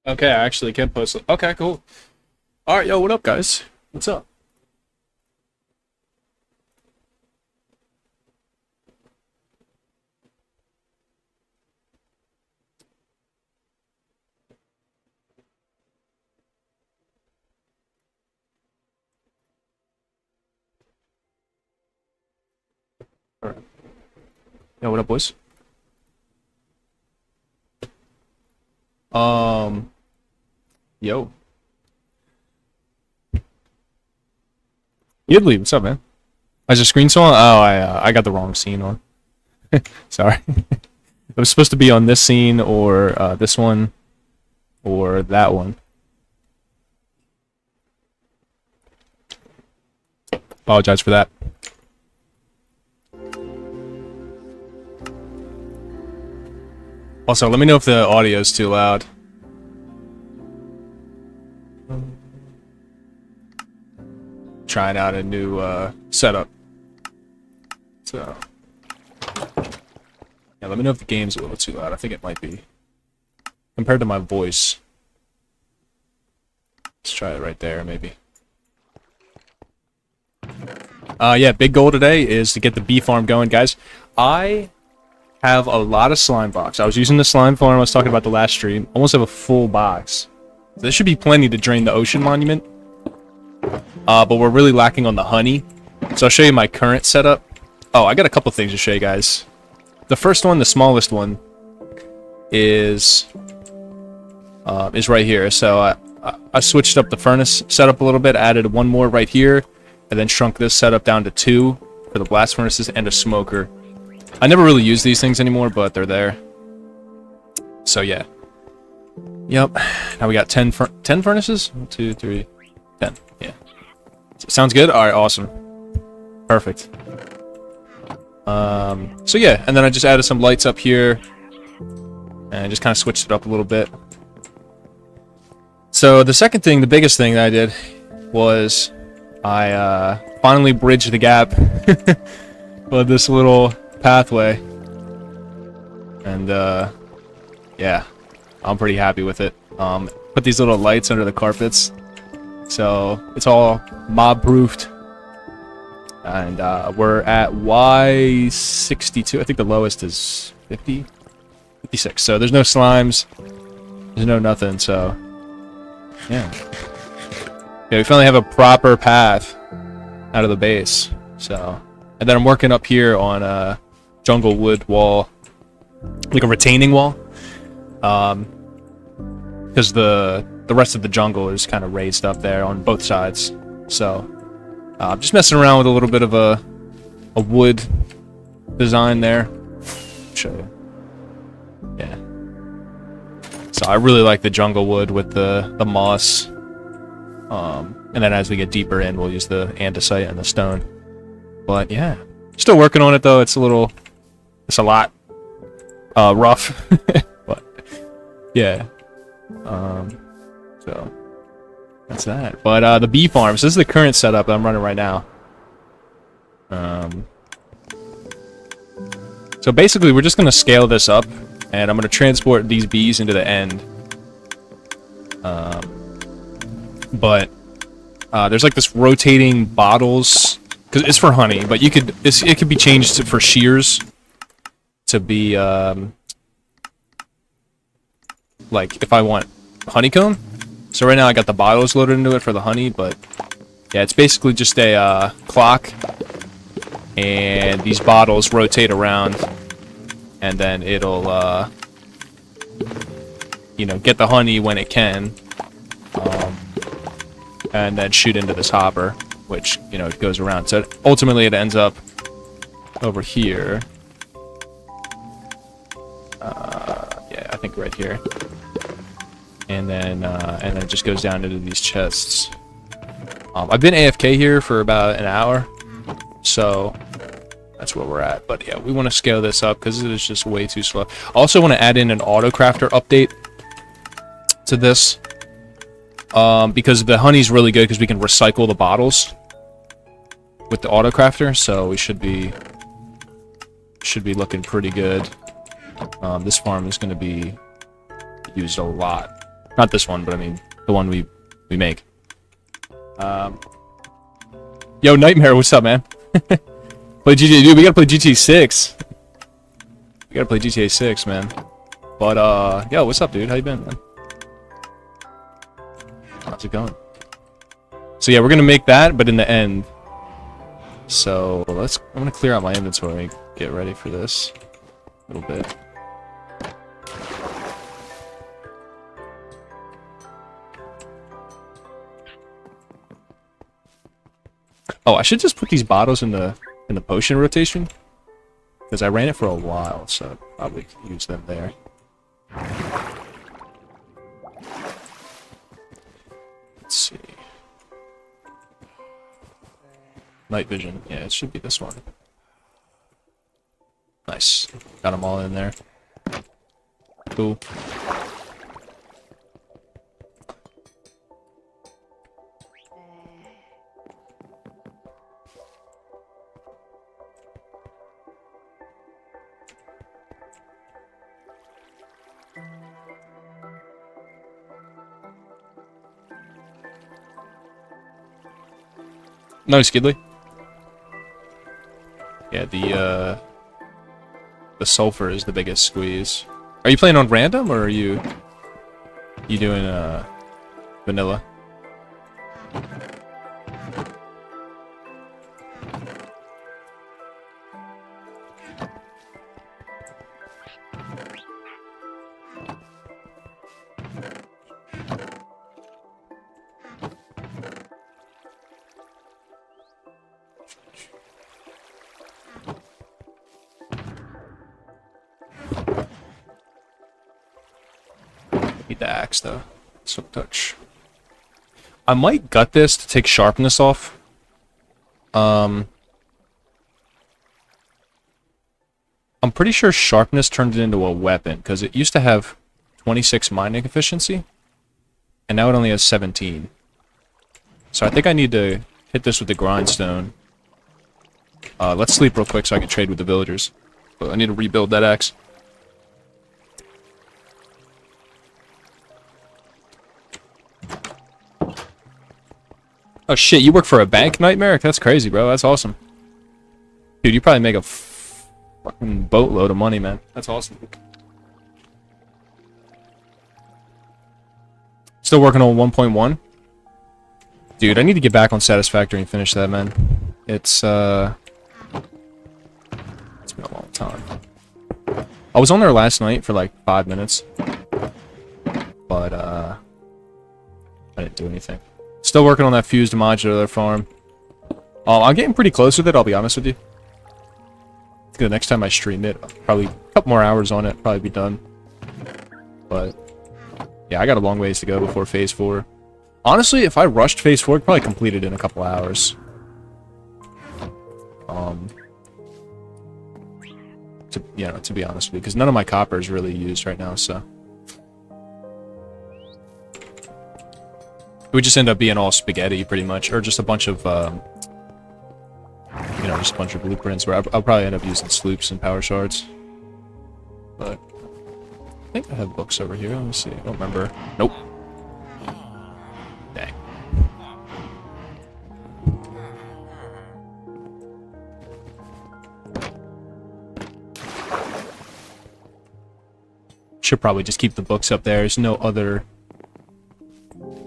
Okay, I actually can post it. Okay, cool. All right, yo, what up, guys? What's up? All right. Yo, what up, boys? Um, yo. Yidley, what's up, man? Is your screen still on? Oh, I got the wrong scene on. Sorry. It was supposed to be on this scene or this one or that one. Apologize for that. Also, let me know if the audio is too loud. Trying out a new setup. So, yeah, let me know if the game's a little too loud. I think it might be. Compared to my voice. Let's try it right there, maybe. Yeah, big goal today is to get the bee farm going, guys. I have a lot of slime box. I was using the slime farm I was talking about the last stream. Almost have a full box. So there should be plenty to drain the ocean monument. But we're really lacking on the honey. So I'll show you my current setup. Oh, I got a couple things to show you guys. The first one, the smallest one, is right here. So I switched up the furnace setup a little bit, added one more right here, and then shrunk this setup down to 2 for the blast furnaces and a smoker. I never really use these things anymore, but they're there. So yeah. Yep. Now we got 10 furnaces? 1, 2, 3, 10. Yeah. Sounds good? Alright, awesome. Perfect. So yeah, and then I just added some lights up here. And just kind of switched it up a little bit. So the second thing, the biggest thing that I did, was I finally bridged the gap with this little pathway. And yeah, I'm pretty happy with it. Put these little lights under the carpets. So it's all mob proofed. And we're at Y62. I think the lowest is 50? 56. So there's no slimes. There's no nothing, so yeah. Yeah, we finally have a proper path out of the base. So, and then I'm working up here on a jungle wood wall, like a retaining wall. Because the rest of the jungle is kind of raised up there on both sides. So, I'm just messing around with a little bit of a wood design there. Show you. Yeah. So I really like the jungle wood with the moss. And then as we get deeper in, we'll use the andesite and the stone. But yeah, still working on it though. It's a lot rough. But yeah. So that's that. But the bee farms, this is the current setup that I'm running right now. So basically we're just gonna scale this up, and I'm gonna transport these bees into the end. But there's like this rotating bottles, because it's for honey, but it could be changed for shears to be like if I want honeycomb. So right now I got the bottles loaded into it for the honey, but yeah, it's basically just a clock, and these bottles rotate around, and then it'll you know, get the honey when it can, and then shoot into this hopper, which, you know, it goes around. So ultimately it ends up over here. Yeah, I think right here. And then it just goes down into these chests. I've been AFK here for about an hour, so that's where we're at. But yeah, we want to scale this up because it is just way too slow. I also want to add in an auto crafter update to this, because the honey's really good because we can recycle the bottles with the auto crafter, so we should be looking pretty good. This farm is going to be used a lot. Not this one, but I mean the one we make. Yo, Nightmare, what's up, man? Play GTA, dude. We gotta play GTA 6. We gotta play GTA 6, man. But yo, what's up, dude? How you been, man? How's it going? So yeah, we're gonna make that, but in the end. So I'm gonna clear out my inventory and get ready for this a little bit. Oh, I should just put these bottles in the potion rotation, because I ran it for a while, so I'll probably use them there. Let's see. Night vision. Yeah, it should be this one. Nice. Got them all in there. Cool. No, Skidley. Yeah, the sulfur is the biggest squeeze. Are you playing on random, or are you doing vanilla? Need the axe though. Silk touch. I might gut this to take sharpness off. I'm pretty sure sharpness turned it into a weapon, because it used to have 26 mining efficiency, and now it only has 17. So I think I need to hit this with the grindstone. Let's sleep real quick so I can trade with the villagers. But I need to rebuild that axe. Oh shit, you work for a bank, Nightmare? That's crazy, bro. That's awesome. Dude, you probably make a fucking boatload of money, man. That's awesome. Still working on 1.1? Dude, I need to get back on Satisfactory and finish that, man. It's been a long time. I was on there last night for like 5 minutes. But, I didn't do anything. Still working on that fused modular farm. I'm getting pretty close with it, I'll be honest with you. I think the next time I stream it, probably a couple more hours on it, probably be done. But, yeah, I got a long ways to go before Phase 4. Honestly, if I rushed Phase 4, I'd probably complete it in a couple hours. To be honest with you, because none of my copper is really used right now, so. It would just end up being all spaghetti, pretty much, or just a bunch of, just a bunch of blueprints, where I'll probably end up using sloops and power shards. But, I think I have books over here, let me see, I don't remember. Nope. Dang. Should probably just keep the books up there, there's no other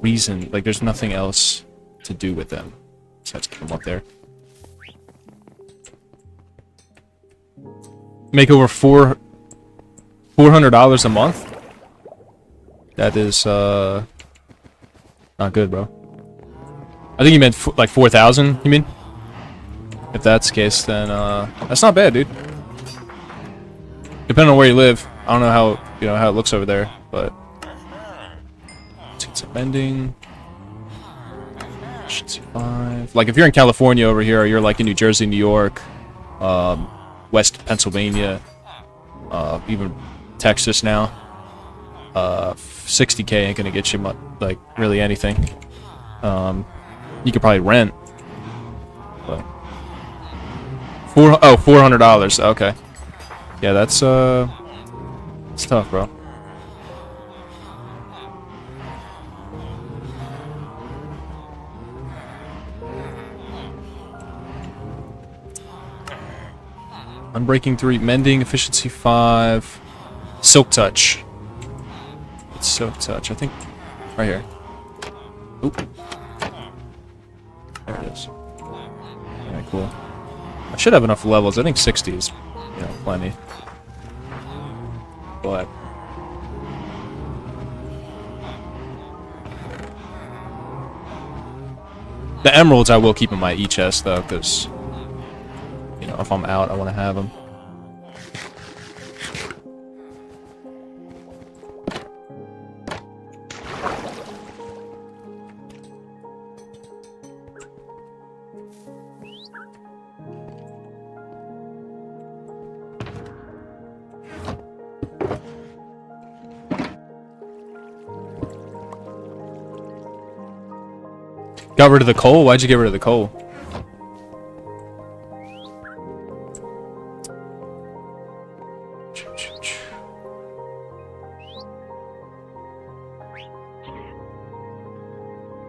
reason, like there's nothing else to do with them besides keep them up there. Make over $400 a month? That is not good, bro. I think you meant like 4,000, you mean? If that's the case, then that's not bad, dude. Depending on where you live. I don't know how how it looks over there, but some bending. Efficiency 5. Like if you're in California over here, or you're like in New Jersey, New York, West Pennsylvania, even Texas now, 60K ain't gonna get you like really anything. You could probably rent, but $400. Okay, yeah, that's tough, bro. Unbreaking 3, Mending, Efficiency 5, Silk Touch. It's Silk Touch, I think, right here. Oop. There it is. Alright, cool. I should have enough levels. I think 60 is, you know, plenty. But the emeralds I will keep in my e-chest though, because, you know, if I'm out, I want to have them. Got rid of the coal? Why'd you get rid of the coal?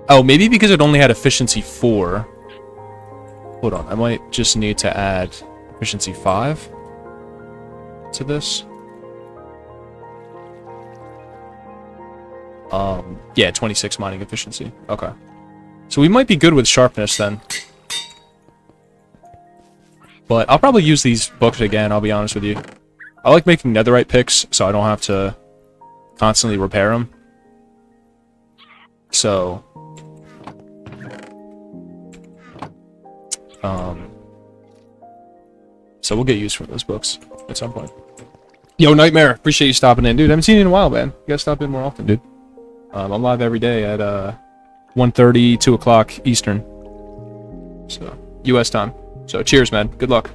Oh, maybe because it only had efficiency 4. Hold on, I might just need to add efficiency 5 to this. Yeah, 26 mining efficiency. Okay. So we might be good with sharpness then. But I'll probably use these books again, I'll be honest with you. I like making netherite picks, so I don't have to constantly repair them. So... so we'll get used for those books at some point. Yo, Nightmare, appreciate you stopping in. Dude, I haven't seen you in a while, man. You gotta stop in more often, dude. I'm live every day at 1:30, 2 o'clock Eastern. So, US time. So, cheers, man. Good luck.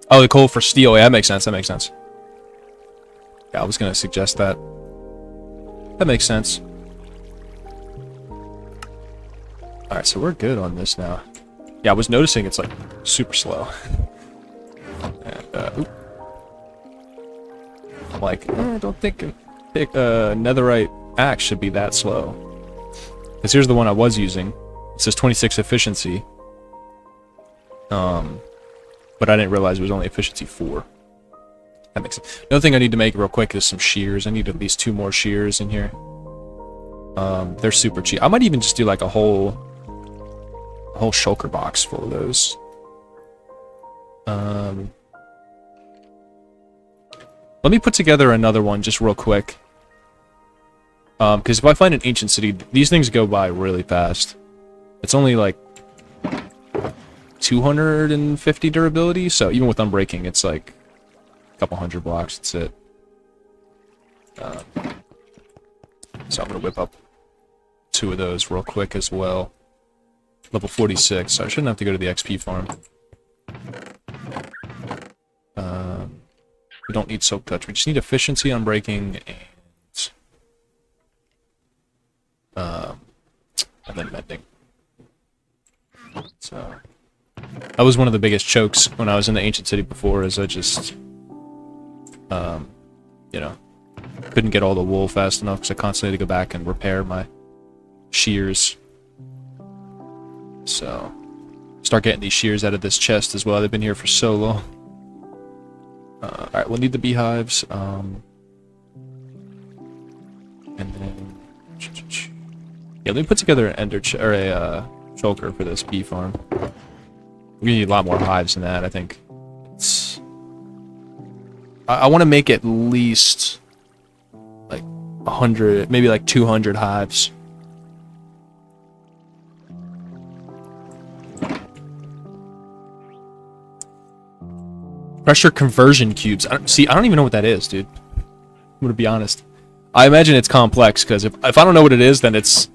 Oh, the coal for steel. Yeah, that makes sense. That makes sense. Yeah, I was gonna suggest that. That makes sense. Alright, so we're good on this now. Yeah, I was noticing it's, like, super slow. And, I'm like, I don't think a netherite axe should be that slow. Because here's the one I was using. It says 26 efficiency. But I didn't realize it was only efficiency 4. That makes sense. Another thing I need to make real quick is some shears. I need at least 2 more shears in here. They're super cheap. I might even just do like a whole shulker box full of those. Let me put together another one just real quick. Because if I find an ancient city, these things go by really fast. It's only like 250 durability, so even with unbreaking, it's like a couple hundred blocks. That's it. So I'm gonna whip up 2 of those real quick as well. Level 46, so I shouldn't have to go to the XP farm. We don't need Soak Touch. We just need efficiency on breaking and then mending. So that was one of the biggest chokes when I was in the ancient city before, is I just you know, couldn't get all the wool fast enough because I constantly had to go back and repair my shears. So start getting these shears out of this chest as well. They've been here for so long. Alright, we'll need the beehives. And then... yeah, let me put together an ender or a shulker for this bee farm. We're gonna need a lot more hives than that, I think. It's... I want to make at least like 100, maybe like 200 hives. Pressure conversion cubes. I don't even know what that is, dude. I'm gonna be honest. I imagine it's complex, because if I don't know what it is, then it's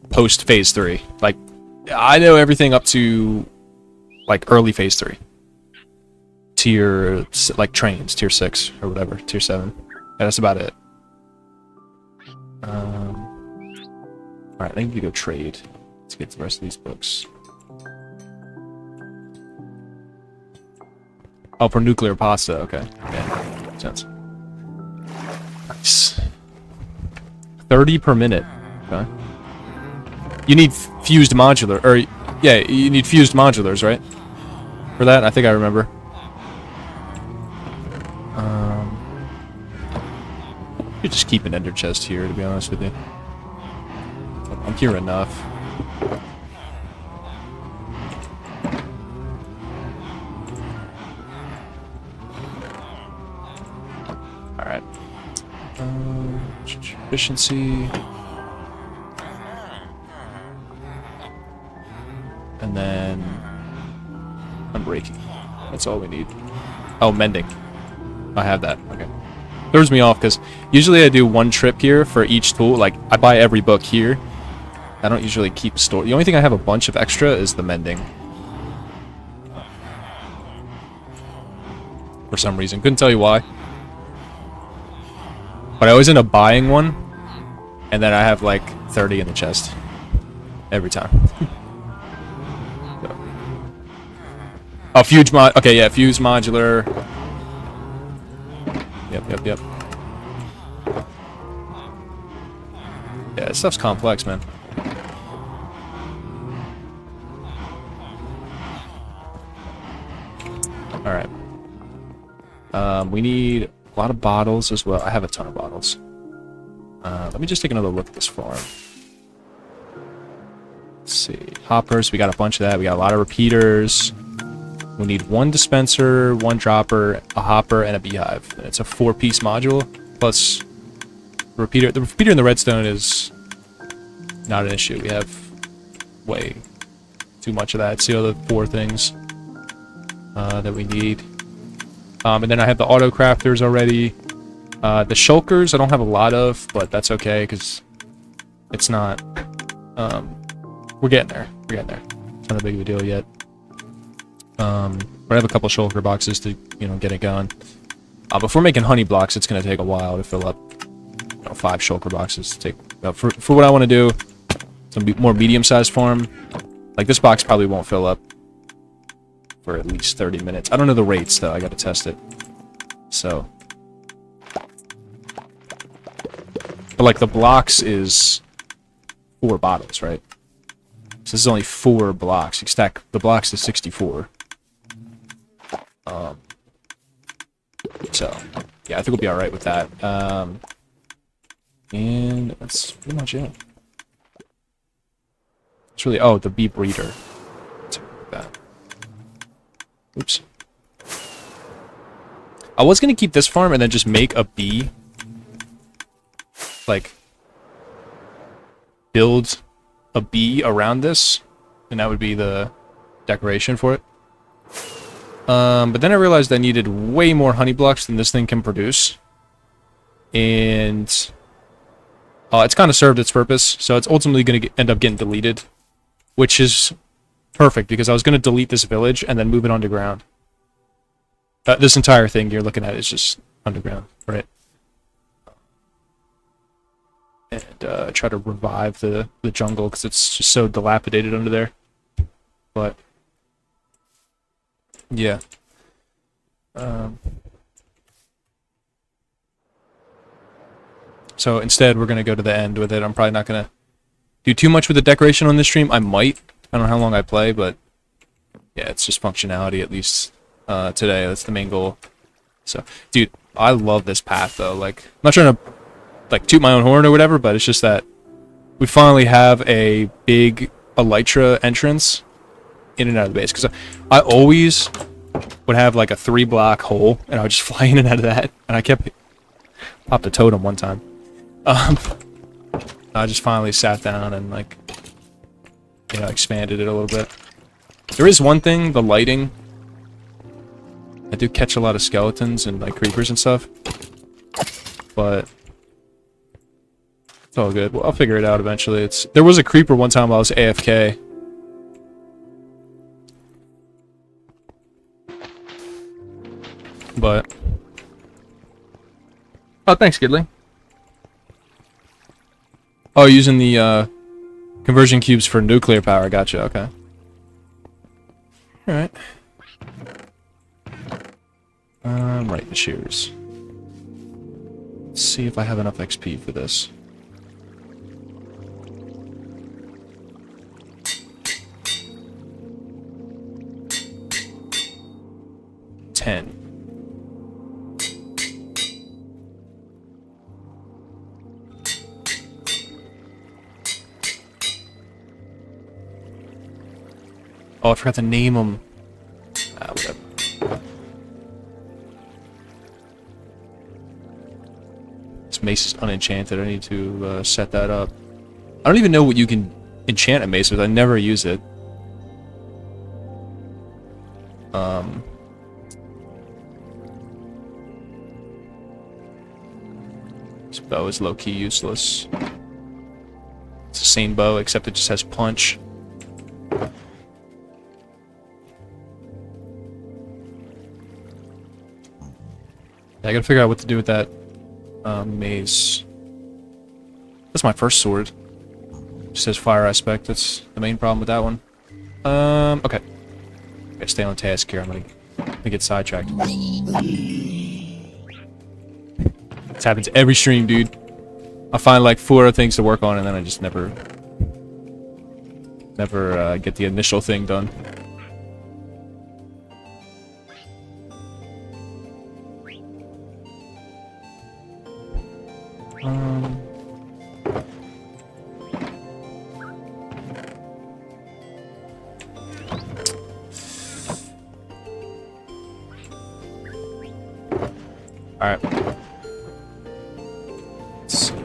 post phase 3. Like, I know everything up to like early phase 3. Tier, like trains, tier 6 or whatever, tier 7. Yeah, that's about it. Alright, I need to go trade. Let's get the rest of these books. Oh, for nuclear pasta, okay. Yeah, makes sense. Nice. 30 per minute. Okay. You need fused modular, or yeah, you need fused modulars, right? For that, I think I remember. You just keep an ender chest here, to be honest with you. I'm here enough. All right. Efficiency. And then unbreaking. That's all we need. Oh, mending. I have that. Okay. Throws me off because usually I do one trip here for each tool. Like, I buy every book here. I don't usually keep store. The only thing I have a bunch of extra is the mending. For some reason. Couldn't tell you why. But I always end up buying one. And then I have like 30 in the chest. Every time. So. Oh, fuse mod. Okay, yeah, fuse modular. Yep. Yeah, this stuff's complex, man. Alright. We need a lot of bottles as well. I have a ton of bottles. Let me just take another look at this farm. Let's see. Hoppers, we got a bunch of that. We got a lot of repeaters. We need one dispenser, one dropper, a hopper, and a beehive. And it's a 4-piece module, plus repeater. The repeater in the redstone is not an issue. We have way too much of that. It's the other 4 things that we need. And then I have the auto crafters already. The shulkers I don't have a lot of, but that's okay, because it's not... we're getting there. We're getting there. It's not a big of a deal yet. But I have a couple shulker boxes to, you know, get it going. But if we're making honey blocks, it's going to take a while to fill up, you know, 5 shulker boxes to take. For what I want to do, some more medium-sized farm. Like, this box probably won't fill up for at least 30 minutes. I don't know the rates, though. I got to test it. So. But, like, the blocks is 4 bottles, right? So this is only 4 blocks. You stack the blocks to 64. So, yeah, I think we'll be alright with that. And that's pretty much it. It's really... Oh, the bee breeder. Let's look at that. Oops. I was going to keep this farm and then just make a bee. Like, build a bee around this. And that would be the decoration for it. But then I realized I needed way more honey blocks than this thing can produce. And it's kind of served its purpose. So it's ultimately going to end up getting deleted. Which is perfect, because I was going to delete this village and then move it underground. This entire thing you're looking at is just underground, right? And try to revive the jungle, because it's just so dilapidated under there. But... yeah. So instead, we're going to go to the end with it. I'm probably not going to do too much with the decoration on this stream. I might. I don't know how long I play, but yeah, it's just functionality, at least today. That's the main goal. So, dude, I love this path, though. Like, I'm not trying to, like, toot my own horn or whatever, but it's just that we finally have a big elytra entrance in and out of the base, because I always would have like a 3-block hole, and I would just fly in and out of that, and I kept popped a totem one time. I just finally sat down and, like, you know, expanded it a little bit. There is one thing, the lighting. I do catch a lot of skeletons and, like, creepers and stuff, but it's all good. Well, I'll figure it out eventually. There was a creeper one time while I was AFK. But... oh, thanks, Gidley. Oh, using the conversion cubes for nuclear power. Gotcha, okay. Alright. Right, the shears. Let's see if I have enough XP for this. 10. Oh, I forgot to name them. Whatever. This mace is unenchanted. I need to set that up. I don't even know what you can enchant a mace with. I never use it. This bow is low-key useless. It's the same bow, except it just has punch. I gotta figure out what to do with that mace. That's my first sword. It says fire aspect. That's the main problem with that one. Okay. Gotta stay on task here. I'm gonna get sidetracked. This happens every stream, dude. I find like 4 things to work on, and then I just never get the initial thing done. Alright. Let's see.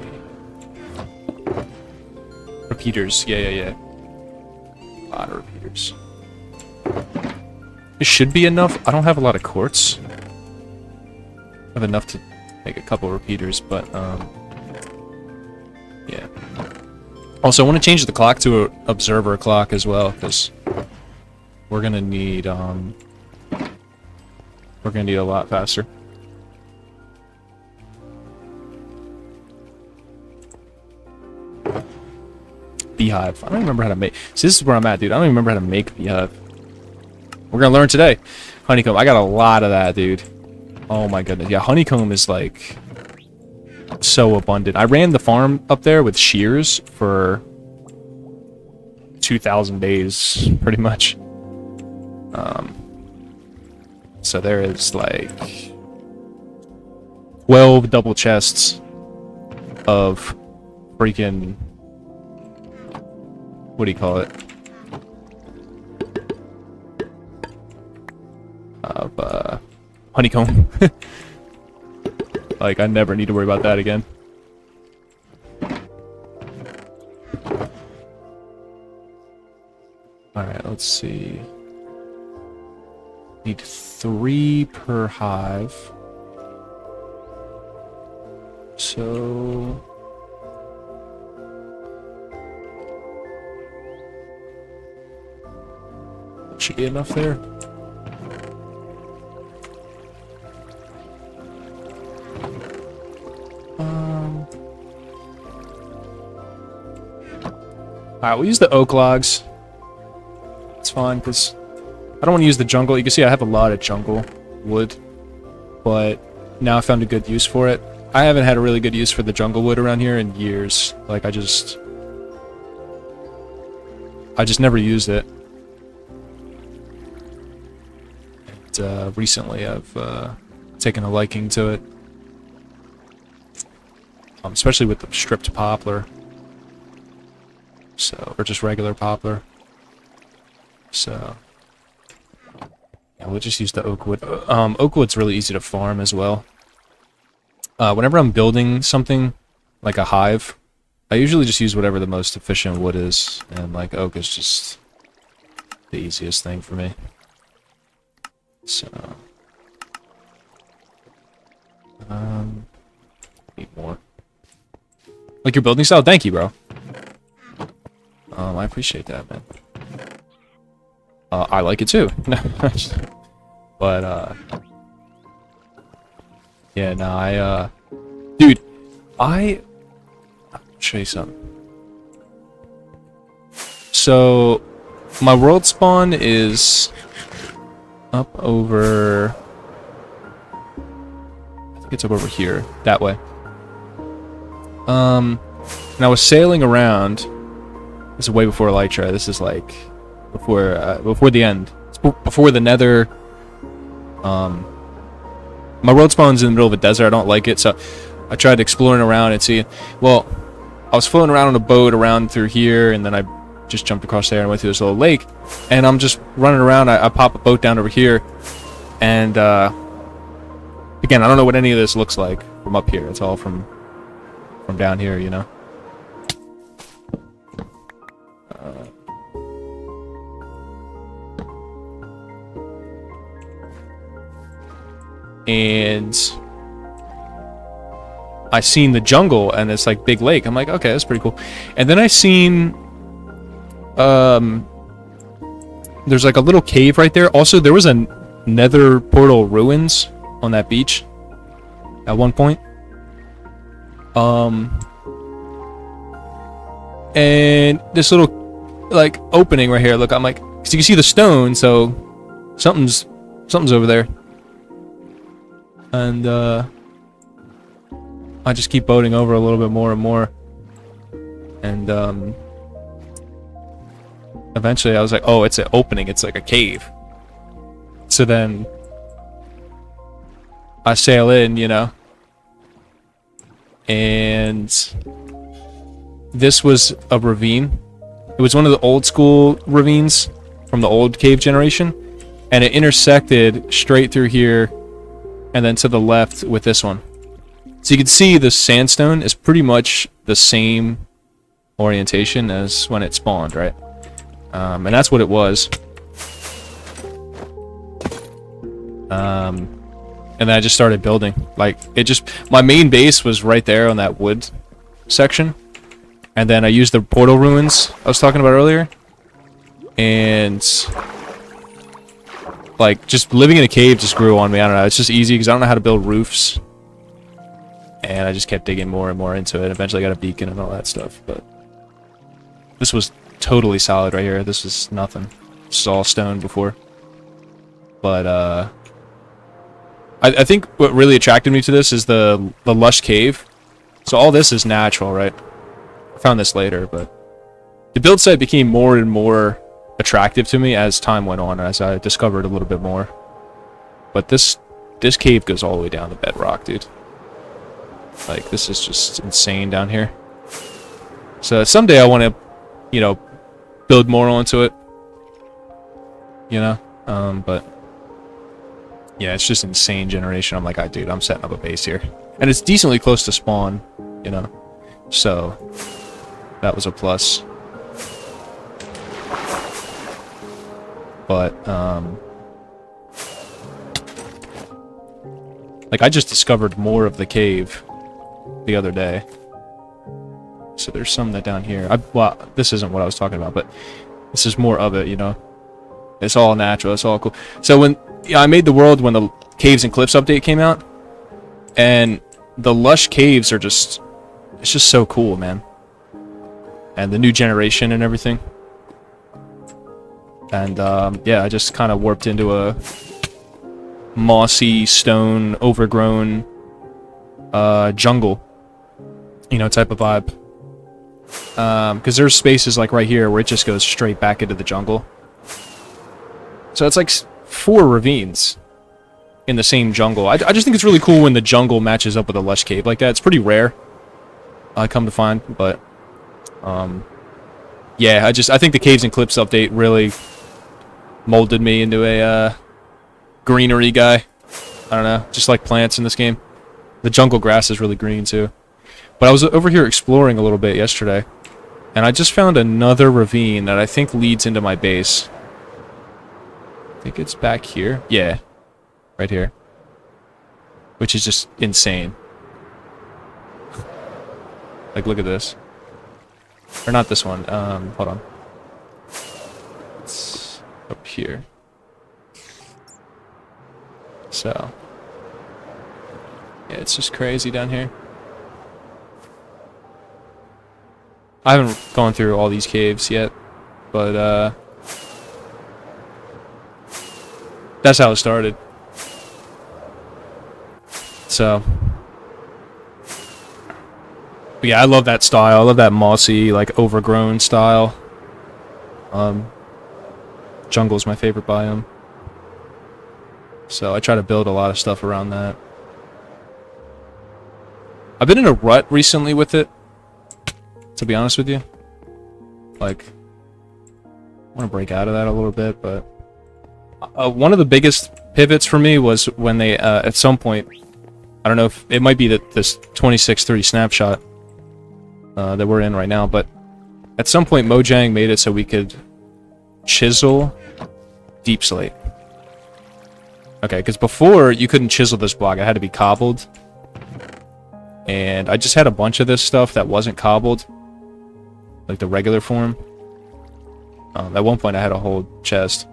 Repeaters. Yeah. A lot of repeaters. It should be enough. I don't have a lot of quartz. I have enough to make a couple repeaters, but, yeah. Also, I want to change the clock to an observer clock as well, because we're gonna need a lot faster. Beehive. I don't remember how to make. See, this is where I'm at, dude. I don't even remember how to make beehive. We're gonna learn today. Honeycomb. I got a lot of that, dude. Oh my goodness. Yeah, honeycomb is like so abundant. I ran the farm up there with shears for 2,000 days, pretty much. So there is like 12 double chests of freaking, what do you call it? Of honeycomb. Like, I never need to worry about that again. Alright, let's see. Need 3 per hive. So... should be enough there. Alright, we'll use the oak logs. It's fine, because I don't want to use the jungle. You can see I have a lot of jungle wood, but now I found a good use for it. I haven't had a really good use for the jungle wood around here in years. Like, I just never used it. And, recently I've taken a liking to it. Especially with the stripped poplar. So, or just regular poplar. So, yeah, we'll just use the oak wood. Oak wood's really easy to farm as well. Whenever I'm building something, like a hive, I usually just use whatever the most efficient wood is, and like oak is just the easiest thing for me. So, need more. Like your building style? Thank you, bro. I appreciate that, man. I like it too. But, yeah, no, dude, I'll show you something. So, my world spawn is up over, I think it's up over here, that way. And I was sailing around. This is way before Elytra. This is like before the end. It's before the Nether My world spawns in the middle of a desert. I don't like it, so I tried exploring around and seeing. Well, I was floating around on a boat around through here, and then I just jumped across there and went through this little lake. And I'm just running around. I pop a boat down over here, and again, I don't know what any of this looks like from up here. It's all from down here, you know. And I seen the jungle and it's like big lake. I'm like, okay, that's pretty cool. And then I seen there's like a little cave right there. Also, there was a nether portal ruins on that beach at one point. And this little like opening right here. Look, I'm like, so you can see the stone, so something's over there. And I just keep boating over a little bit more and more. And eventually I was like, oh, it's an opening, it's like a cave. So then I sail in, you know. And this was a ravine. It was one of the old school ravines from the old cave generation. And it intersected straight through here and then to the left with this one. So you can see the sandstone is pretty much the same orientation as when it spawned, right? And that's what it was. And then I just started building. Like, it just... My main base was right there on that wood section. And then I used the portal ruins I was talking about earlier. And... like, just living in a cave just grew on me. I don't know. It's just easy because I don't know how to build roofs. And I just kept digging more and more into it. Eventually I got a beacon and all that stuff. But this was totally solid right here. This was nothing. This was all stone before. But, I think what really attracted me to this is the lush cave. So all this is natural, right? I found this later, but... the build site became more and more attractive to me as time went on, as I discovered a little bit more. But this cave goes all the way down to bedrock, dude. Like, this is just insane down here. So someday I want to, you know, build more onto it. You know? But... yeah, it's just insane generation. I'm like, dude, I'm setting up a base here. And it's decently close to spawn, you know? So, that was a plus. But, like, I just discovered more of the cave the other day. So there's some that down here. Well, this isn't what I was talking about, but this is more of it, you know? It's all natural, it's all cool. So when... yeah, I made the world when the Caves and Cliffs update came out. And the lush caves are just... it's just so cool, man. And the new generation and everything. And, yeah, I just kind of warped into a mossy, stone, overgrown, jungle, you know, type of vibe. Because there's spaces like right here where it just goes straight back into the jungle. So it's like 4 ravines in the same jungle. I just think it's really cool when the jungle matches up with a lush cave like that. It's pretty rare, I come to find, but yeah, I think the Caves and Cliffs update really molded me into a greenery guy. I don't know, just like plants in this game. The jungle grass is really green too. But I was over here exploring a little bit yesterday, and I just found another ravine that I think leads into my base. I think it's back here. Yeah. Right here. Which is just insane. Like, look at this. Or not this one. Hold on. It's up here. So. Yeah, it's just crazy down here. I haven't gone through all these caves yet, but, that's how it started. So. But yeah, I love that style. I love that mossy, like, overgrown style. Jungle's my favorite biome. So I try to build a lot of stuff around that. I've been in a rut recently with it, to be honest with you. Like, I want to break out of that a little bit, but one of the biggest pivots for me was when they, at some point, I don't know if it might be that this 2630 snapshot that we're in right now, but at some point Mojang made it so we could chisel deep slate. Okay, because before you couldn't chisel this block, it had to be cobbled. And I just had a bunch of this stuff that wasn't cobbled, like the regular form. At one point I had a whole chest.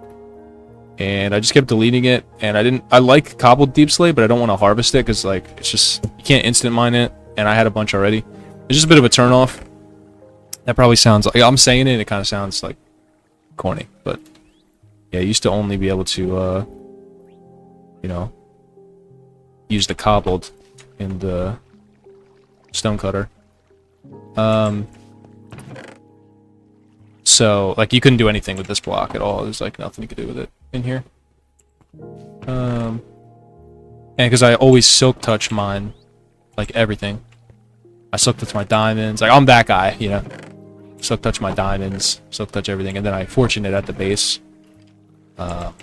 And I just kept deleting it, and I like cobbled deep slate, but I don't want to harvest it, because, like, it's just, you can't instant mine it, and I had a bunch already. It's just a bit of a turn-off. That probably sounds like, I'm saying it, and it kind of sounds, like, corny, but, yeah, I used to only be able to, you know, use the cobbled in the stonecutter. So, like, you couldn't do anything with this block at all. There's, like, nothing you could do with it in here. And because I always silk touch mine, like, everything. I silk touch my diamonds. Like, I'm that guy, you know. Silk touch my diamonds, silk touch everything, and then I fortune it at the base. I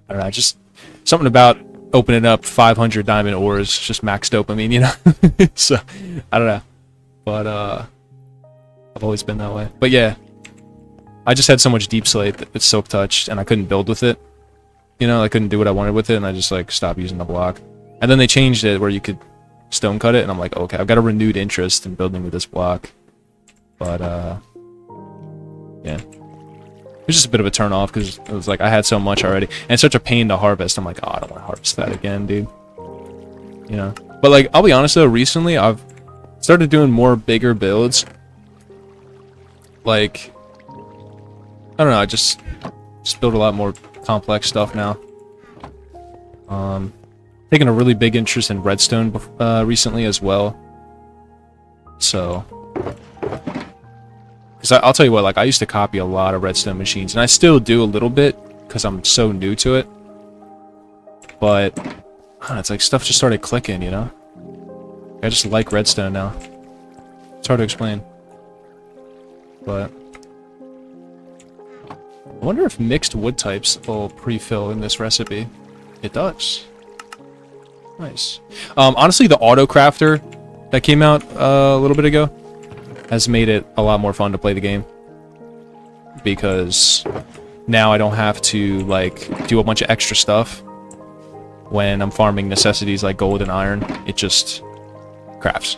don't know, just something about opening up 500 diamond ores, just max dopamine, you know? So, I don't know. But, I've always been that way. But yeah. I just had so much deep slate that it's silk touched, and I couldn't build with it. You know, I couldn't do what I wanted with it, and I just, like, stopped using the block. And then they changed it where you could stone cut it, and I'm like, okay, I've got a renewed interest in building with this block. But, yeah. It was just a bit of a turn off, because it was like, I had so much already. And it's such a pain to harvest. I'm like, oh, I don't want to harvest that again, dude. You know? But, like, I'll be honest, though, recently, I've started doing more bigger builds. Like, I don't know, I just build a lot more complex stuff now. Taking a really big interest in redstone recently as well. So, because I'll tell you what, like, I used to copy a lot of redstone machines, and I still do a little bit because I'm so new to it. But I don't know, it's like stuff just started clicking, you know? I just like redstone now. It's hard to explain, but I wonder if mixed wood types will pre-fill in this recipe. It does. Nice. Honestly, the auto crafter that came out a little bit ago has made it a lot more fun to play the game, because now I don't have to, like, do a bunch of extra stuff when I'm farming necessities like gold and iron. It just crafts.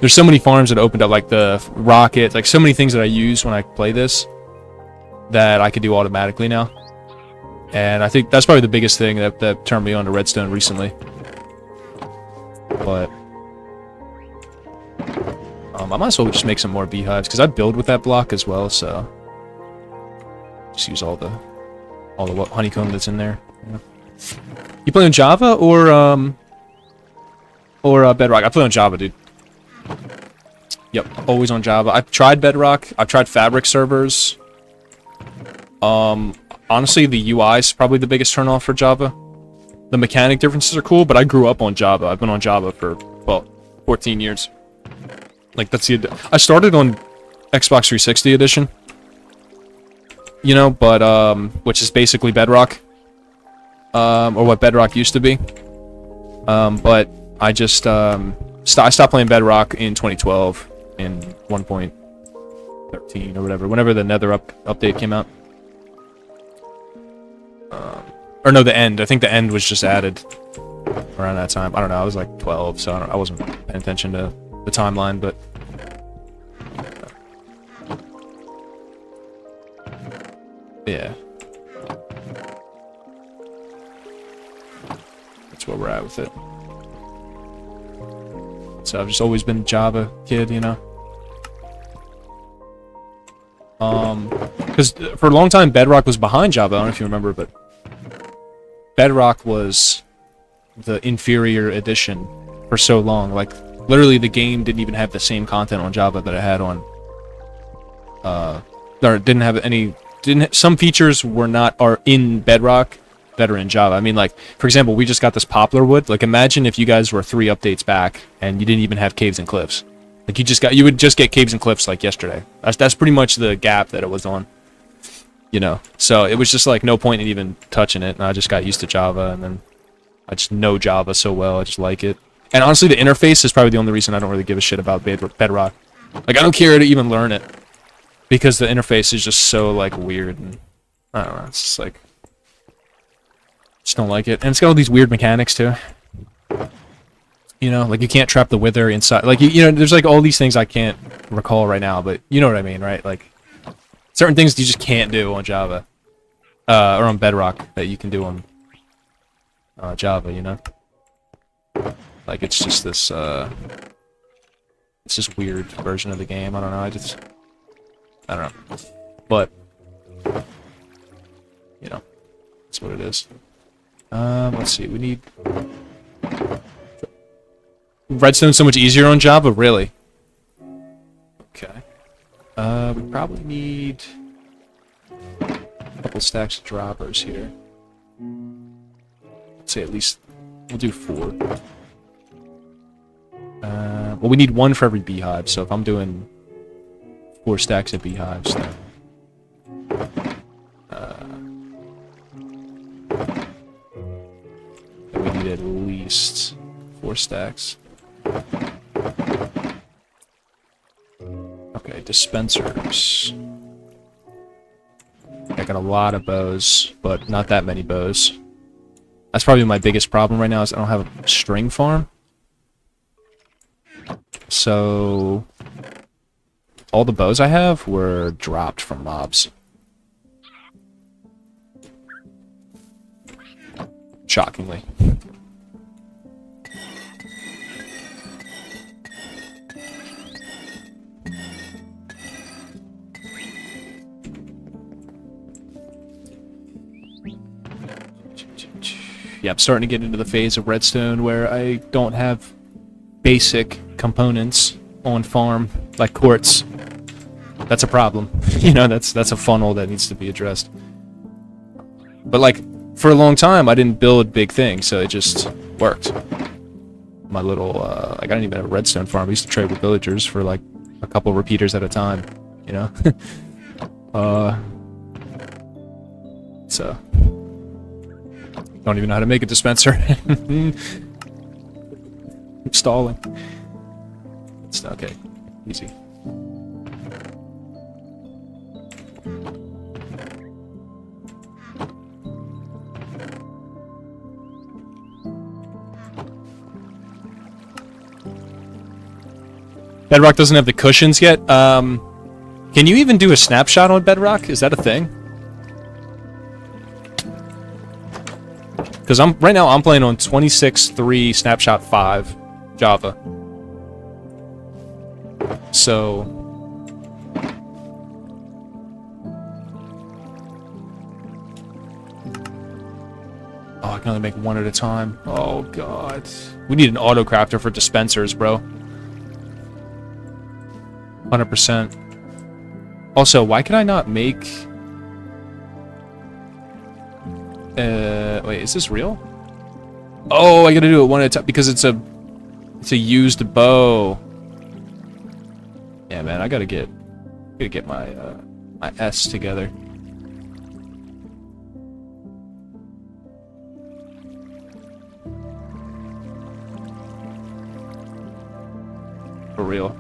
There's so many farms that opened up, like the rocket, like so many things that I use when I play this that I could do automatically now. And I think that's probably the biggest thing that turned me on to redstone recently. But I might as well just make some more beehives, because I build with that block as well, so just use all the honeycomb that's in there. Yeah. You play on Java or Bedrock? I play on Java, dude. Yep, always on Java. I've tried Bedrock. I've tried Fabric servers. Honestly, the UI is probably the biggest turnoff for Java. The mechanic differences are cool, but I grew up on Java. I've been on Java for, well, 14 years. Like, that's the... I started on Xbox 360 edition. You know, but, which is basically Bedrock. Or what Bedrock used to be. But I just, I stopped playing Bedrock in 2012 in 1.13 or whatever, whenever the Nether update came out. Or no, the end. I think the end was just added around that time. I don't know. I was like 12, so I wasn't paying attention to the timeline, but... yeah. That's where we're at with it. So I've just always been a Java kid, you know? Because for a long time, Bedrock was behind Java. I don't know if you remember, but Bedrock was the inferior edition for so long. Like, literally, the game didn't even have the same content on Java that it had on... or didn't have any... some features are in Bedrock better in Java. I mean, like, for example, we just got this poplar wood. Like, imagine if you guys were 3 updates back and you didn't even have caves and cliffs. Like, you would just get caves and cliffs like yesterday. That's pretty much the gap that it was on. You know, so it was just like no point in even touching it, and I just got used to Java, and then I just know Java so well, I just like it. And honestly, the interface is probably the only reason I don't really give a shit about Bedrock. Like, I don't care to even learn it, because the interface is just so, like, weird, and I don't know, it's just like, just don't like it. And it's got all these weird mechanics, too. You know, like, you can't trap the wither inside, like, you know, there's, like, all these things I can't recall right now, but you know what I mean, right? Like, certain things you just can't do on Java, or on Bedrock that you can do on Java, you know? Like, it's just this, it's just weird version of the game, I don't know, I don't know. But, you know, that's what it is. Let's see, we need... Redstone's so much easier on Java, really? Okay. We probably need a couple stacks of droppers here. Let's say at least we'll do 4. Well, we need 1 for every beehive, so if I'm doing 4 stacks of beehives, then we need at least 4 stacks. Okay, dispensers. I got a lot of bows, but not that many bows. That's probably my biggest problem right now, is I don't have a string farm. So all the bows I have were dropped from mobs. Shockingly. Yeah, I'm starting to get into the phase of Redstone where I don't have basic components on farm, like quartz. That's a problem. You know, that's a funnel that needs to be addressed. But, like, for a long time, I didn't build big things, so it just worked. My little, like, I didn't even have a redstone farm. I used to trade with villagers for, like, a couple repeaters at a time, you know? So... Don't even know how to make a dispenser. I'm stalling. It's okay. Easy. Bedrock doesn't have the cushions yet. Can you even do a snapshot on Bedrock? Is that a thing? Because right now I'm playing on 26.3 snapshot 5 Java. So oh, I can only make 1 at a time. Oh god. We need an auto crafter for dispensers, bro. 100%. Also, why can I not make wait, is this real? Oh, I gotta do it 1 at a time because it's a used bow. Yeah, man, I gotta get my my S together. For real.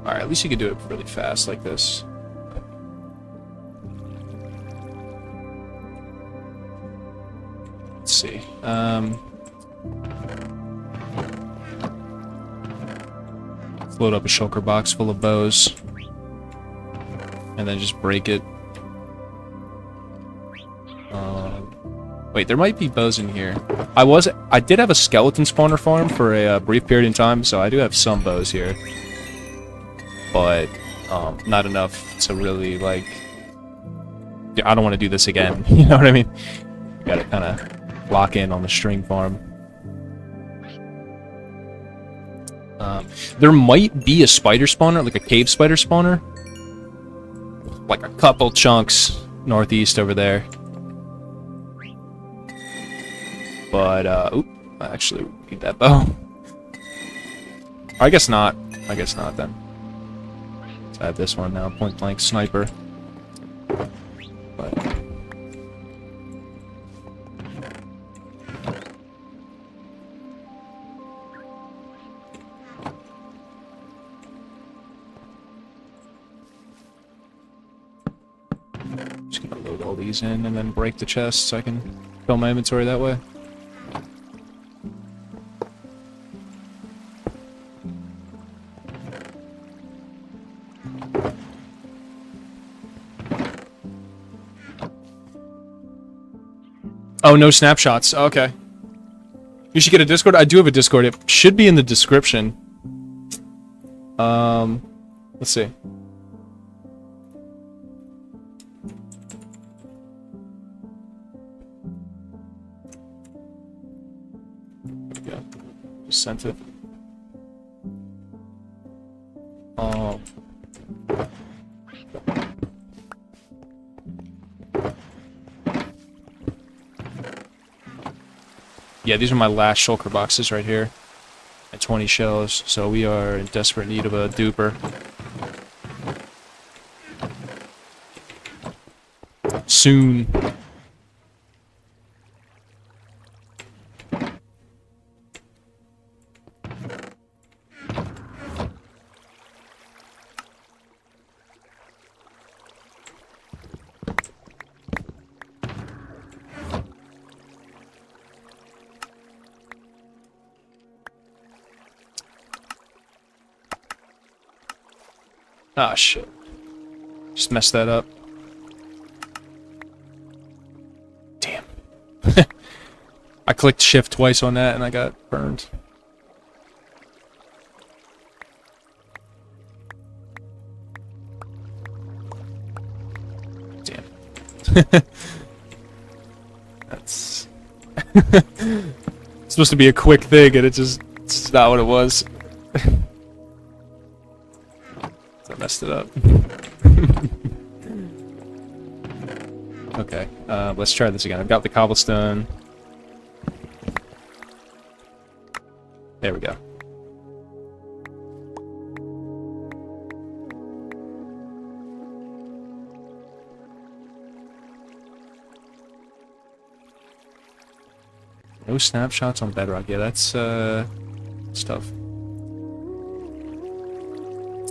Alright, at least you can do it really fast like this. Let's see. Let's load up a shulker box full of bows. And then just break it. Wait, there might be bows in here. I did have a skeleton spawner farm for a brief period in time, so I do have some bows here. But not enough to really, like... Yeah, I don't want to do this again, you know what I mean? You gotta kind of lock in on the string farm. There might be a spider spawner, like a cave spider spawner. Like a couple chunks northeast over there. But, oop, I actually need that bow. I guess not. I guess not, then. So I have this one now, point-blank sniper. But... just gonna load all these in and then break the chest so I can fill my inventory that way. Oh, no snapshots. Okay. You should get a Discord. I do have a Discord. It should be in the description. Let's see. There we go. Just sent it. Oh. Yeah, these are my last shulker boxes right here. At 20 shells, so we are in desperate need of a duper. Soon. Ah, shit. Just messed that up. Damn. I clicked shift twice on that and I got burned. Damn. That's... it's supposed to be a quick thing and it's not what it was. I messed it up. Okay, let's try this again. I've got the cobblestone. There we go. No snapshots on Bedrock. Yeah, that's tough.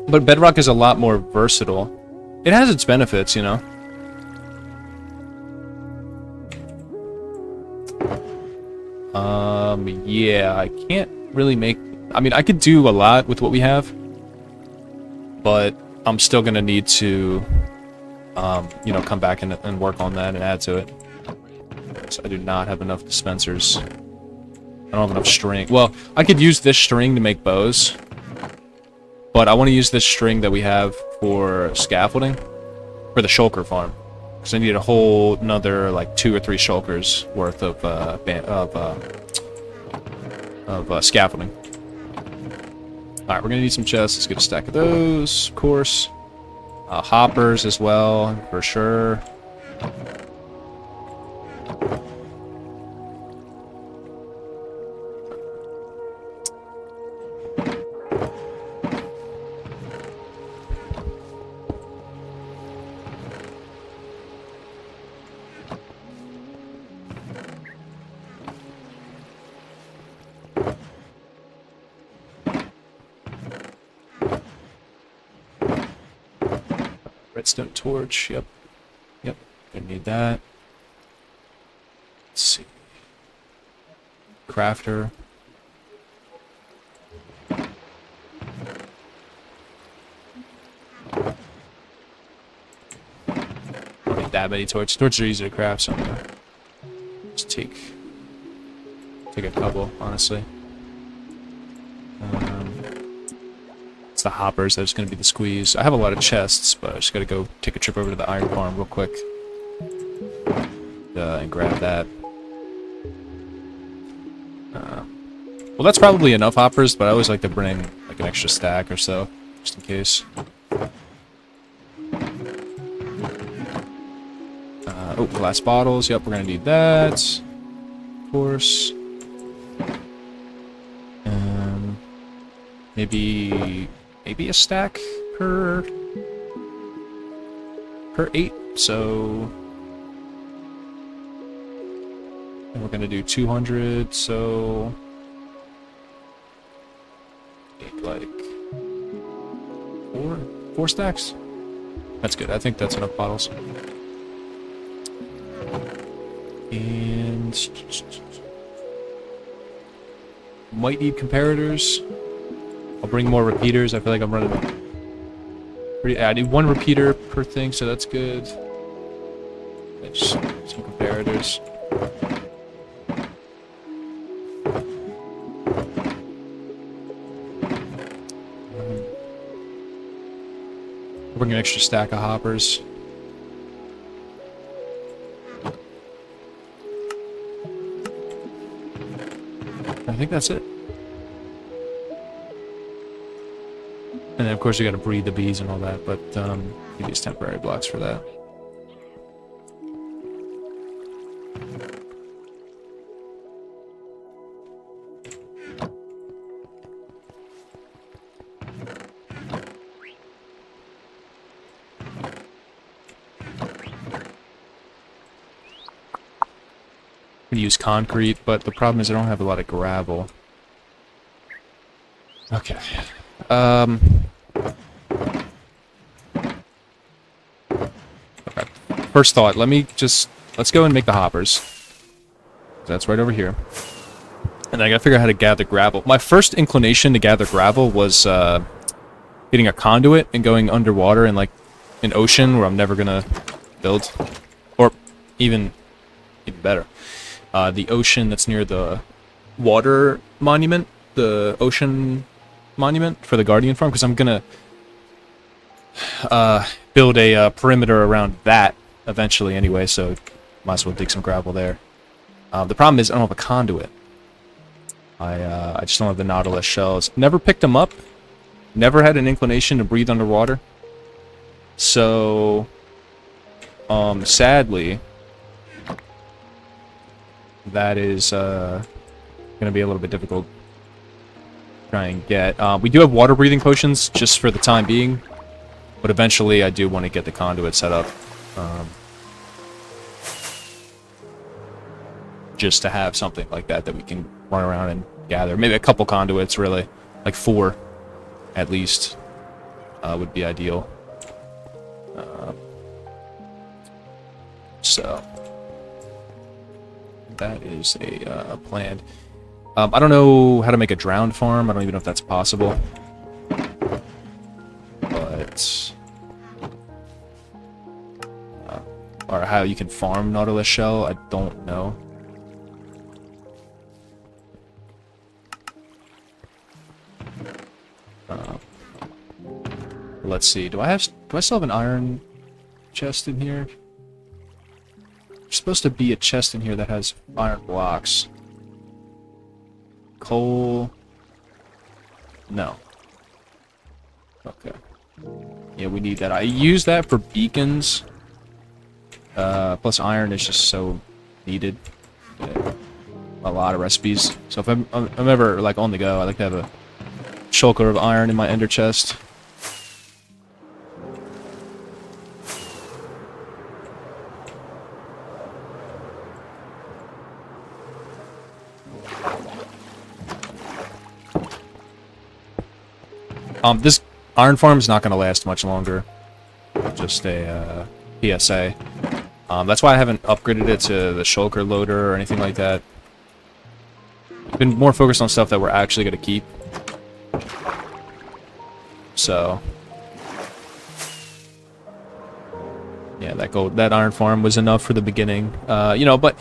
But Bedrock is a lot more versatile. It has its benefits, you know. Yeah, I can't really make... I mean, I could do a lot with what we have. But I'm still gonna need to, you know, come back and work on that and add to it. So I do not have enough dispensers. I don't have enough string. Well, I could use this string to make bows. But I want to use this string that we have for scaffolding for the shulker farm, because I need a whole another like 2 or 3 shulkers worth of scaffolding. All right, we're gonna need some chests. Let's get a stack of those, of course. Hoppers as well, for sure. Redstone torch, yep. Yep, gonna need that. Let's see. Crafter. Don't need that many torches. Torches are easy to craft, so I'm gonna just take a couple, honestly. It's the hoppers that's going to be the squeeze. I have a lot of chests, but I just got to go take a trip over to the iron farm real quick and grab that. Well, that's probably enough hoppers, but I always like to bring an extra stack or so, just in case. Oh, glass bottles. Yep, we're gonna need that. Of course. Maybe a stack per 8. So and we're gonna do 200. So like four stacks. That's good. I think that's enough bottles. And might need comparators. I'll bring more repeaters. I feel like I'm running pretty. I need 1 repeater per thing, so that's good. Just some comparators. Bring an extra stack of hoppers. I think that's it. And then of course you gotta breed the bees and all that, but you use temporary blocks for that. I'm gonna use concrete, but the problem is I don't have a lot of gravel. Okay. Okay. First thought, let's go and make the hoppers. That's right over here. And I gotta figure out how to gather gravel. My first inclination to gather gravel was getting a conduit and going underwater in like an ocean where I'm never gonna build. Or even better. The ocean that's near the water monument, the ocean monument for the Guardian farm, because I'm gonna build a perimeter around that eventually anyway, so might as well dig some gravel there. The problem is I don't have a conduit. I just don't have the Nautilus shells. Never picked them up. Never had an inclination to breathe underwater. So, sadly, that is going to be a little bit difficult to try and get. We do have water breathing potions just for the time being, but eventually I do want to get the conduit set up. Just to have something like that that we can run around and gather. Maybe a couple conduits, really. Like 4, at least, would be ideal. So that is a plan. I don't know how to make a drowned farm. I don't even know if that's possible. But or how you can farm Nautilus shell, I don't know. Let's see. Do I still have an iron chest in here? There's supposed to be a chest in here that has iron blocks. Coal. No. Okay. Yeah, we need that. I use that for beacons. Plus iron is just so needed. Yeah, a lot of recipes. So if I'm ever like on the go, I like to have a shulker of iron in my ender chest. This iron farm is not going to last much longer. Just a PSA. That's why I haven't upgraded it to the shulker loader or anything like that. I've been more focused on stuff that we're actually going to keep. So yeah, that iron farm was enough for the beginning. You know, but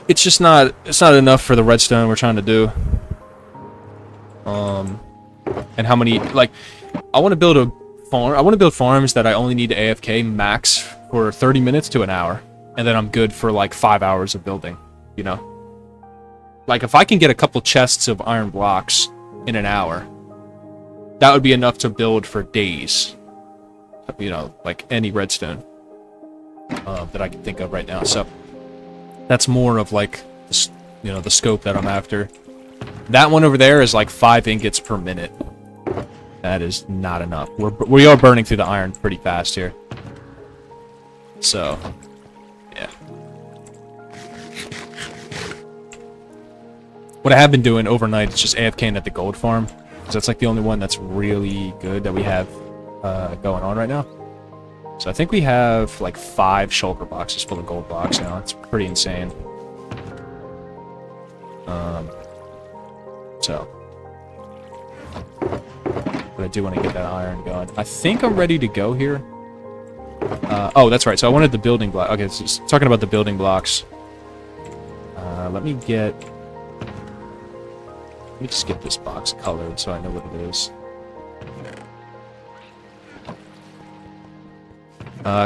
it's just not enough for the redstone we're trying to do. And how many, like, I want to build a farm. I want to build farms that I only need to AFK max for 30 minutes to an hour, and then I'm good for like 5 hours of building, you know? Like, if I can get a couple chests of iron blocks in an hour, that would be enough to build for days. You know, like any redstone that I can think of right now. So that's more of like, you know, the scope that I'm after. That one over there is like 5 ingots per minute. That is not enough. We are burning through the iron pretty fast here. So, yeah. What I have been doing overnight is just AFKing at the gold farm. Because that's like the only one that's really good that we have going on right now. So I think we have like 5 shulker boxes full of gold blocks now. It's pretty insane. So. But I do want to get that iron going. I think I'm ready to go here. Oh, that's right. So I wanted the building block. Okay, so just talking about the building blocks. Let me just get this box colored so I know what it is.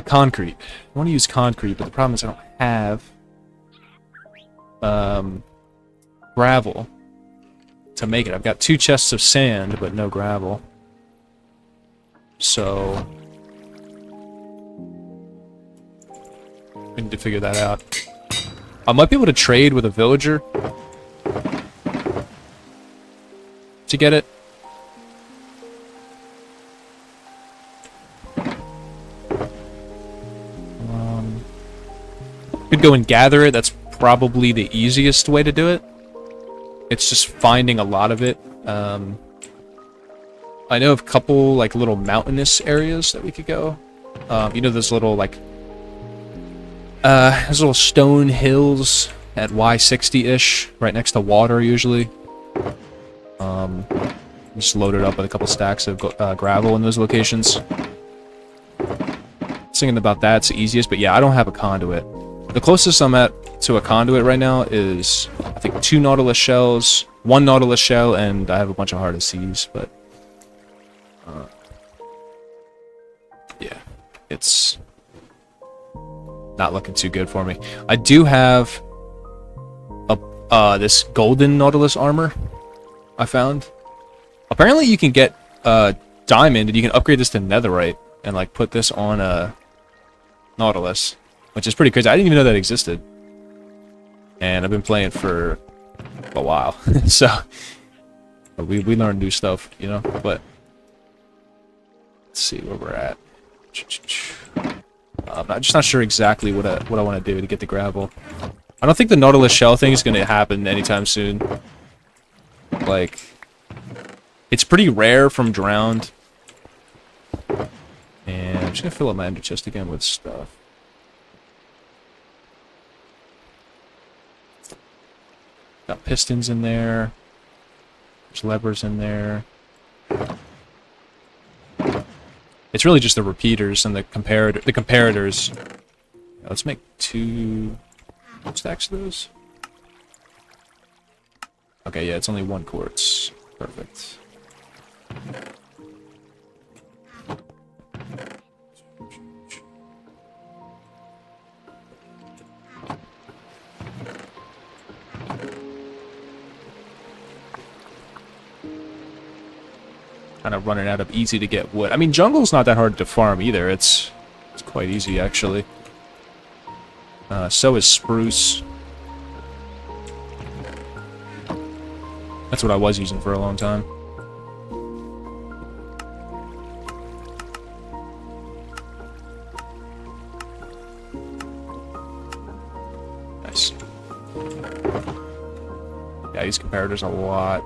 Concrete. I want to use concrete, but the problem is I don't have gravel to make it. I've got 2 chests of sand, but no gravel. So I need to figure that out. I might be able to trade with a villager to get it. Could go and gather it. That's probably the easiest way to do it. It's just finding a lot of it. I know of a couple like little mountainous areas that we could go. You know, those little like those little stone hills at Y60-ish, right next to water usually. Just load it up with a couple stacks of gravel in those locations. Thinking about that's the easiest, but yeah, I don't have a conduit. The closest I'm at to a conduit right now is, I think, 2 Nautilus shells, 1 Nautilus shell, and I have a bunch of Heart of Seas, but yeah, it's not looking too good for me. I do have this golden Nautilus armor I found. Apparently you can get diamond, and you can upgrade this to netherite, and like put this on a Nautilus, which is pretty crazy. I didn't even know that existed. And I've been playing for a while. So we learn new stuff, you know, but let's see where we're at. I'm just not sure exactly what I want to do to get the gravel. I don't think the Nautilus shell thing is going to happen anytime soon. Like, it's pretty rare from drowned. And I'm just going to fill up my ender chest again with stuff. Got pistons in there. There's levers in there. It's really just the repeaters and the comparators. Let's make 2 stacks of those. Okay, yeah, it's only 1 quartz. Perfect. Kind of running out of easy to get wood. I mean, jungle's not that hard to farm either. It's quite easy, actually. So is spruce. That's what I was using for a long time. Nice. Yeah, I use comparators a lot.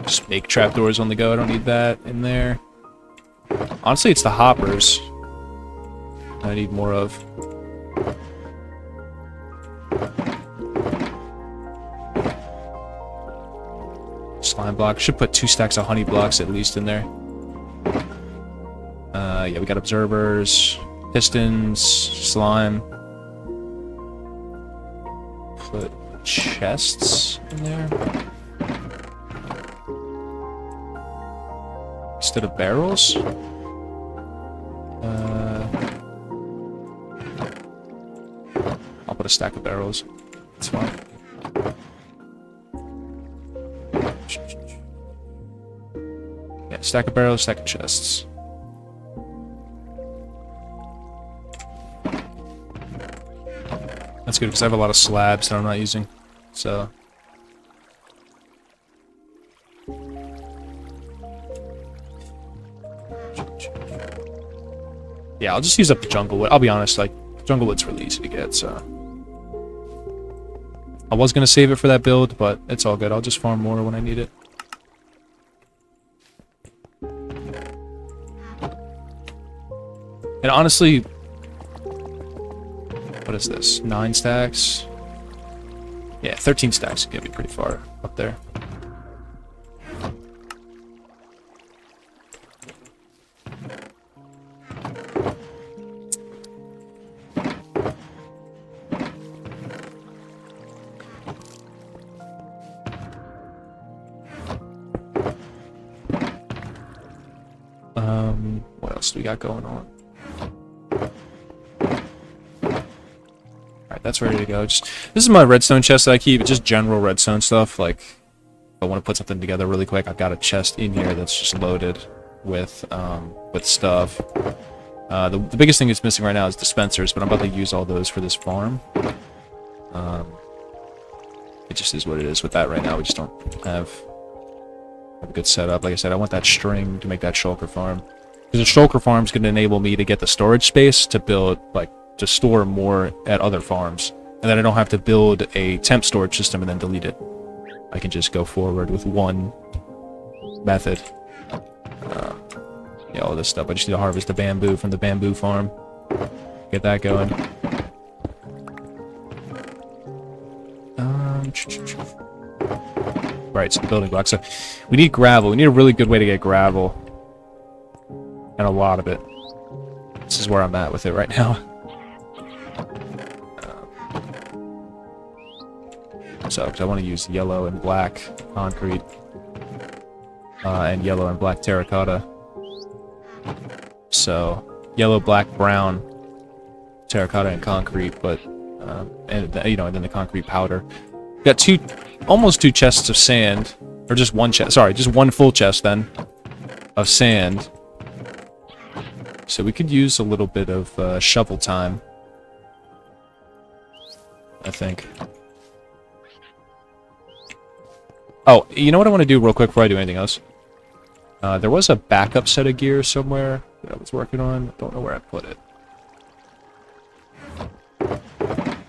Just make trapdoors on the go. I don't need that in there. Honestly, it's the hoppers I need more of. Slime block. Should put 2 stacks of honey blocks at least in there. Yeah, we got observers, pistons, slime. Put chests in there. instead of barrels. I'll put a stack of barrels. It's fine. Yeah, stack of barrels, stack of chests. That's good because I have a lot of slabs that I'm not using. So. Yeah, I'll just use up the jungle wood. I'll be honest, like, jungle wood's really easy to get, so. I was gonna save it for that build, but it's all good. I'll just farm more when I need it. And honestly, what is this? 9 stacks? Yeah, 13 stacks would get me pretty far up there. What else do we got going on? Alright, that's ready to go. This is my redstone chest that I keep. It's just general redstone stuff. Like, if I want to put something together really quick, I've got a chest in here that's just loaded with stuff. The biggest thing that's missing right now is dispensers, but I'm about to use all those for this farm. It just is what it is with that right now. We just don't have a good setup. Like I said, I want that string to make that shulker farm. Because the shulker farm is going to enable me to get the storage space to build, like, to store more at other farms. And then I don't have to build a temp storage system and then delete it. I can just go forward with one method. Yeah, all this stuff. I just need to harvest the bamboo from the bamboo farm. Get that going. Right, so the building blocks. So we need gravel. We need a really good way to get gravel. And a lot of it. This is where I'm at with it right now. So, because I want to use yellow and black concrete. And yellow and black terracotta. So, yellow, black, brown, terracotta, and concrete, but, and then the concrete powder. Got almost two chests of sand, or just one chest, sorry, just one full chest then, of sand. So we could use a little bit of shovel time, I think. Oh, you know what I want to do real quick before I do anything else? There was a backup set of gear somewhere that I was working on. Don't know where I put it.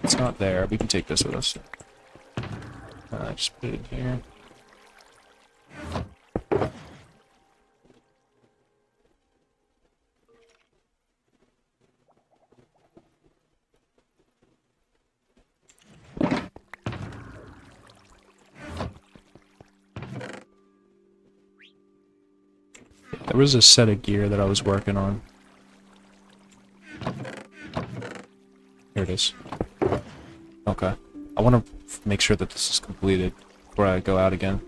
It's not there. We can take this with us. Just put it in here. There was a set of gear that I was working on. Here it is. Okay. I want to make sure that this is completed before I go out again.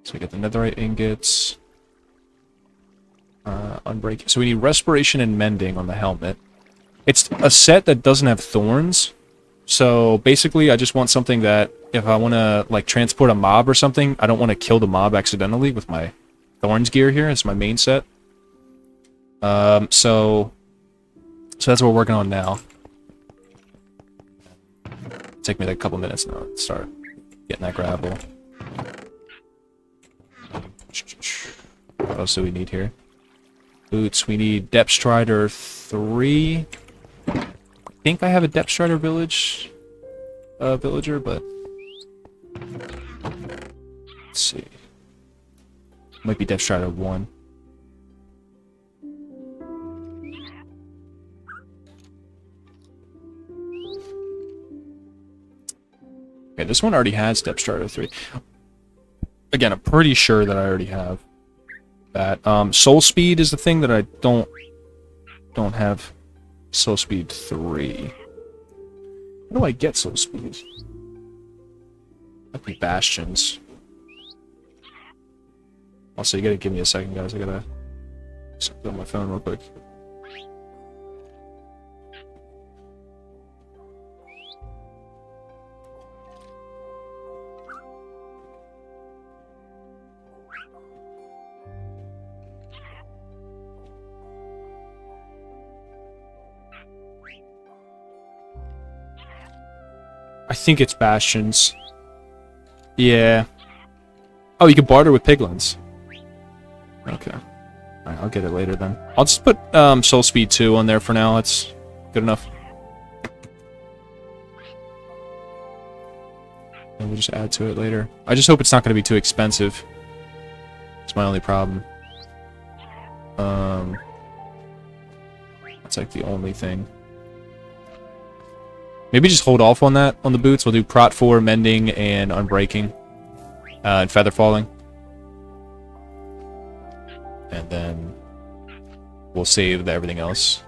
So we get the netherite ingots. Unbreak. So we need respiration and mending on the helmet. It's a set that doesn't have thorns. So basically I just want something that if I want to like transport a mob or something, I don't want to kill the mob accidentally with my thorns gear here. It's my main set. So that's what we're working on now. Take me like a couple minutes now to start getting that gravel. What else do we need here? Boots. We need Depth Strider 3. I think I have a Depth Strider villager, but let's see. Might be Depth Strider 1. Okay, this one already has Depth Strider 3. Again, I'm pretty sure that I already have that. Soul Speed is the thing that I don't have. Soul Speed 3. How do I get Soul Speed? Might be Bastions. Also, you gotta give me a second, guys. I gotta set up my phone real quick. I think it's bastions. Yeah. Oh, you can barter with piglins. Okay. Alright, I'll get it later then. I'll just put soul speed 2 on there for now. That's good enough. And we'll just add to it later. I just hope it's not going to be too expensive. That's my only problem. That's like the only thing. Maybe just hold off on that, on the boots. We'll do Prot 4, Mending, and Unbreaking. And Feather Falling. And then we'll save everything else.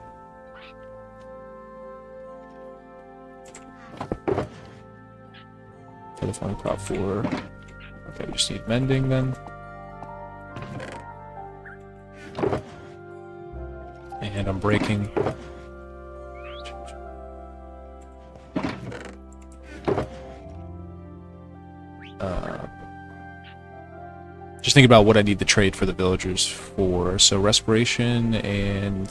Feather Falling, Prot 4. Okay, we just need Mending then. And Unbreaking. Just think about what I need to trade for the villagers for. So Respiration and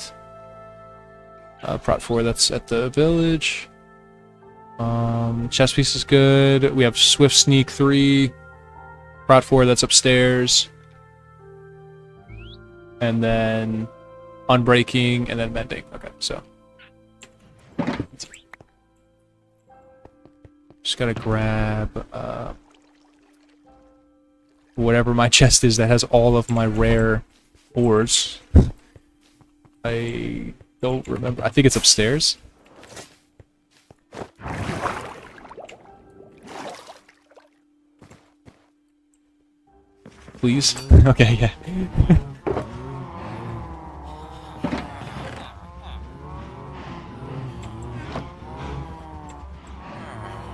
Prot 4, that's at the village. Chess piece is good. We have Swift Sneak 3. Prot 4, that's upstairs. And then Unbreaking, and then Mending. Okay, so. Just gotta grab whatever my chest is that has all of my rare ores. I don't remember. I think it's upstairs. Please? Okay, yeah.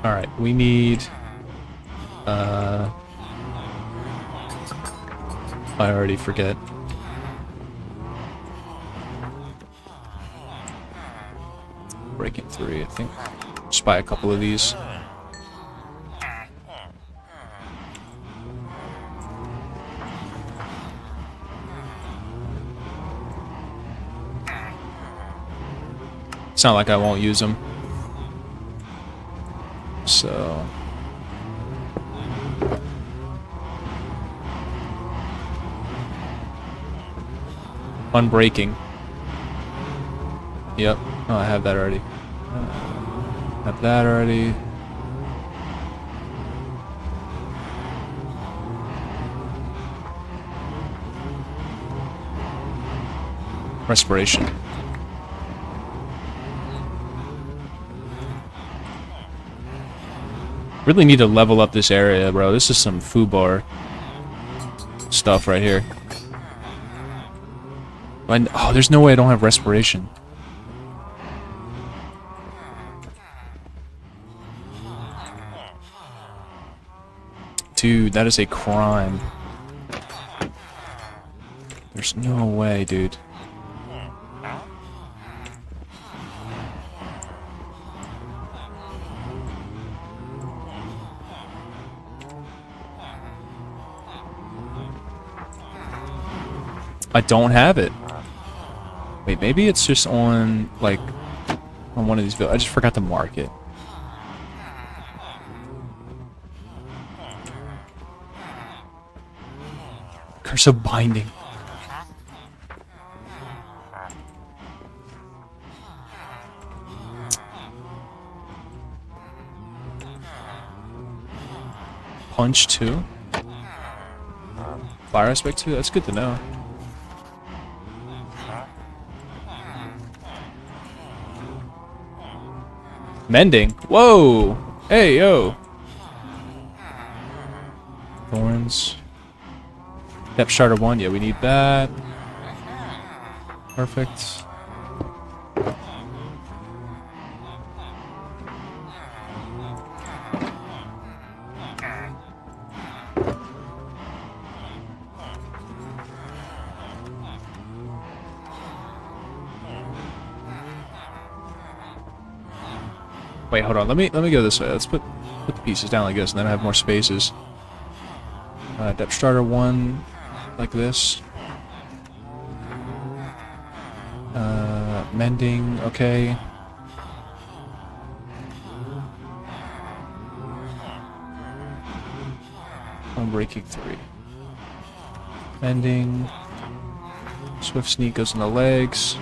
Alright, we need... I already forget. Breaking 3, I think. Just buy a couple of these. It's not like I won't use them. So... Unbreaking. Yep. Oh, I have that already. Have that already. Respiration. Really need to level up this area, bro. This is some foobar stuff right here. Oh, there's no way I don't have Respiration. Dude, that is a crime. There's no way, dude. I don't have it. Wait, maybe it's just on, like, on one of these... I just forgot to mark it. Curse of Binding. Punch 2? Fire Aspect 2? That's good to know. Mending? Whoa! Hey, yo! Thorns. Depth Sharded 1, yeah, we need that. Perfect. Wait, hold on. Let me go this way. Let's put the pieces down like this, and then I have more spaces. Depth starter 1, like this. Mending, okay. Unbreaking 3. Mending. Swift sneak goes in the legs.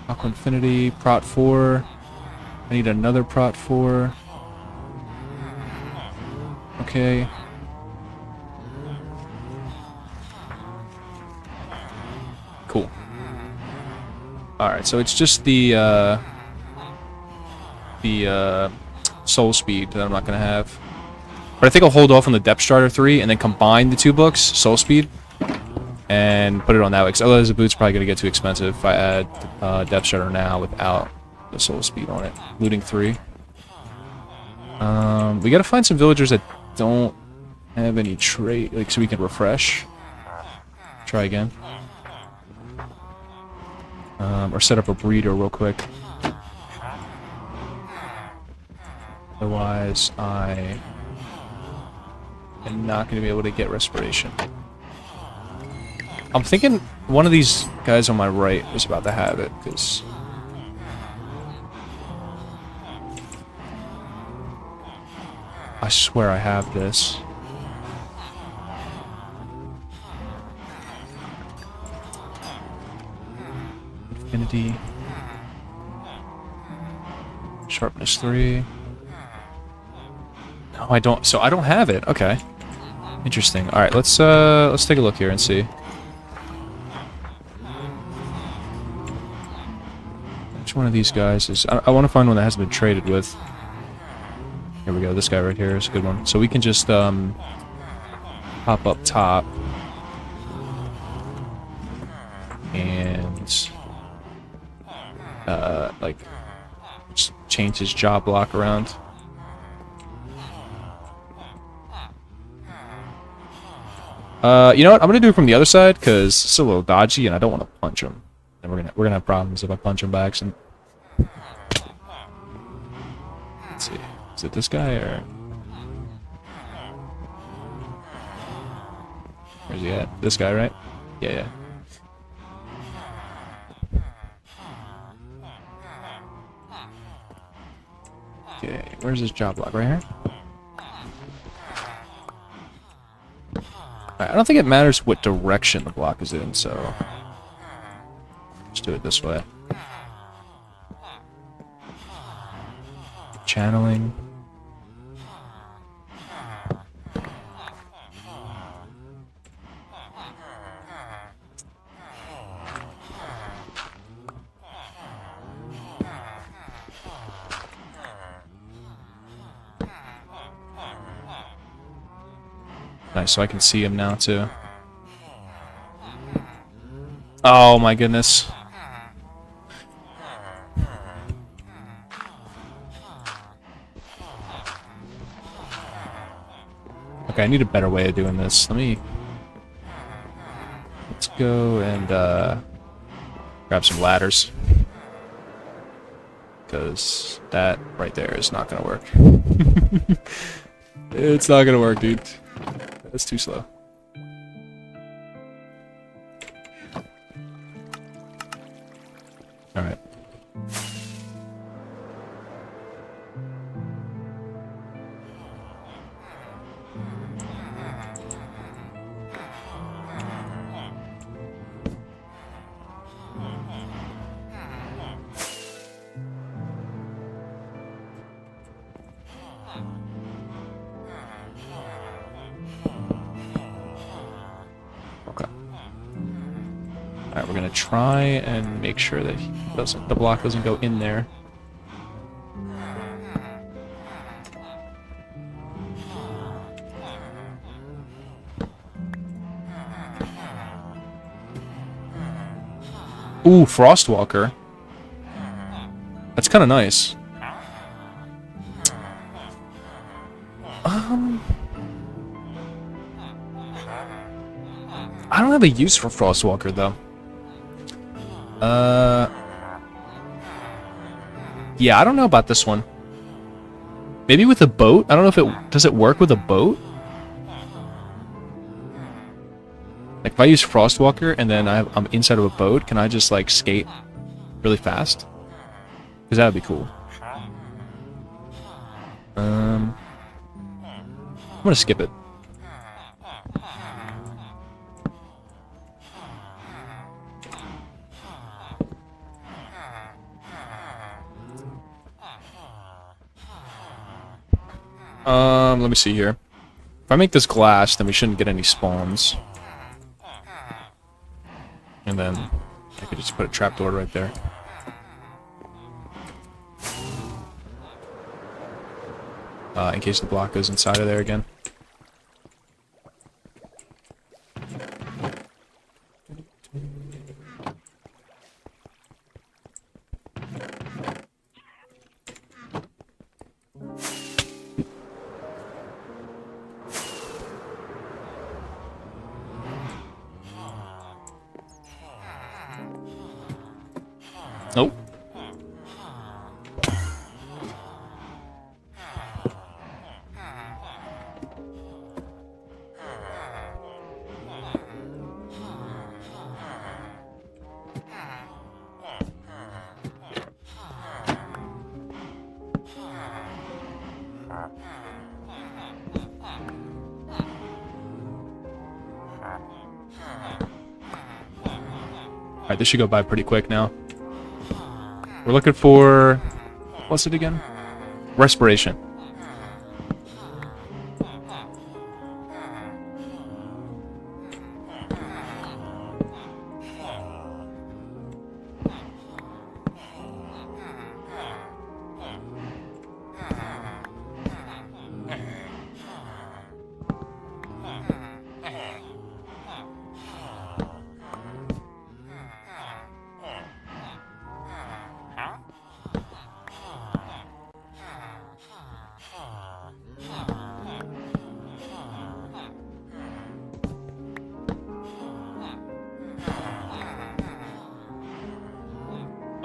Aqua Infinity, Prot 4. I need another Prot 4. Okay. Cool. Alright, so it's just the soul speed that I'm not going to have. But I think I'll hold off on the Depth Starter 3 and then combine the 2 books, soul speed, and put it on that way. Because otherwise the boot's probably going to get too expensive if I add Depth Starter now without the soul speed on it. Looting 3. We got to find some villagers that don't have any trait, like, so we can refresh. Try again. Or set up a breeder real quick. Otherwise, I am not going to be able to get respiration. I'm thinking one of these guys on my right is about to have it, because I swear I have this. Infinity. Sharpness 3. No, I don't. So I don't have it. Okay. Interesting. All right, let's take a look here and see. Which one of these guys is? I want to find one that hasn't been traded with. Here we go. This guy right here is a good one. So we can just hop up top and like just change his job block around. You know what? I'm gonna do it from the other side because it's a little dodgy, and I don't want to punch him. And we're gonna have problems if I punch him by accident. Let's see. Is it this guy or where's he at? This guy, right? Yeah, yeah. Okay, where's his job block? Right here? Alright, I don't think it matters what direction the block is in, so let's do it this way. Channeling. Nice, so I can see him now too. Oh my goodness. Okay, I need a better way of doing this. Let's go and grab some ladders. Because that right there is not gonna work. It's not gonna work, dude. That's too slow. Alright. Alright, we're gonna try and make sure that the block doesn't go in there. Ooh, Frostwalker. That's kind of nice. I don't have a use for Frostwalker though. Yeah, I don't know about this one. Maybe with a boat? I don't know if it... Does it work with a boat? Like, if I use Frostwalker and then I'm inside of a boat, can I just, like, skate really fast? Because that would be cool. I'm gonna skip it. Let me see here. If I make this glass, then we shouldn't get any spawns. And then I could just put a trapdoor right there. In case the block goes inside of there again. Nope. Alright, this should go by pretty quick now. We're looking for... What's it again? Respiration.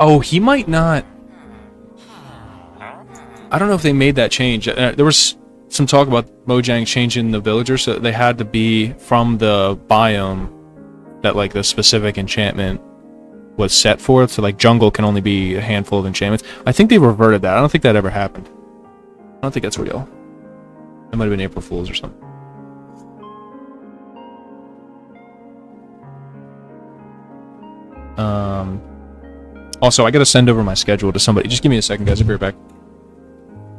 Oh, he might not... I don't know if they made that change. There was some talk about Mojang changing the villagers, so they had to be from the biome that, like, the specific enchantment was set for. So, like, jungle can only be a handful of enchantments. I think they reverted that. I don't think that ever happened. I don't think that's real. It might have been April Fool's or something. Also, I gotta send over my schedule to somebody. Just give me a second, guys. I'll be right back.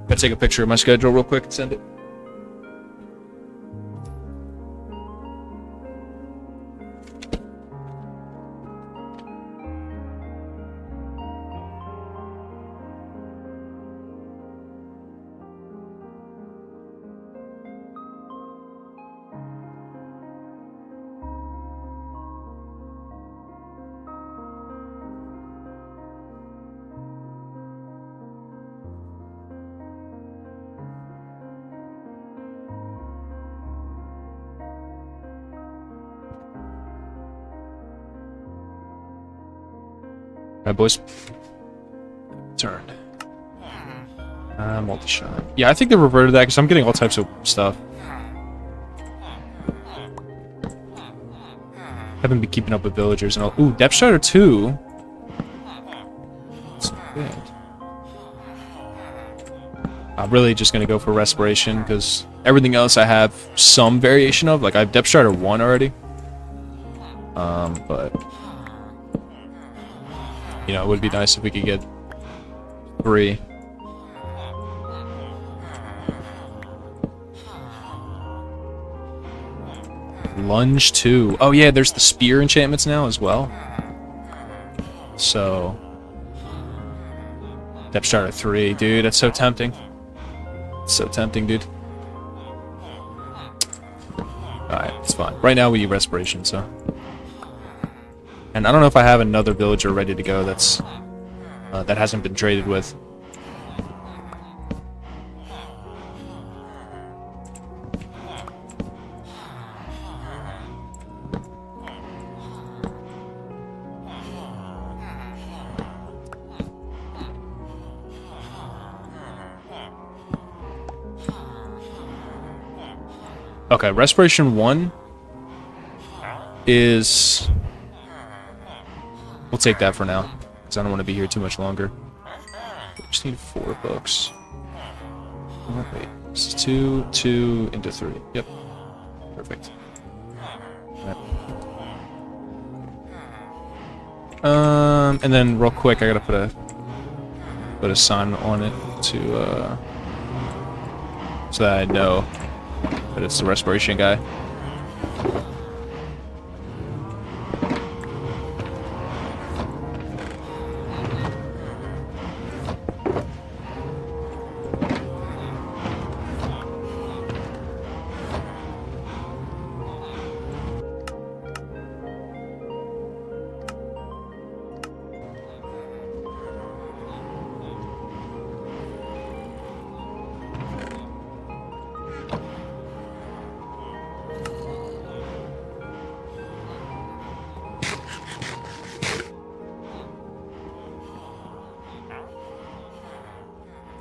Gotta take a picture of my schedule real quick and send it. Alright, boys. Turned. Multi-shot. Yeah, I think they reverted that because I'm getting all types of stuff. Haven't been keeping up with villagers and all. Ooh, Depth Strider 2. That's not good. I'm really just gonna go for Respiration because everything else I have some variation of. Like, I have Depth Strider 1 already. But... You know, it would be nice if we could get 3. Lunge 2. Oh yeah, there's the spear enchantments now as well. So... Depth Strider 3, dude, that's so tempting. It's so tempting, dude. Alright, it's fine. Right now we need Respiration, so... And I don't know if I have another villager ready to go that's that hasn't been traded with. Okay, respiration 1 is... We'll take that for now, because I don't want to be here too much longer. Just need 4 books. Oh, wait, this is 2, 2 into 3. Yep. Perfect. Right. And then real quick, I gotta put a sign on it to so that I know that it's the respiration guy.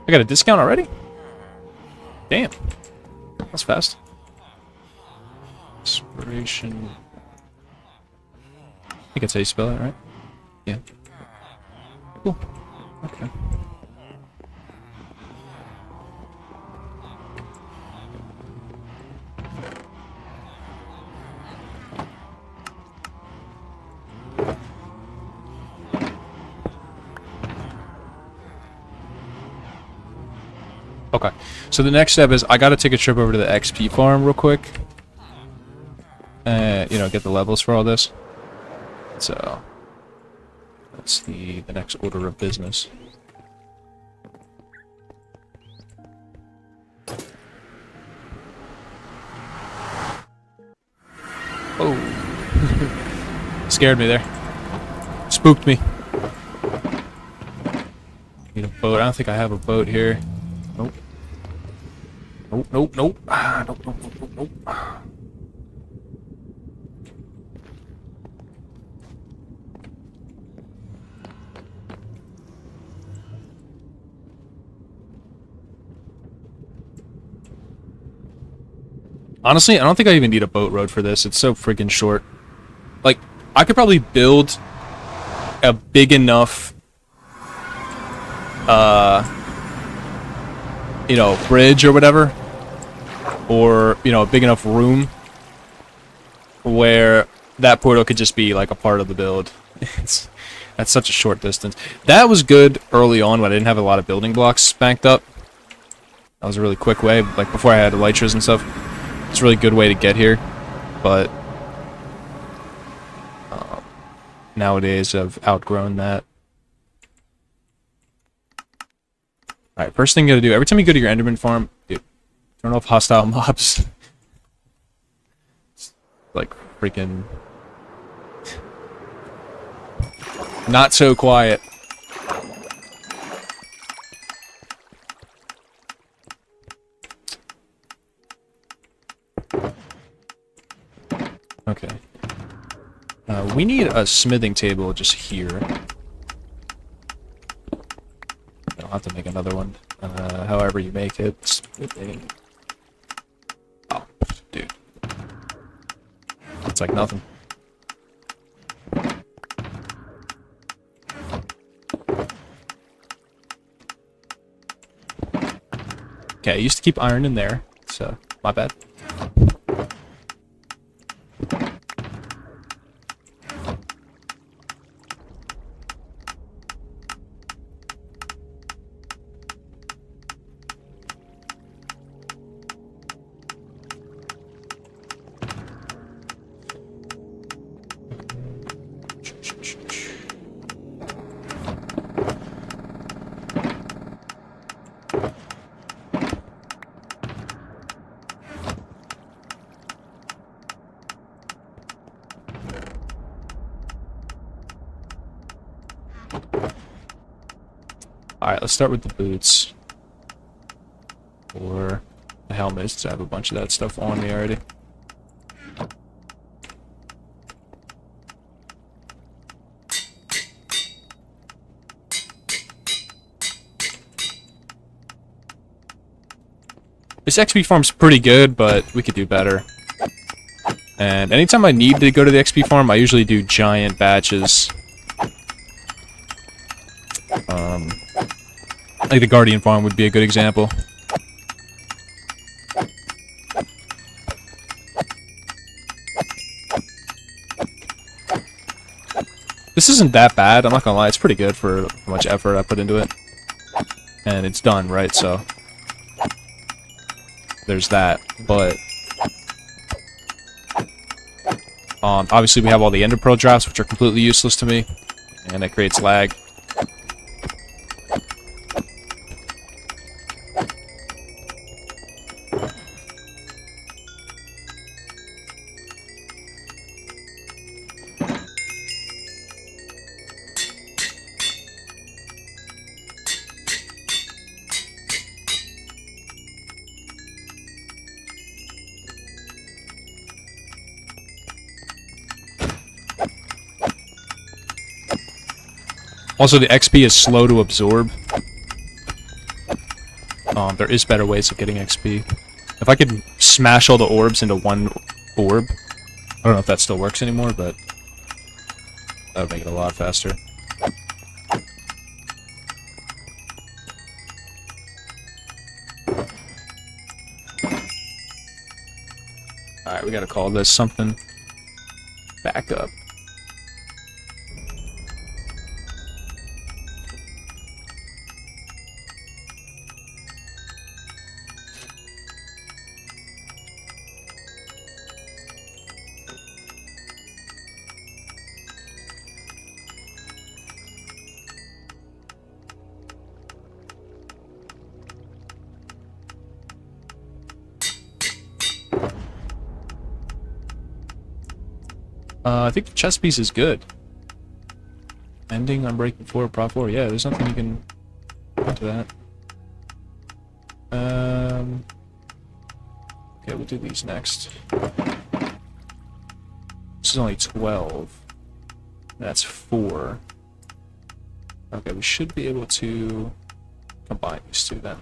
I got a discount already? Damn. That's fast. Inspiration. I think that's how you spell it, right? Yeah. Cool. Okay. Okay, so the next step is I gotta take a trip over to the XP farm real quick. You know, get the levels for all this. So that's the next order of business. Oh, scared me there. Spooked me. Need a boat. I don't think I have a boat here. Nope. Nope, nope, nope. Ah, nope, nope, nope, nope, nope. Honestly, I don't think I even need a boat road for this. It's so freaking short. Like, I could probably build a big enough, you know, bridge or whatever. Or, you know, a big enough room where that portal could just be, like, a part of the build. That's such a short distance. That was good early on when I didn't have a lot of building blocks banked up. That was a really quick way, like, before I had elytras and stuff. It's a really good way to get here, but nowadays I've outgrown that. Alright, first thing you gotta do, every time you go to your Enderman farm, dude, turn off hostile mobs. It's like freaking not so quiet. Okay. We need a smithing table just here. I'll have to make another one. However you make it. Smithing. Oh, dude. It's like nothing. Okay, I used to keep iron in there, so my bad. Alright, let's start with the boots. Or the helmets. I have a bunch of that stuff on me already. This XP farm's pretty good, but we could do better. And anytime I need to go to the XP farm, I usually do giant batches. Like the Guardian farm would be a good example. This isn't that bad, I'm not gonna lie, it's pretty good for how much effort I put into it. And it's done, right, so... there's that, but... obviously we have all the Ender Pearl drops, which are completely useless to me. And it creates lag. Also, the XP is slow to absorb. There is better ways of getting XP. If I could smash all the orbs into one orb, I don't know if that still works anymore, but that would make it a lot faster. Alright, we gotta call this something. Back up. I think the chest piece is good. Ending Unbreaking 4, Prot 4. Yeah, there's nothing you can do to that. Okay, we'll do these next. This is only 12. That's 4. Okay, we should be able to combine these two then.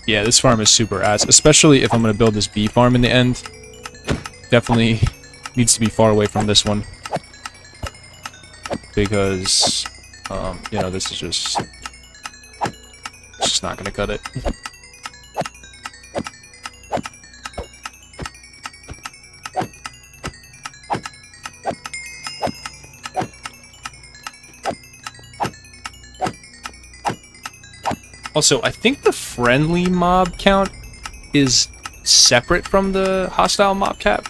Yeah, this farm is super ass, especially if I'm going to build this bee farm in the end. Definitely needs to be far away from this one. Because, you know, this is just... it's just not going to cut it. Also, I think the friendly mob count is separate from the hostile mob cap.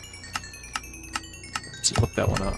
Let's look that one up.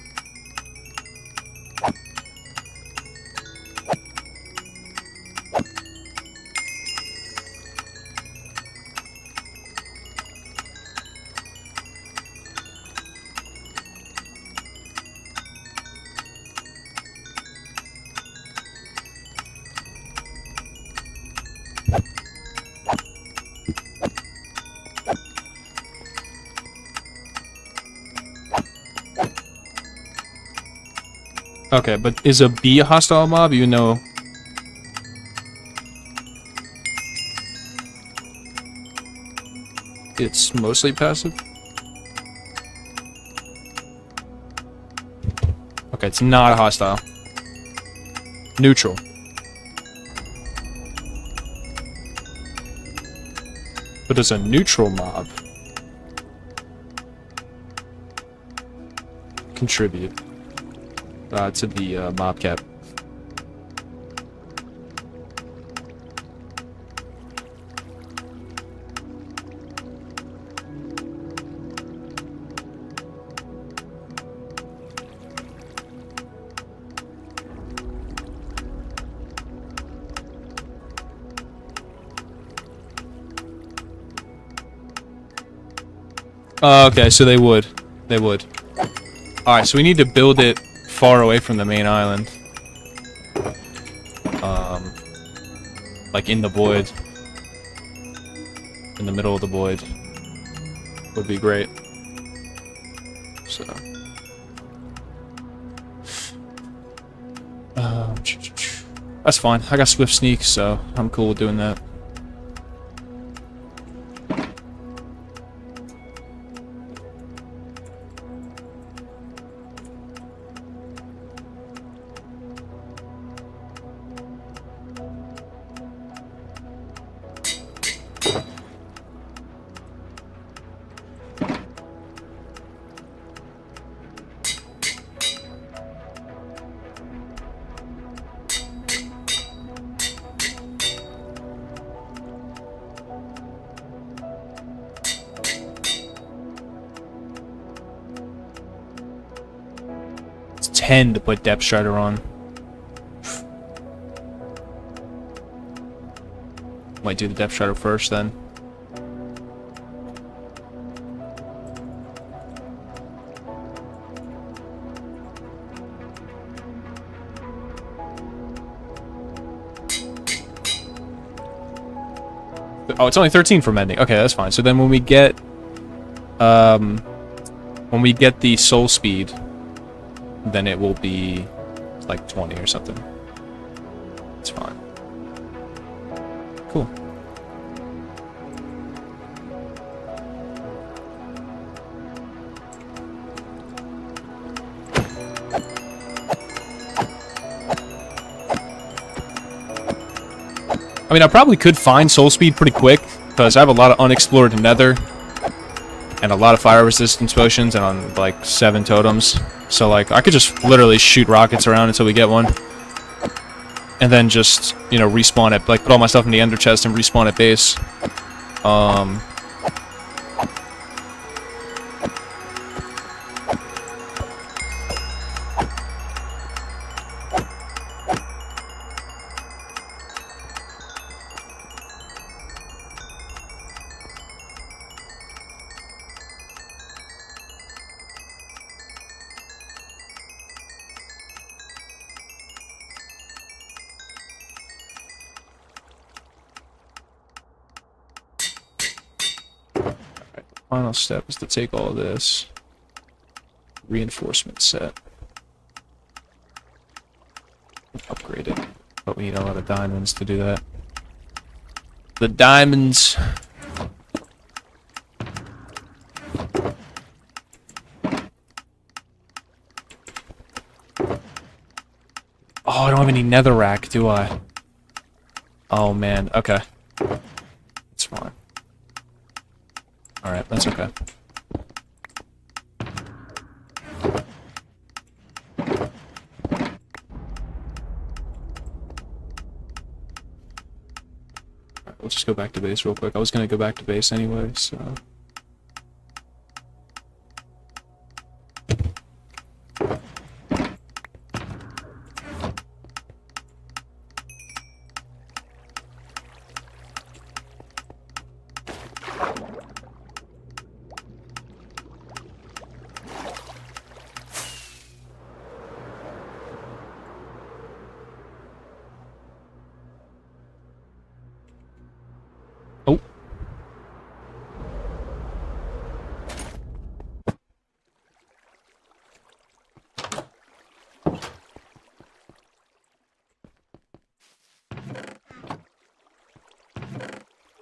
Okay, but is a bee a hostile mob, even though... it's mostly passive? Okay, it's not a hostile. Neutral. But it's a neutral mob. Contribute to the mob cap. Okay, so they would. They would. Alright, so we need to build it far away from the main island. Like in the void. In the middle of the void. Would be great. So. That's fine. I got Swift Sneak, so I'm cool with doing that. It's 10 to put Depth Strider on. Might do the Depth Strider first then. Oh, it's only 13 for mending. Okay, that's fine. So then when we get the soul speed, then it will be like 20 or something. It's fine. Cool. I mean, I probably could find soul speed pretty quick, because I have a lot of unexplored nether, and a lot of fire resistance potions, and on, like, 7 totems. So, like, I could just literally shoot rockets around until we get one. And then just, you know, respawn it, like, put all my stuff in the ender chest and respawn at base. Final step is to take all of this. Reinforcement set. Upgrade it. But we need a lot of diamonds to do that. The diamonds. Oh, I don't have any netherrack, do I? Oh man, okay. It's fine. Alright, that's okay. Alright, let's just go back to base real quick. I was gonna go back to base anyway, so... Oh.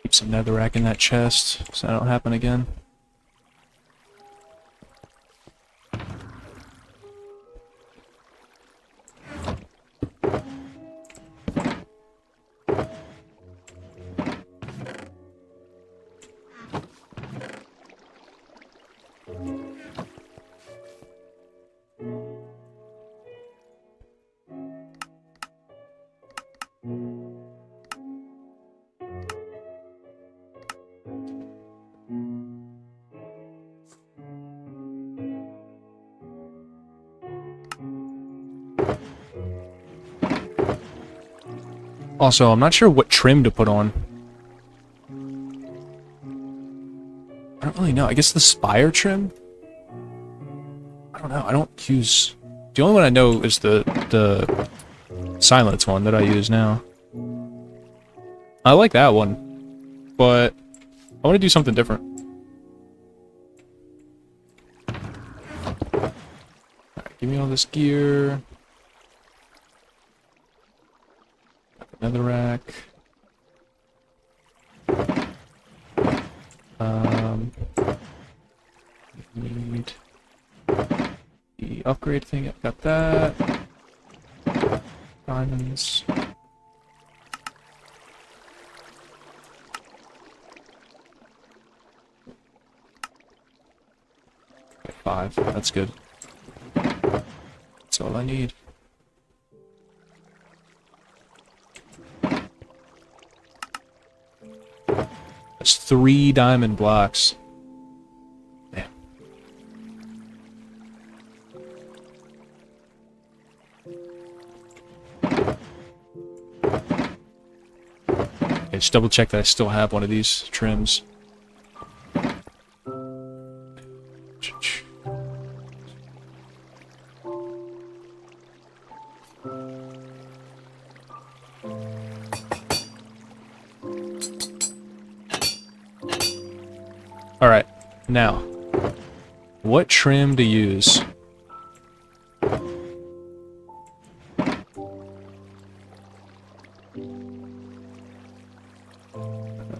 Keep some netherrack in that chest so that don't happen again. Also, I'm not sure what trim to put on. I don't really know. I guess the spire trim? I don't know. I don't use... The only one I know is the silence one that I use now. I like that one, but I want to do something different. Alright, give me all this gear. Another rack. Need the upgrade thing. I've got that. Diamonds. Okay, 5. That's good. That's all I need. That's 3 diamond blocks. Damn. Okay, just double check that I still have one of these trims. Alright, now, what trim to use? I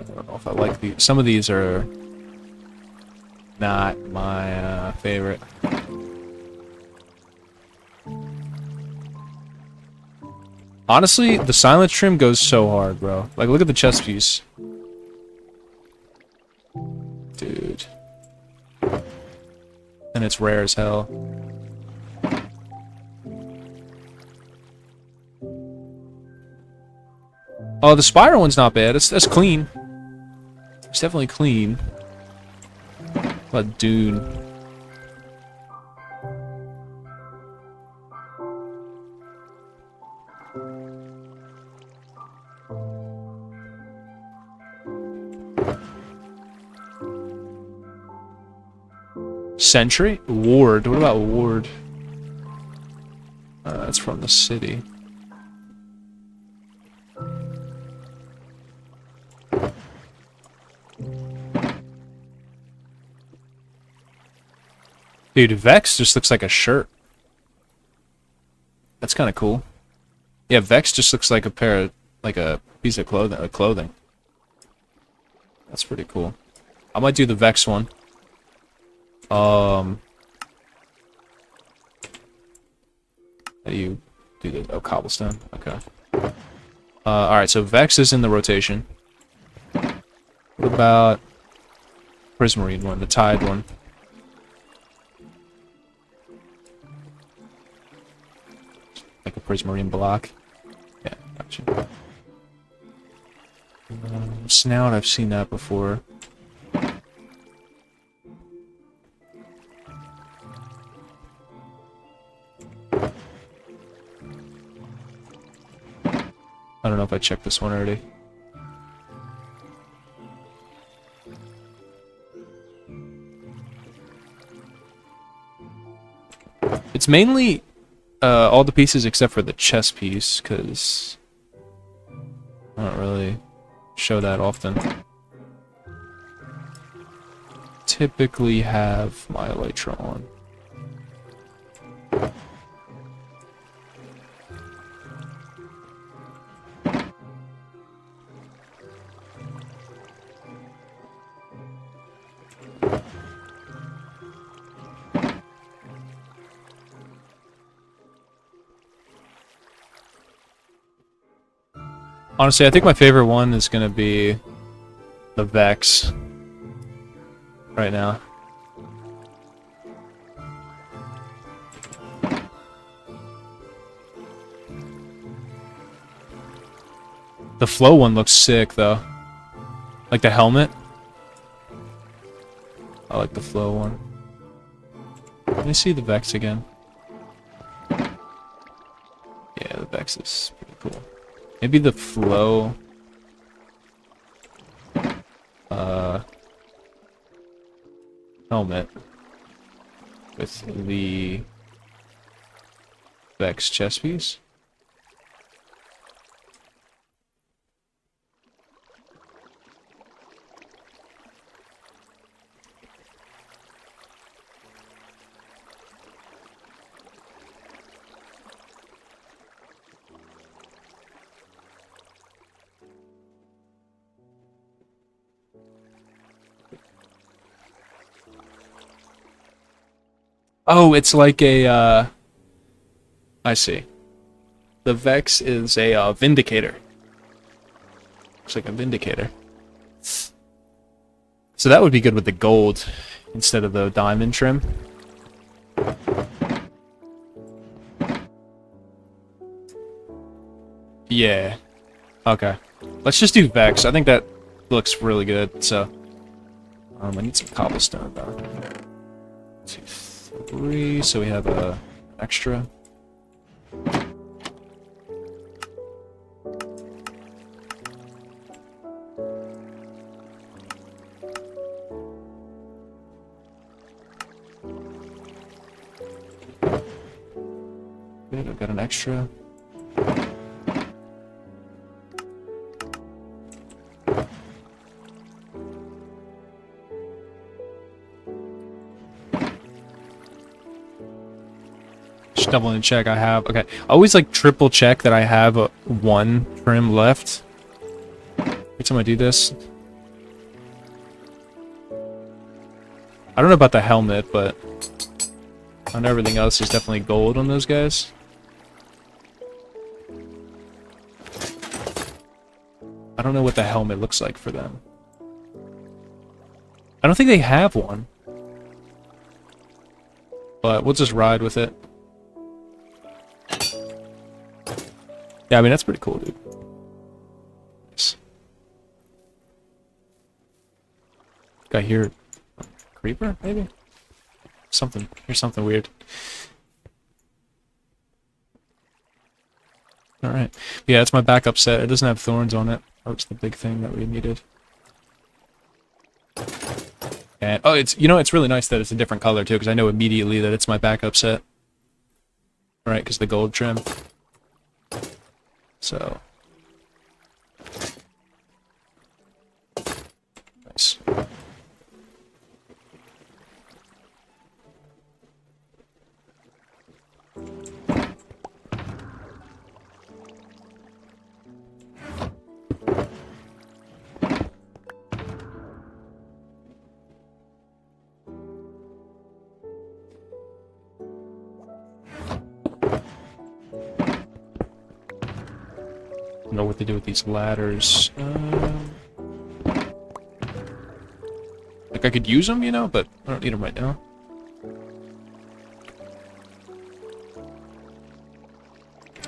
don't know if I like these. Some of these are not my favorite. Honestly, the silence trim goes so hard, bro. Like, look at the chest piece. Dude. And it's rare as hell. Oh, the spiral one's not bad. That's clean. It's definitely clean. But dude. Sentry? Ward. What about Ward? That's from the city. Dude, Vex just looks like a shirt. That's kind of cool. Yeah, Vex just looks like a pair of, like a piece of clothing. That's pretty cool. I might do the Vex one. How do you do this? Oh, cobblestone. Okay. Alright, so Vex is in the rotation. What about Prismarine one, the Tide one? Like a Prismarine block. Yeah, gotcha. Snout, I've seen that before. I don't know if I checked this one already. It's mainly all the pieces except for the chest piece, because I don't really show that often. Typically have my elytra on. Honestly, I think my favorite one is gonna be the Vex right now. The flow one looks sick though. Like the helmet. I like the flow one. Let me see the Vex again. Yeah, the Vex is pretty cool. Maybe the flow. Helmet with the Vex chest piece. Oh, it's like a, I see. The Vex is a Vindicator. Looks like a Vindicator. So that would be good with the gold instead of the diamond trim. Yeah. Okay. Let's just do Vex. I think that looks really good, so... I need some cobblestone, though. 2, 3, so we have a extra. Good, I've got an extra. Double and check I have. Okay, I always like triple check that I have one trim left. Every time I do this. I don't know about the helmet, but on everything else there's definitely gold on those guys. I don't know what the helmet looks like for them. I don't think they have one. But we'll just ride with it. Yeah, I mean, that's pretty cool, dude. Nice. Got here. Creeper, maybe? Something. Here's something weird. Alright. Yeah, it's my backup set. It doesn't have thorns on it. That was the big thing that we needed. And, oh, it's, you know, it's really nice that it's a different color, too, because I know immediately that it's my backup set. Alright, because the gold trim. So, nice. Know what to do with these ladders. Like I could use them, you know, but I don't need them right now.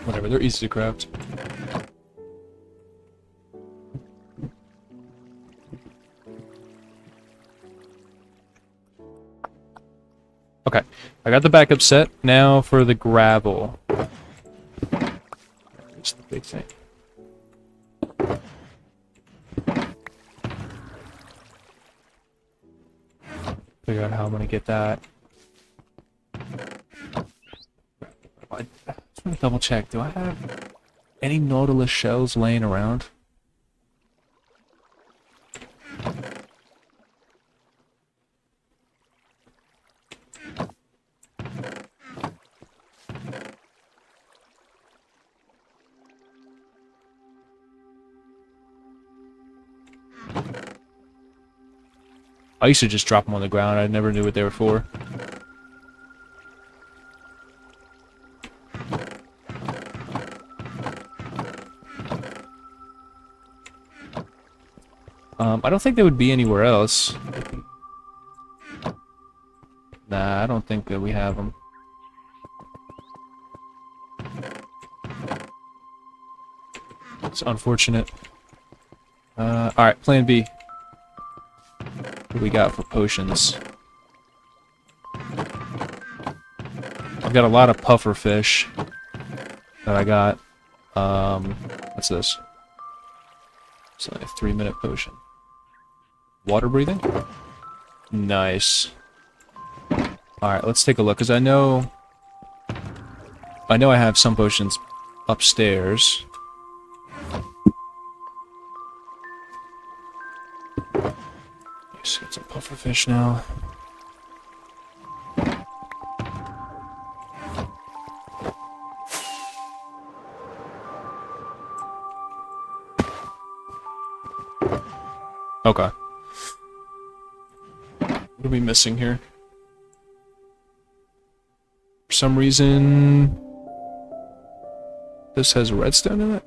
Whatever, they're easy to craft. Okay, I got the backup set. Now for the gravel. That's the big thing. Figure out how I'm gonna get that. I just want to double check. Do I have any Nautilus shells laying around? I used to just drop them on the ground. I never knew what they were for. I don't think they would be anywhere else. Nah, I don't think that we have them. It's unfortunate. Alright, plan B. What do we got for potions? I've got a lot of puffer fish that I got. What's this? It's like a 3-minute potion. Water breathing? Nice. Alright, let's take a look, because I know I have some potions upstairs. Let's get some pufferfish now. Okay. What are we missing here? For some reason, this has redstone in it?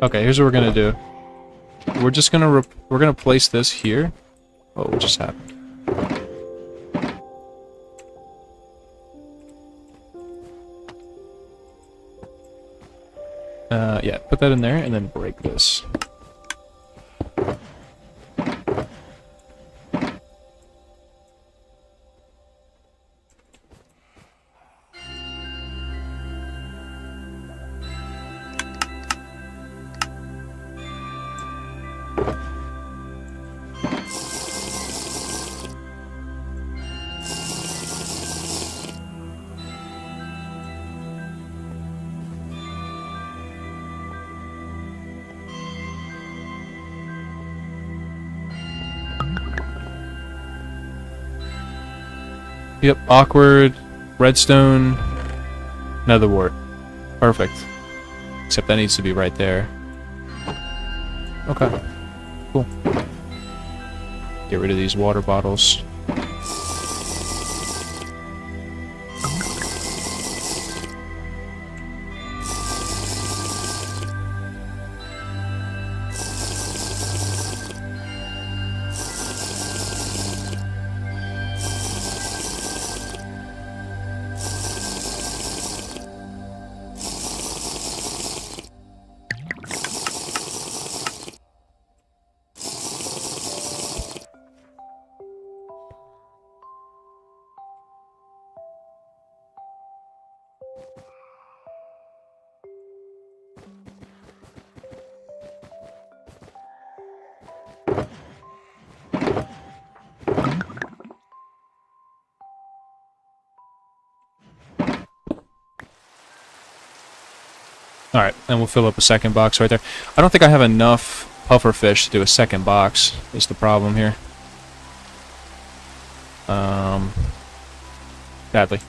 Okay, here's what we're gonna do. We're just gonna place this here. Oh, what just happened? Yeah, put that in there and then break this. Yep, awkward, redstone, nether wart. Perfect. Except that needs to be right there. Okay. Cool. Get rid of these water bottles. Alright, and we'll fill up a second box right there. I don't think I have enough pufferfish to do a second box, is the problem here. Badly.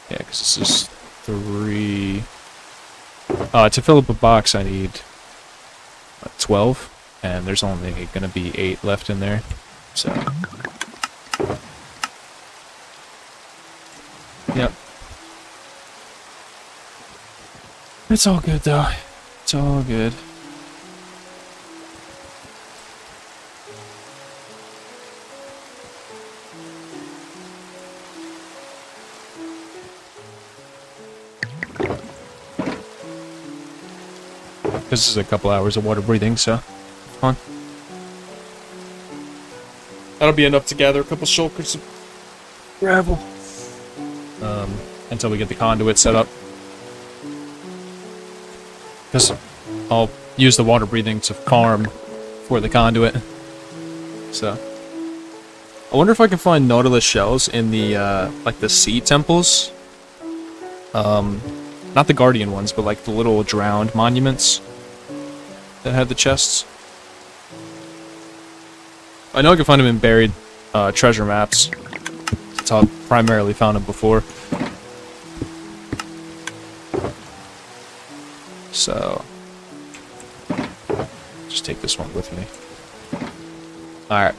Yeah, because this is 3... to fill up a box I need 12. And there's only going to be 8 left in there, so... Yep. It's all good, though. It's all good. This is a couple hours of water breathing, so... on. That'll be enough to gather a couple shulkers of gravel. Until we get the conduit set up. Because I'll use the water breathing to farm for the conduit. So. I wonder if I can find Nautilus shells in the, like the sea temples. Not the Guardian ones, but like the little drowned monuments that had the chests. I know I can find them in buried treasure maps. That's how I've primarily found them before. So... just take this one with me. Alright.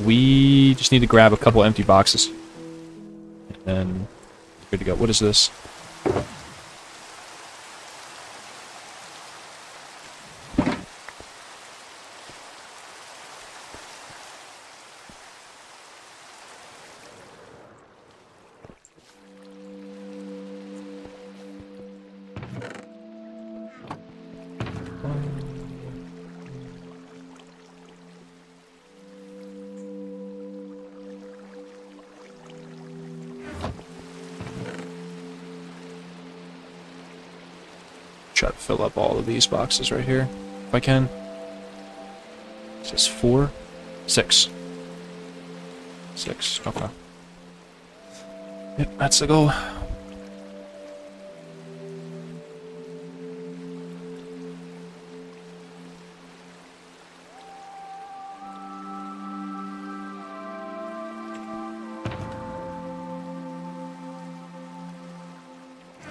We just need to grab a couple empty boxes. And then, good to go. What is this? Try to fill up all of these boxes right here, if I can. Is this 4? 6. 6, okay. Yep, that's the goal. I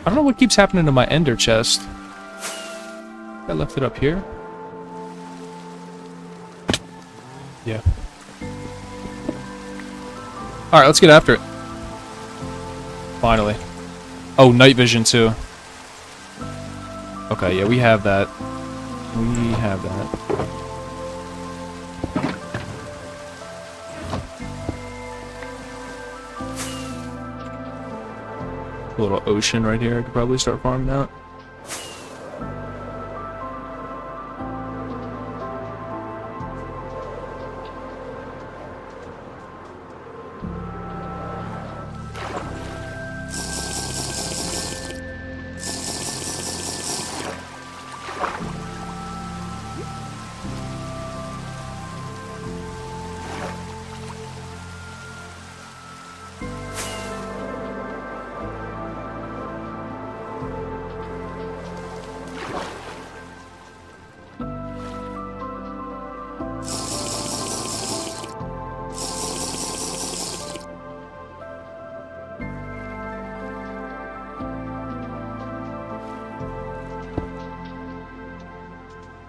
don't know what keeps happening to my ender chest. I left it up here. Yeah. Alright, let's get after it. Finally. Oh, night vision too. Okay, yeah, we have that. We have that. A little ocean right here. I could probably start farming out.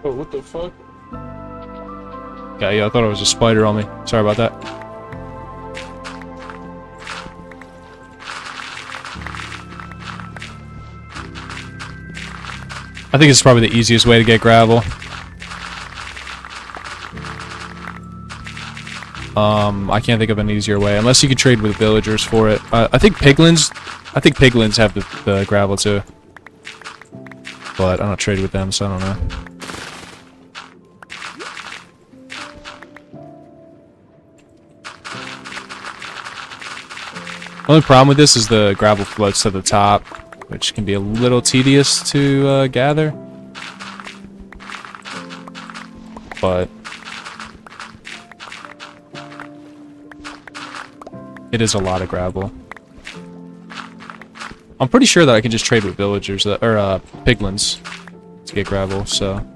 Oh, what the fuck? Yeah, I thought it was a spider on me. Sorry about that. I think it's probably the easiest way to get gravel. I can't think of an easier way, unless you could trade with villagers for it. I think piglins have the gravel too. But I don't trade with them, so I don't know. The only problem with this is the gravel floats to the top, which can be a little tedious to gather. But it is a lot of gravel. I'm pretty sure that I can just trade with villagers, or piglins, to get gravel, so.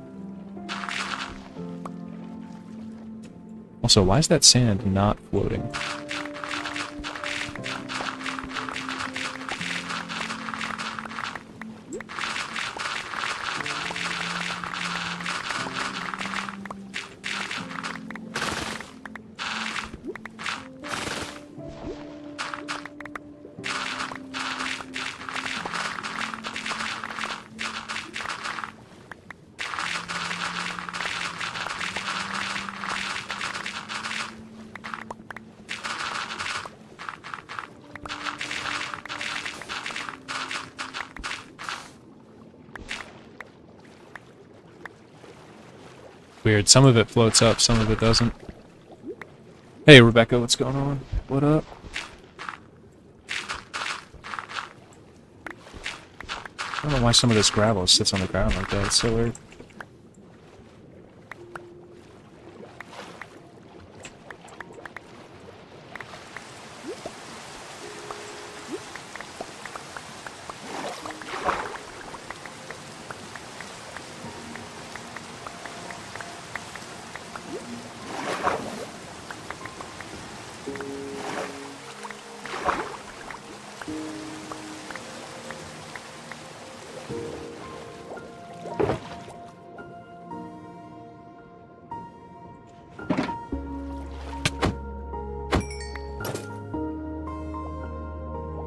Also, why is that sand not floating? Weird. Some of it floats up, some of it doesn't. Hey, Rebecca, what's going on? What up? I don't know why some of this gravel sits on the ground like that. It's so weird.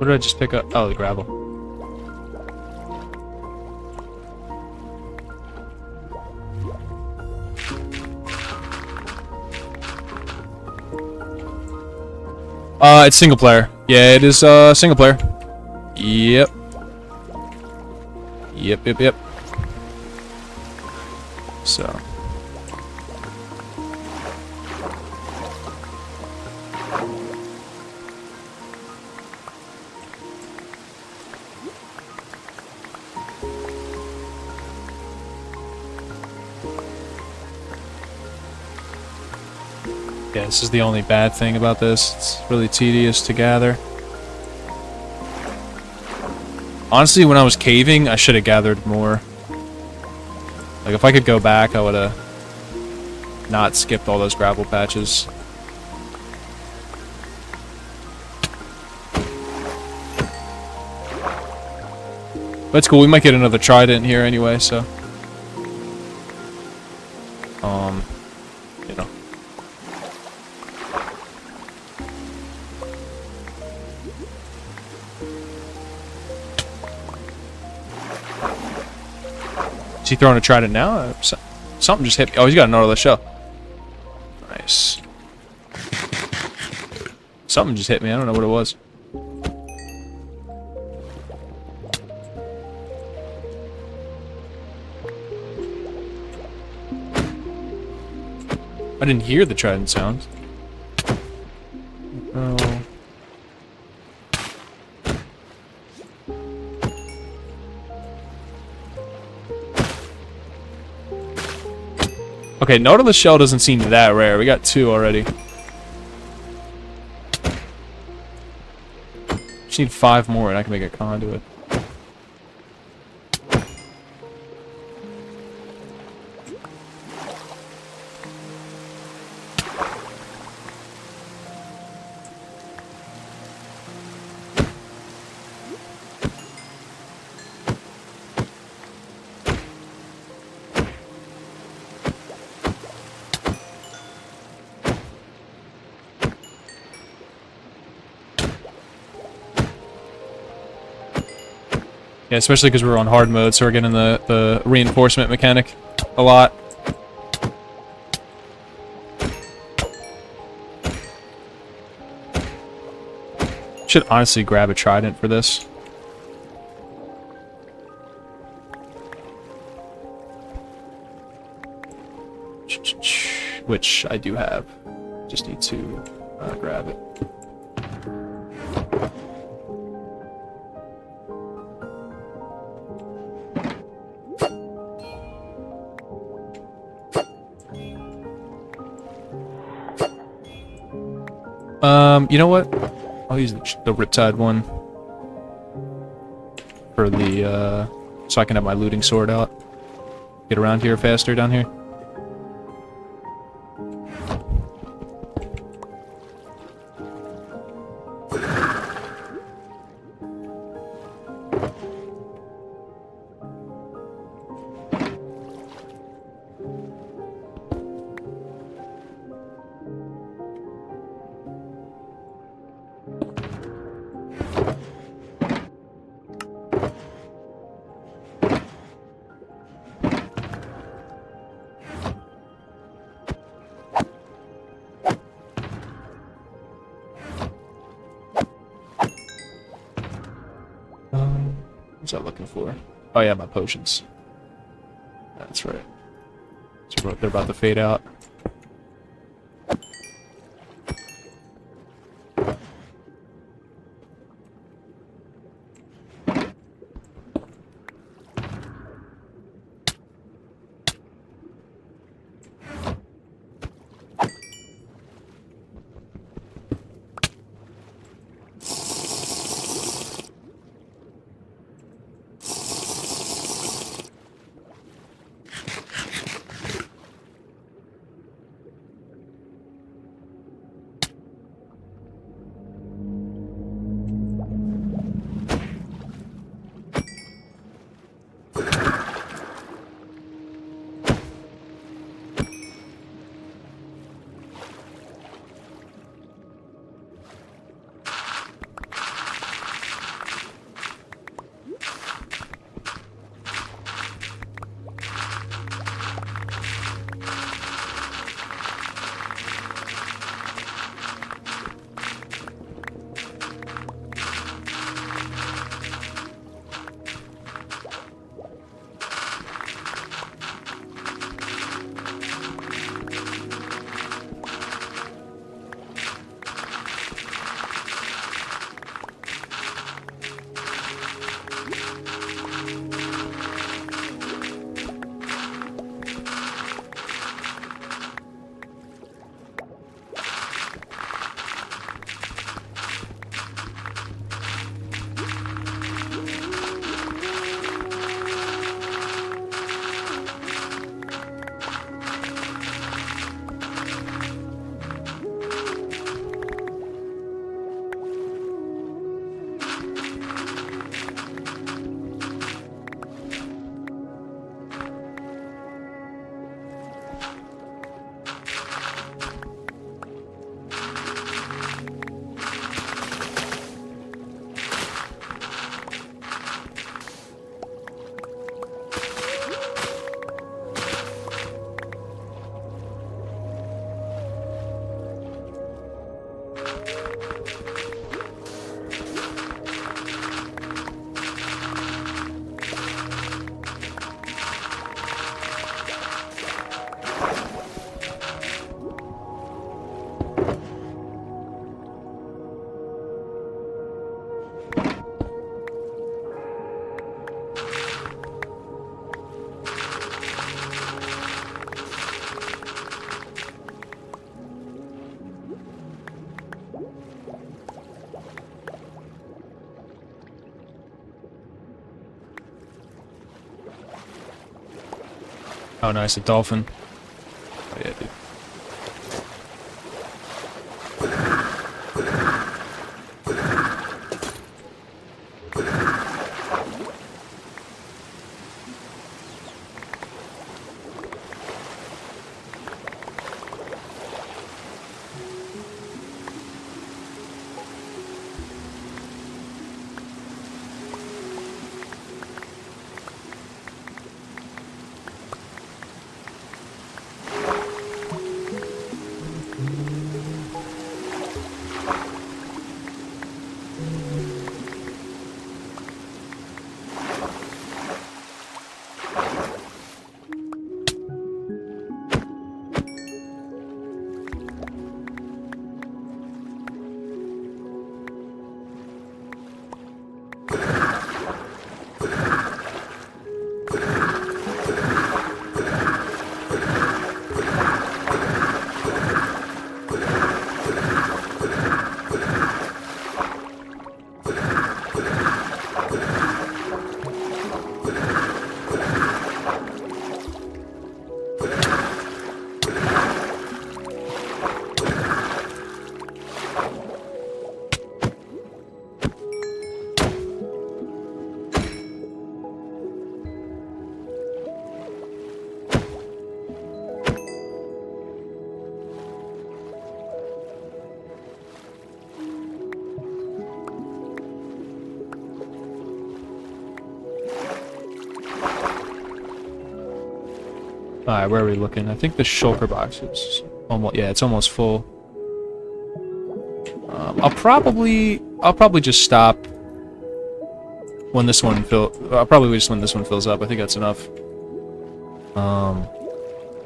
What did I just pick up? Oh, the gravel. It's single player. Yeah, it is single player. Yep. Yep. So. Yeah, this is the only bad thing about this. It's really tedious to gather. Honestly, when I was caving, I should have gathered more. Like, if I could go back, I would have not skipped all those gravel patches. But it's cool, we might get another trident here anyway, so... you know. Is he throwing a trident now? Something just hit me. Oh, he's got another shell. Nice. Something just hit me. I don't know what it was. I didn't hear the trident sound. Oh. Okay, Nautilus shell doesn't seem that rare. We got 2 already. Just need 5 more and I can make a conduit. Yeah, especially because we're on hard mode, so we're getting the reinforcement mechanic a lot. Should honestly grab a trident for this. Which I do have. Just need to grab it. You know what? I'll use the Riptide one for the, so I can have my looting sword out. Get around here faster down here. What's that looking for? Oh yeah, my potions. That's right. So they're about to fade out. Oh, nice, a dolphin. Oh, yeah, dude. Alright, where are we looking? I think the shulker box is almost, yeah, it's almost full. I'll probably just stop when this one I'll probably just when this one fills up. I think that's enough.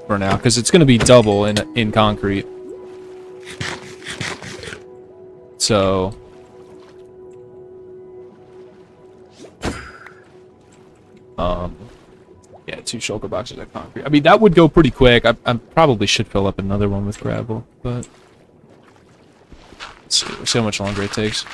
For now, because it's going to be double in concrete. So yeah, 2 shulker boxes of concrete. I mean, that would go pretty quick. I probably should fill up another one with gravel, but let's see how much longer it takes.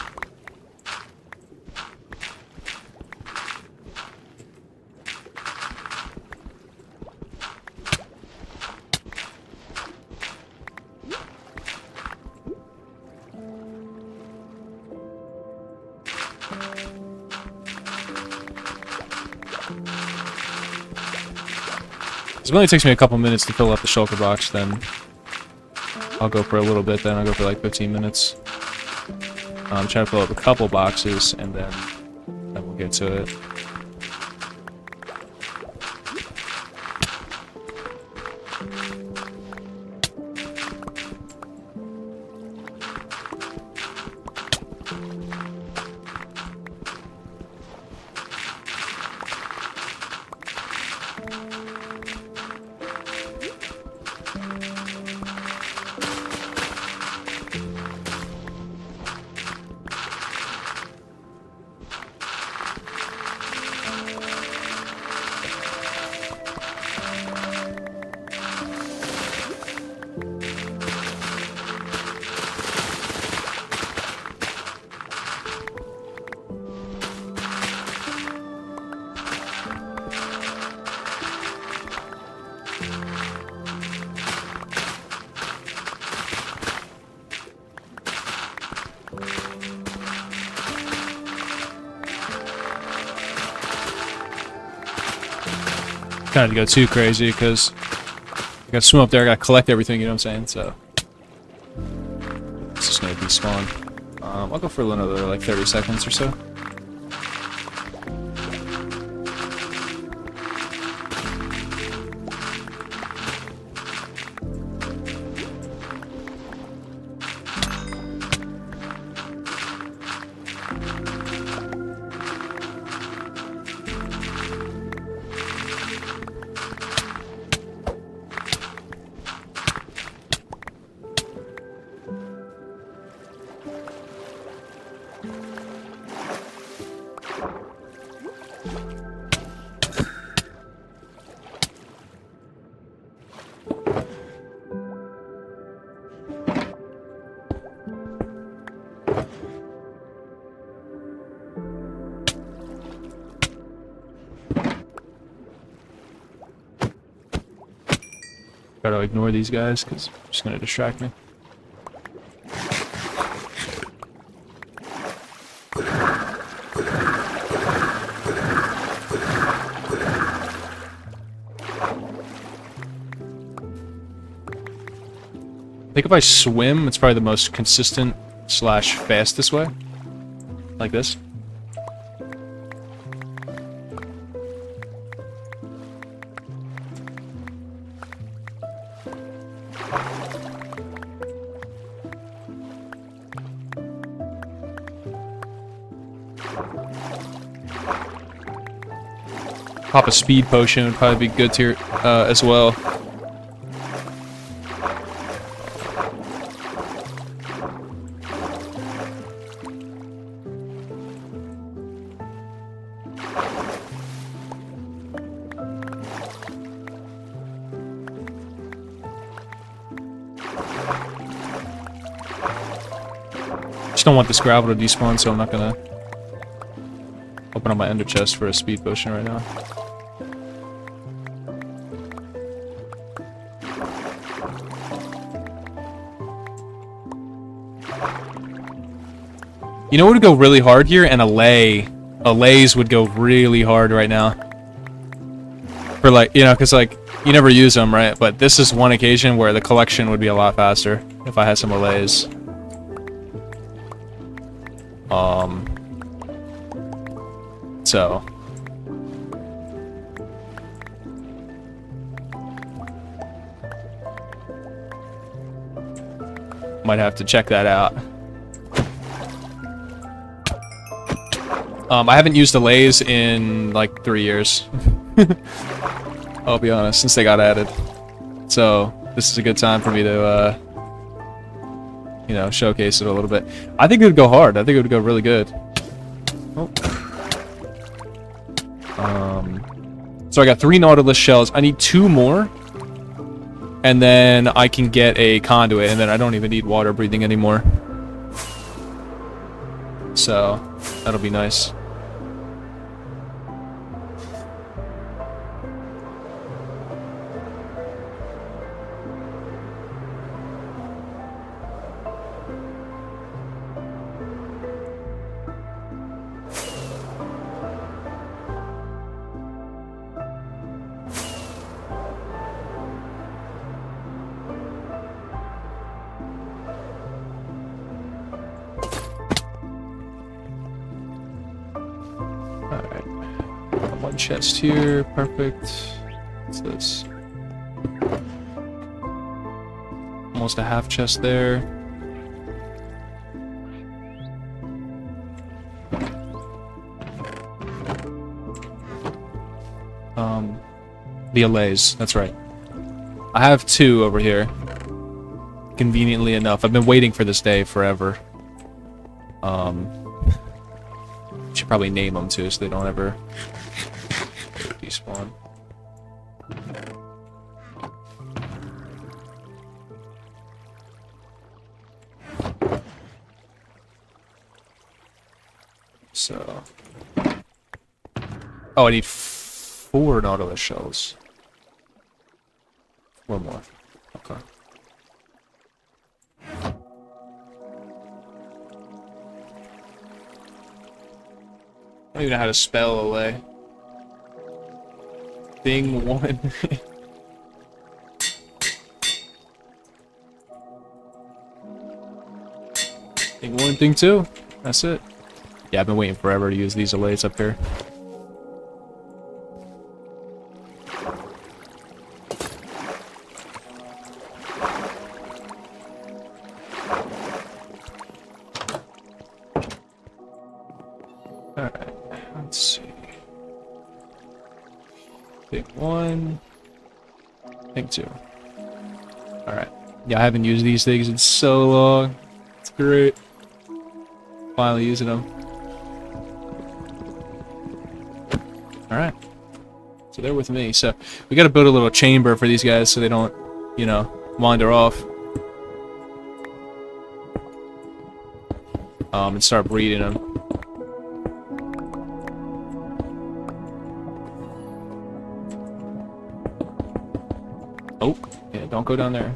It only takes me a couple minutes to fill up the shulker box, then I'll go for a little bit, then I'll go for like 15 minutes. I'm trying to fill up a couple boxes, and then we'll get to it. Kind of go too crazy because I gotta swim up there, I gotta collect everything, you know what I'm saying? So it's just gonna be spawn. I'll go for another like 30 seconds or so. Try to ignore these guys because they're just gonna distract me. I think if I swim, it's probably the most consistent / fastest way. Like this. Pop a speed potion would probably be good here as well. Just don't want this gravel to despawn, so I'm not gonna open up my ender chest for a speed potion right now. You know what would go really hard here? And a lays would go really hard right now. For like, you know, because like, you never use them, right? But this is one occasion where the collection would be a lot faster if I had some allays. So. Might have to check that out. I haven't used allays in like 3 years. I'll be honest, since they got added. So this is a good time for me to, you know, showcase it a little bit. I think it would go hard. I think it would go really good. Oh. So I got 3 Nautilus shells. I need 2 more. And then I can get a conduit, and then I don't even need water breathing anymore. So that'll be nice. One chest here, perfect. What's this? Almost a half chest there. The allays, that's right. I have 2 over here. Conveniently enough. I've been waiting for this day forever. Should probably name them too so they don't ever despawn. So, oh, I need 4 Nautilus shells. 4 more. Okay. I don't even know how to spell allay. Thing 1. Thing 1, thing 2. That's it. Yeah, I've been waiting forever to use these allays up here. Alright, let's see. Thing 1. Thing 2. Alright. Yeah, I haven't used these things in so long. It's great. Finally using them. Alright. So they're with me. So we gotta build a little chamber for these guys so they don't, you know, wander off. And start breeding them. Oh, yeah, Don't go down there.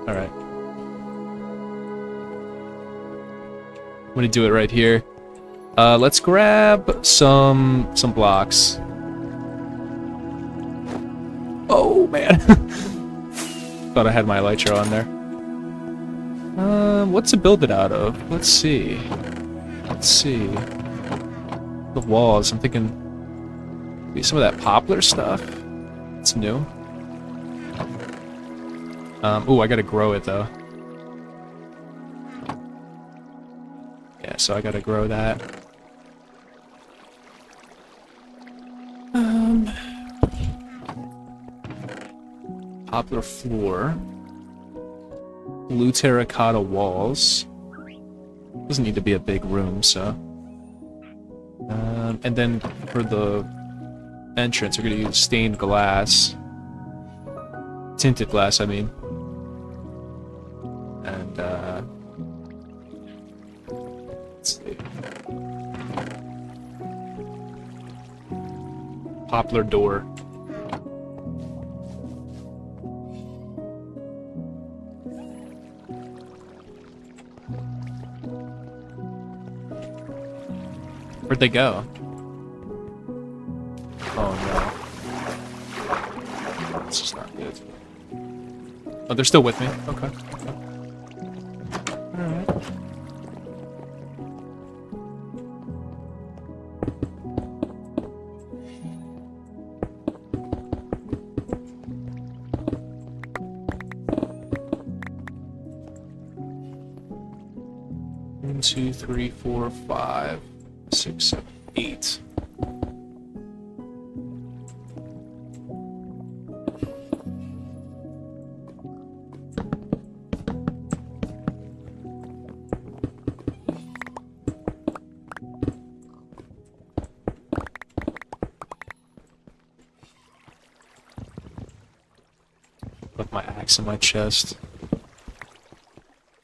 Alright. I'm gonna do it right here. Let's grab some blocks. Oh man. Thought I had my elytra on there. What's to build it out of? Let's see. Let's see. The walls. I'm thinking maybe some of that poplar stuff. It's new. Ooh, I gotta grow it though. Yeah, so I gotta grow that. Poplar floor. Blue terracotta walls. Doesn't need to be a big room, so. And then for the entrance, we're gonna use stained glass. Tinted glass, I mean. And, let's see. Poplar door. Where'd they go? Oh no. This is not good. Oh, they're still with me? Okay. Alright. One, 2, 3, 4, 5, 6, 7, 8. Put my axe in my chest.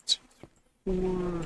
2, 4.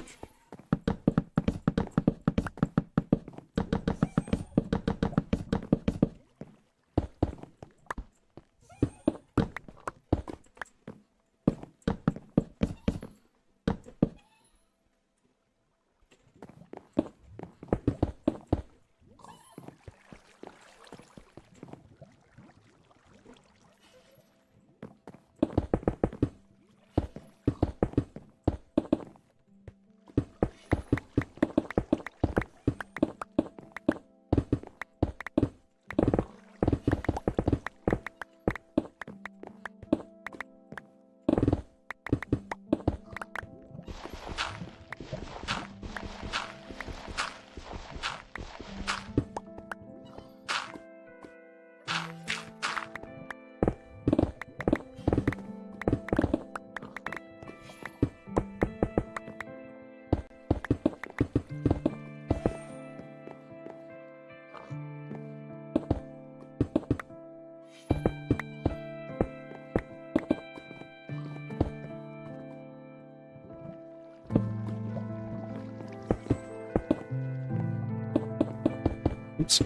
Oops.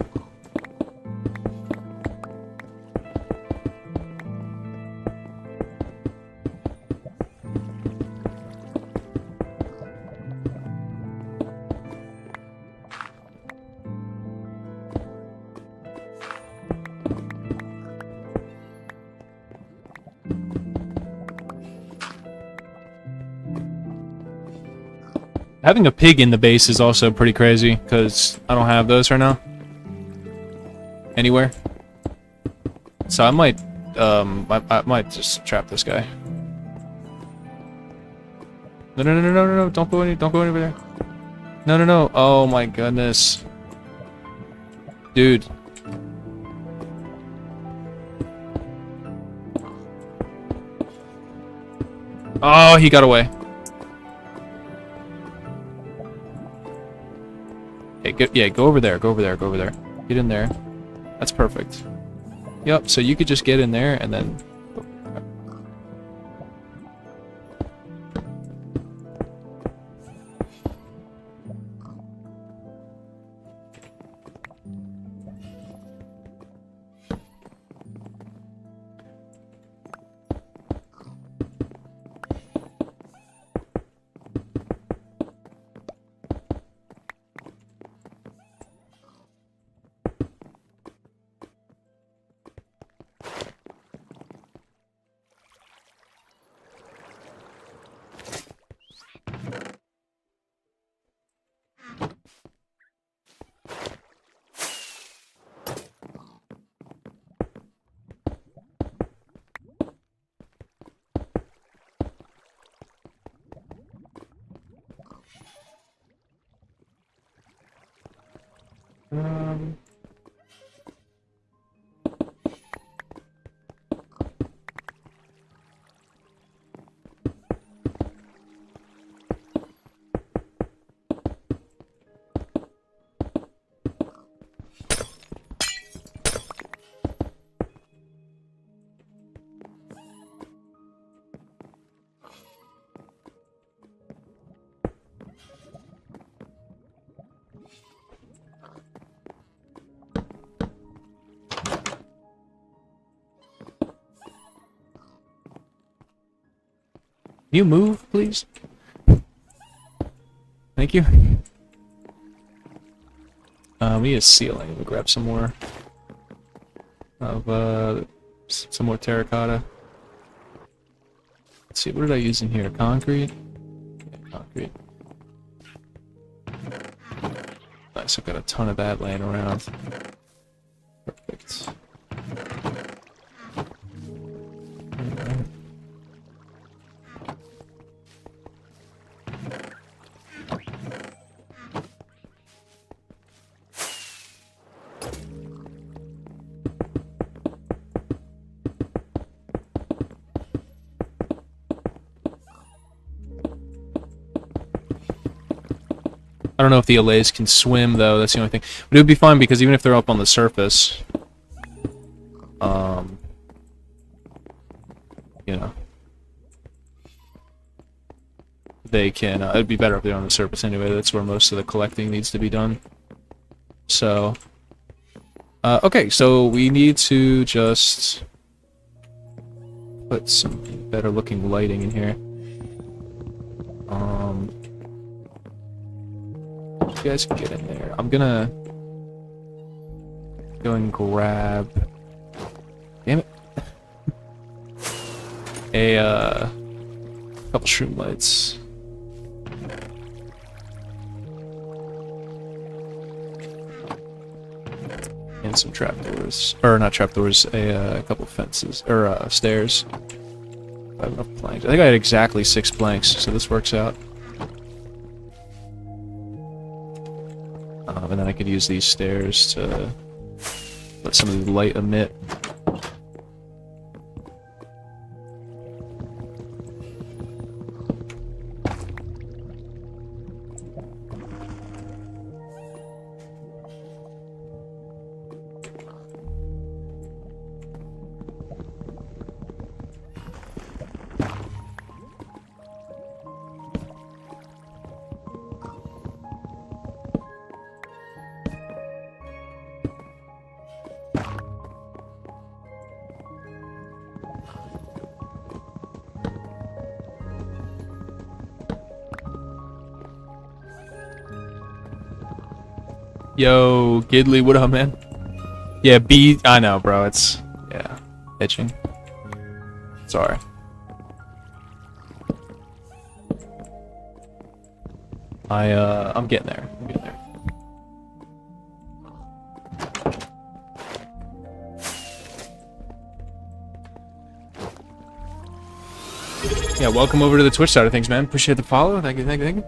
Having a pig in the base is also pretty crazy, because I don't have those right now. Anywhere. So I might just trap this guy. No, don't go anywhere there. No, oh my goodness. Dude. Oh, he got away. Hey, go over there, go over there. Get in there. That's perfect. Yep, so you could just get in there and then... Um, you move, please? Thank you. We need a ceiling. We'll grab some more of some more terracotta. Let's see, what did I use in here? Concrete? Yeah, concrete. Nice, I've got a ton of that laying around. Perfect. Alright. I don't know if the allays can swim, though. That's the only thing. But it would be fine, because even if they're up on the surface, you know, they can, it'd be better if they're on the surface anyway. That's where most of the collecting needs to be done. So, okay, so we need to just put some better looking lighting in here. You guys can get in there. I'm gonna go and grab, damn it, a couple shroom lights. And some trapdoors, or not trapdoors, a couple fences, or stairs. I have enough planks. I think I had exactly 6 planks, so this works out. And then I could use these stairs to let some of the light emit. Yo, Gidley, what up, man? Yeah, B, I know, bro, it's, yeah, itching. Sorry. I'm getting there, I'm getting there. Yeah, welcome over to the Twitch side of things, man. Appreciate the follow, thank you, thank you, thank you.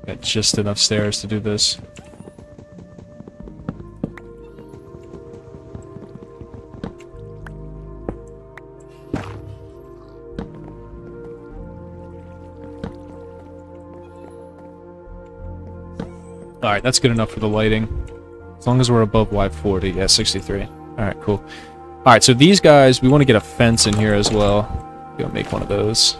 Got just enough stairs to do this. Alright, that's good enough for the lighting. As long as we're above Y40. Yeah, 63. Alright, cool. Alright, so these guys, we want to get a fence in here as well. Go make one of those.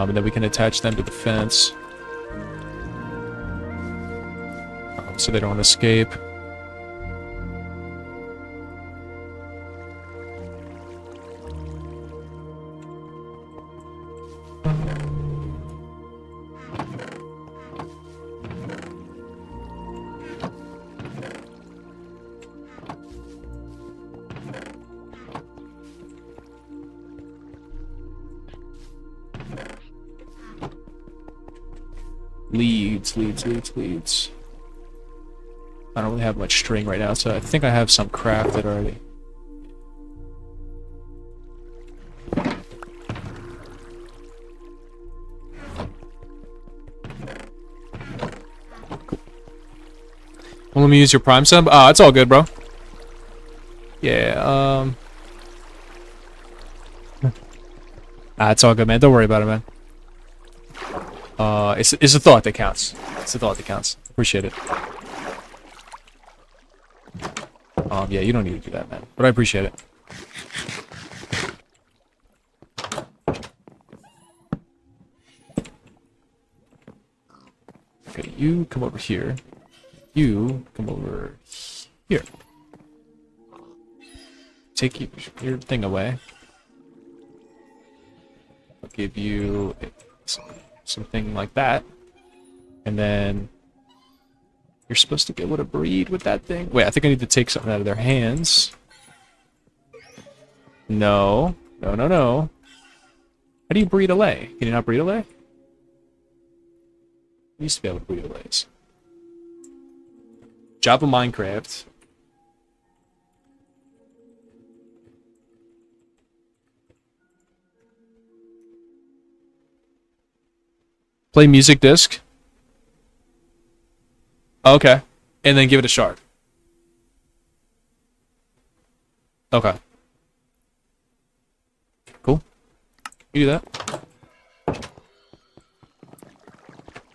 And then we can attach them to the fence. So they don't escape. Leads. I don't really have much string right now, so I think I have some crafted already. Well, let me use your Prime sub. Ah, it's all good, bro. Yeah, it's all good, man. Don't worry about it, man. It's a thought that counts. It's a thought that counts. Appreciate it. Yeah, you don't need to do that, man. But I appreciate it. Okay, you come over here. You come over here. Take your thing away. I'll give you something like that. And then you're supposed to be able to breed with that thing. Wait, I think I need to take something out of their hands. No. No. How do you breed a lay? Can you not breed a lay? You used to be able to breed a lays. Java Minecraft. Play music disc. Okay. And then give it a shard. Okay. Cool. You do that.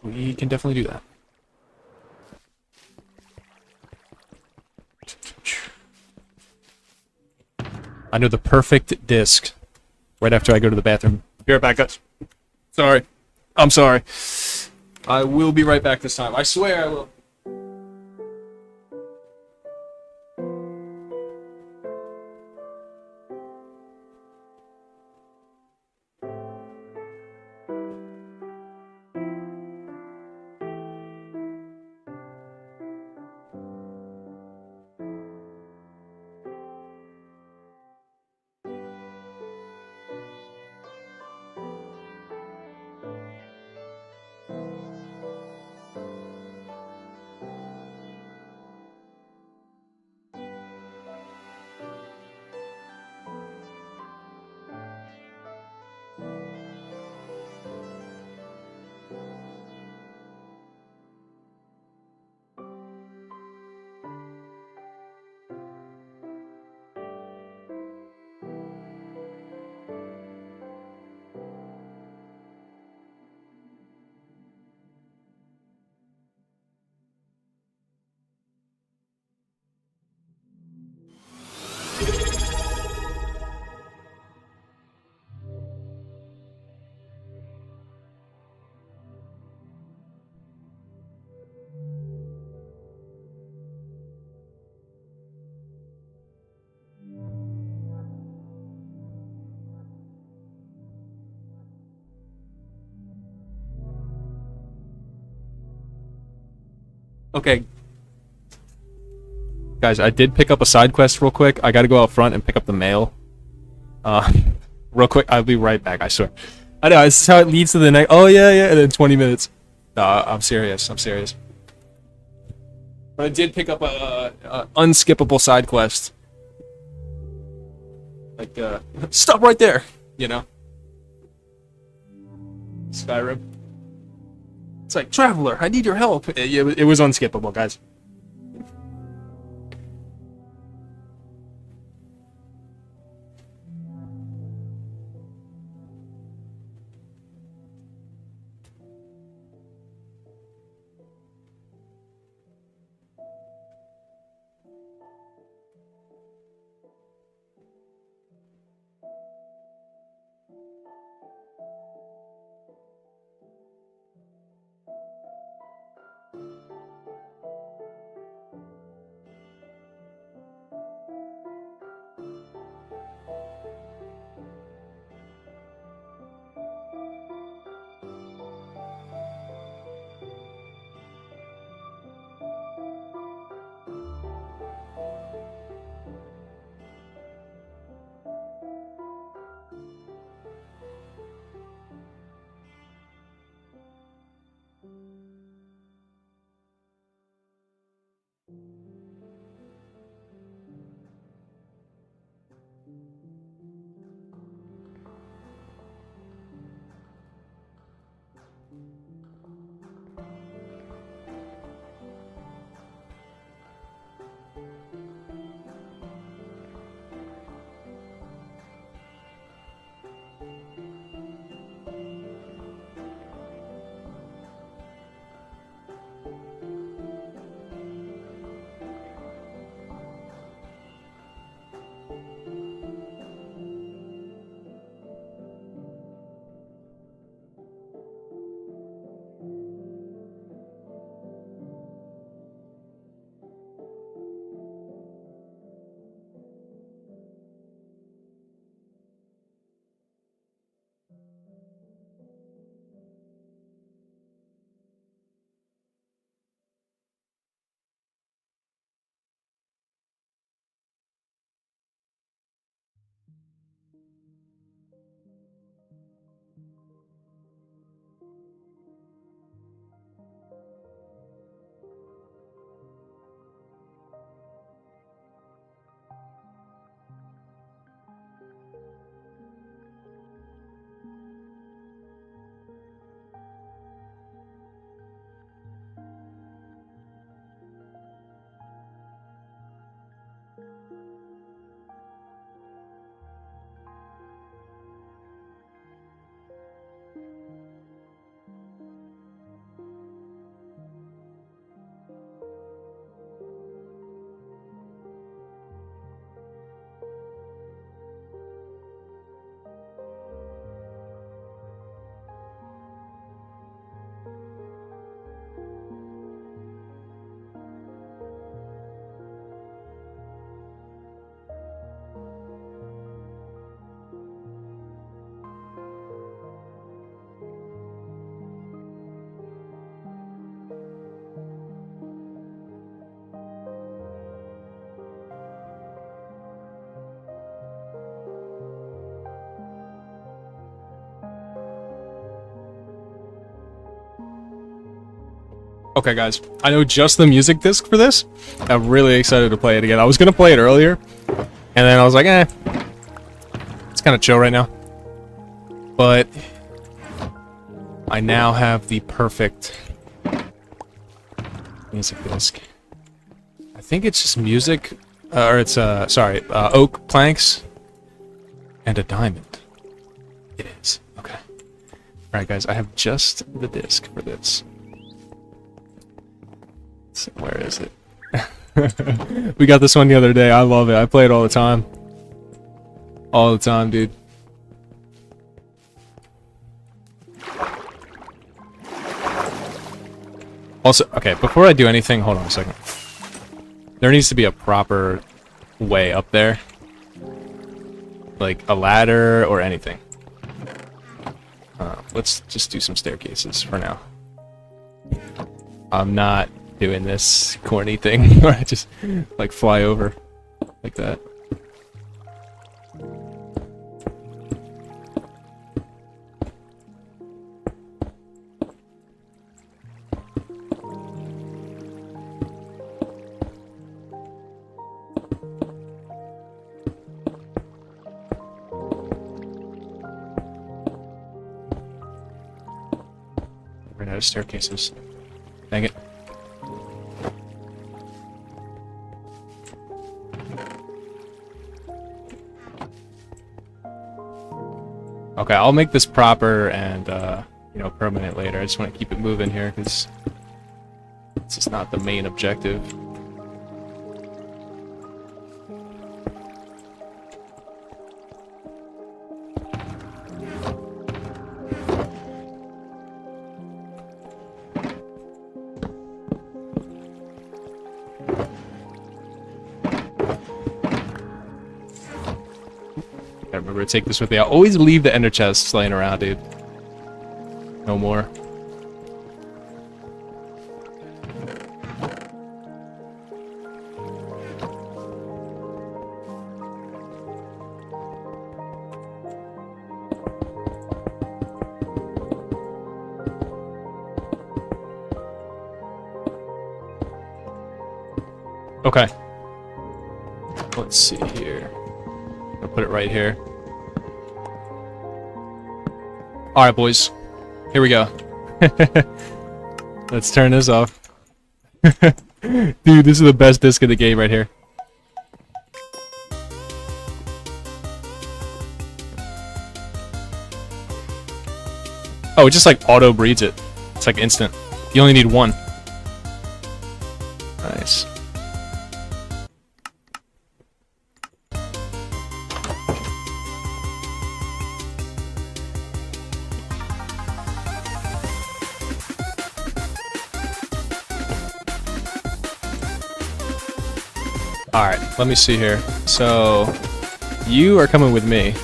We can definitely do that. I know the perfect disc. Right after I go to the bathroom. Be right back, guys. Sorry. I'm sorry. I will be right back this time. I swear I will. Okay. Guys, I did pick up a side quest real quick. I gotta go out front and pick up the mail. Uh, real quick. I'll be right back, I swear. I know, this is how it leads to the next... Oh, yeah, and then 20 minutes. No, I'm serious. But I did pick up a unskippable side quest. Like, stop right there, you know? Skyrim. It's like, Traveler, I need your help. It was unskippable, guys. Okay, guys, I know just the music disc for this. I'm really excited to play it again. I was gonna play it earlier, and then I was like, it's kind of chill right now. But I now have the perfect music disc. I think it's just music, or it's oak planks and a diamond. It is. Okay. All right, guys, I have just the disc for this. So where is it? We got this one the other day. I love it. I play it all the time. All the time, dude. Also, okay, before I do anything, hold on a second. There needs to be a proper way up there. Like a ladder or anything. Let's just do some staircases for now. I'm not doing this corny thing where I just like fly over like that. Ran out of staircases. Dang it. Okay, I'll make this proper and, you know, permanent later. I just want to keep it moving here because it's just not the main objective. I remember to take this with me. I always leave the ender chests laying around, dude. No more. Okay. Let's see here. I'll put it right here. Alright, boys. Here we go. Let's turn this off. Dude, this is the best disc in the game right here. Oh, it just like auto breeds it. It's like instant. You only need one. Nice. Alright, let me see here. So, you are coming with me.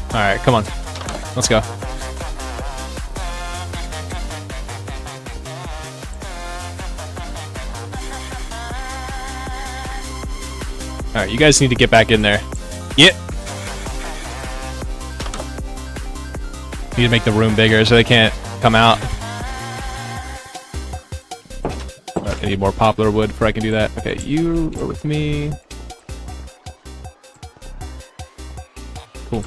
Alright, come on. Let's go. Alright, you guys need to get back in there. Yep. Need to make the room bigger so they can't come out. I need more poplar wood before I can do that. Okay, you are with me. Cool.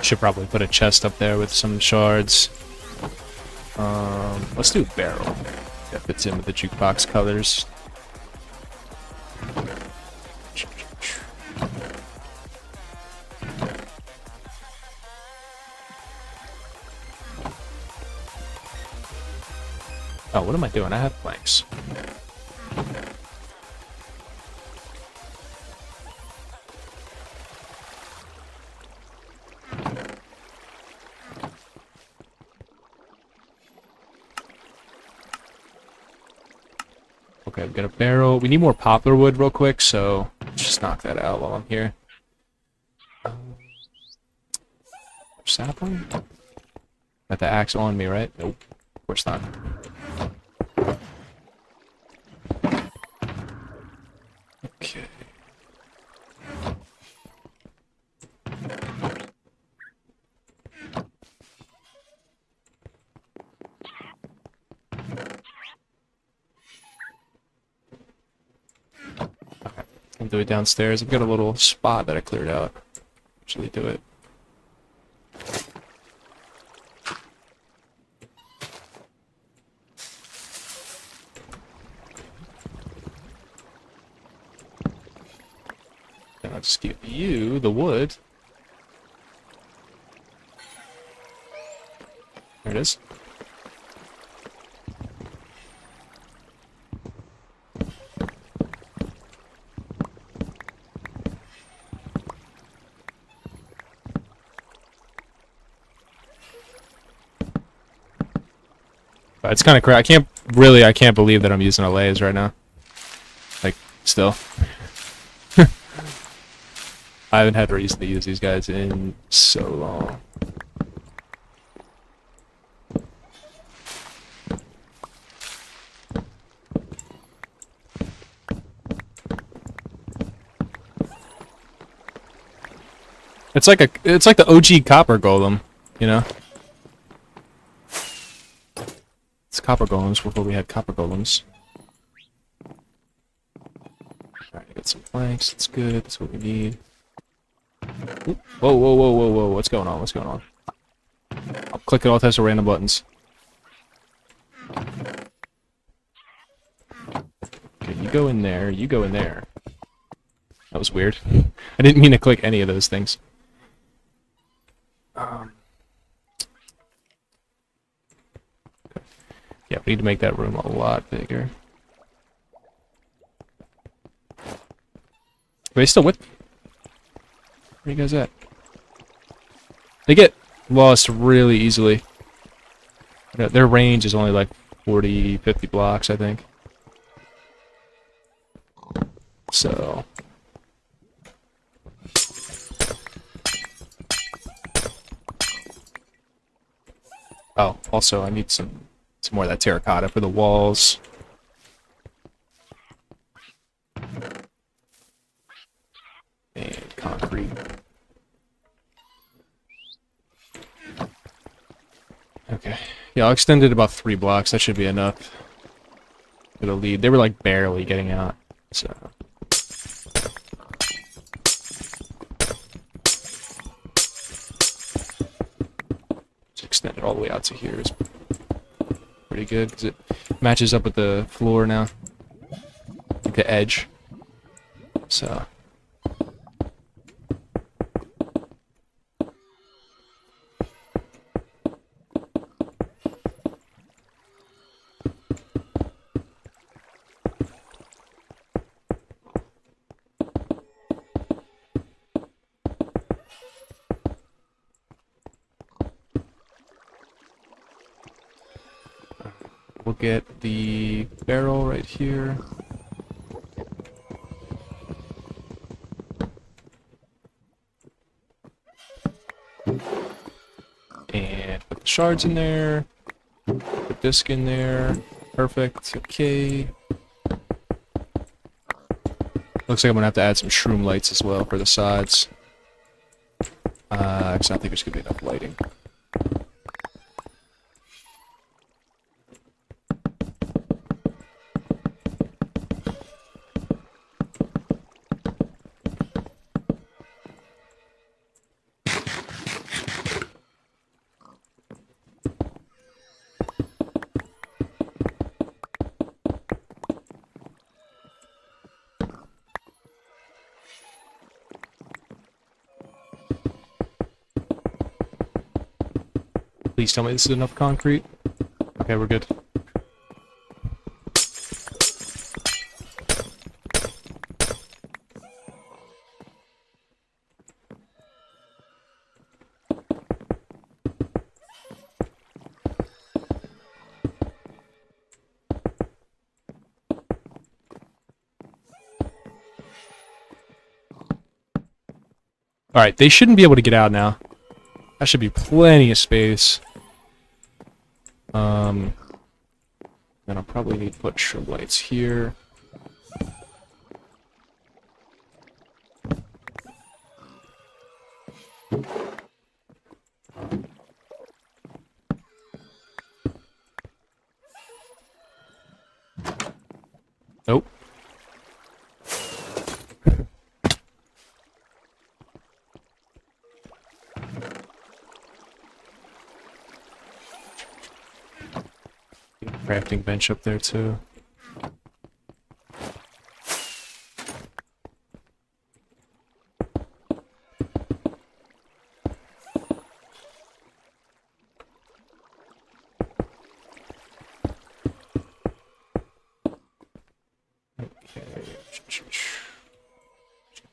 Should probably put a chest up there with some shards. Let's do a barrel. That fits in with the jukebox colors. Oh, what am I doing? I have planks. Okay, I've got a barrel. We need more poplar wood real quick, so let's just knock that out while I'm here. Sapling? Got the axe on me, right? Nope. Of course not. Okay. I'll do it downstairs. I've got a little spot that I cleared out. Actually do it. Then I'll just give you the wood. There it is. It's kind of crazy. I can't believe that I'm using a lathe right now. Like, still. I haven't had reason to use these guys in so long. It's like the OG copper golem, you know? It's copper golems before we had copper golems. Alright, I got some planks, that's good, that's what we need. Oop. Whoa, whoa, whoa, whoa, whoa, what's going on, what's going on? I'm clicking all types of random buttons. Okay, you go in there, you go in there. That was weird. I didn't mean to click any of those things. Yeah, we need to make that room a lot bigger. Are they still with me? Where are you guys at? They get lost really easily. Their range is only like 40, 50 blocks, I think. So... Oh, also I need some more of that terracotta for the walls. And concrete. Okay. Yeah, I'll extend it about 3 blocks. That should be enough. It'll lead. They were like barely getting out. So. Just extend it all the way out to here. It's pretty good because it matches up with the floor now. Like the edge. So. We'll get the barrel right here. And put the shards in there. Put disc in there. Perfect. Okay. Looks like I'm gonna have to add some shroom lights as well for the sides. Because I don't think there's gonna be enough lighting. Please tell me this is enough concrete. Okay, we're good. Alright, they shouldn't be able to get out now. That should be plenty of space. Then I'll probably need to put strobe lights here. Nope. Crafting bench up there too.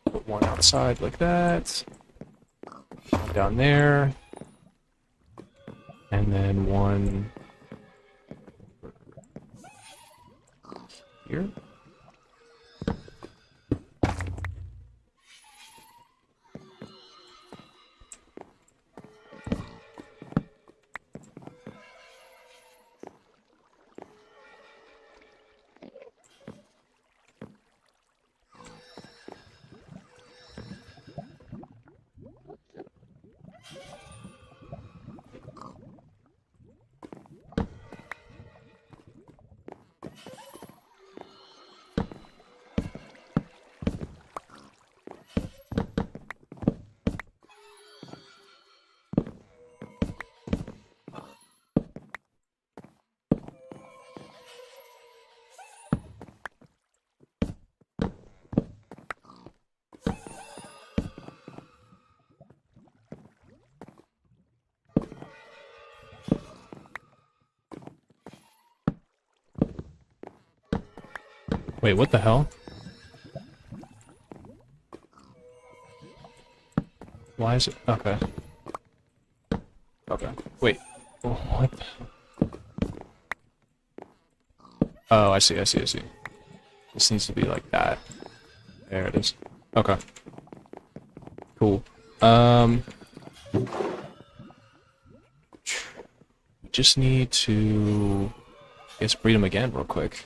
Put one outside like that. One down there. And then one here. Wait, what the hell? Why is it? Okay. Okay. Wait. What the hell? Oh, I see. This needs to be like that. There it is. Okay. Cool. Just need to, I guess, breed them again real quick.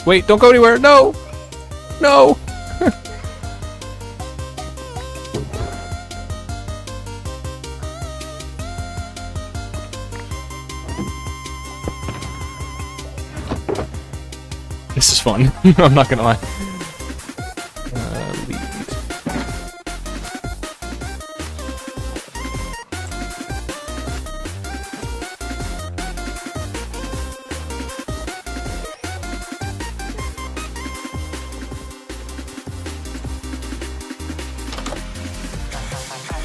Wait, don't go anywhere! No! No! This is fun. I'm not gonna lie. Lead.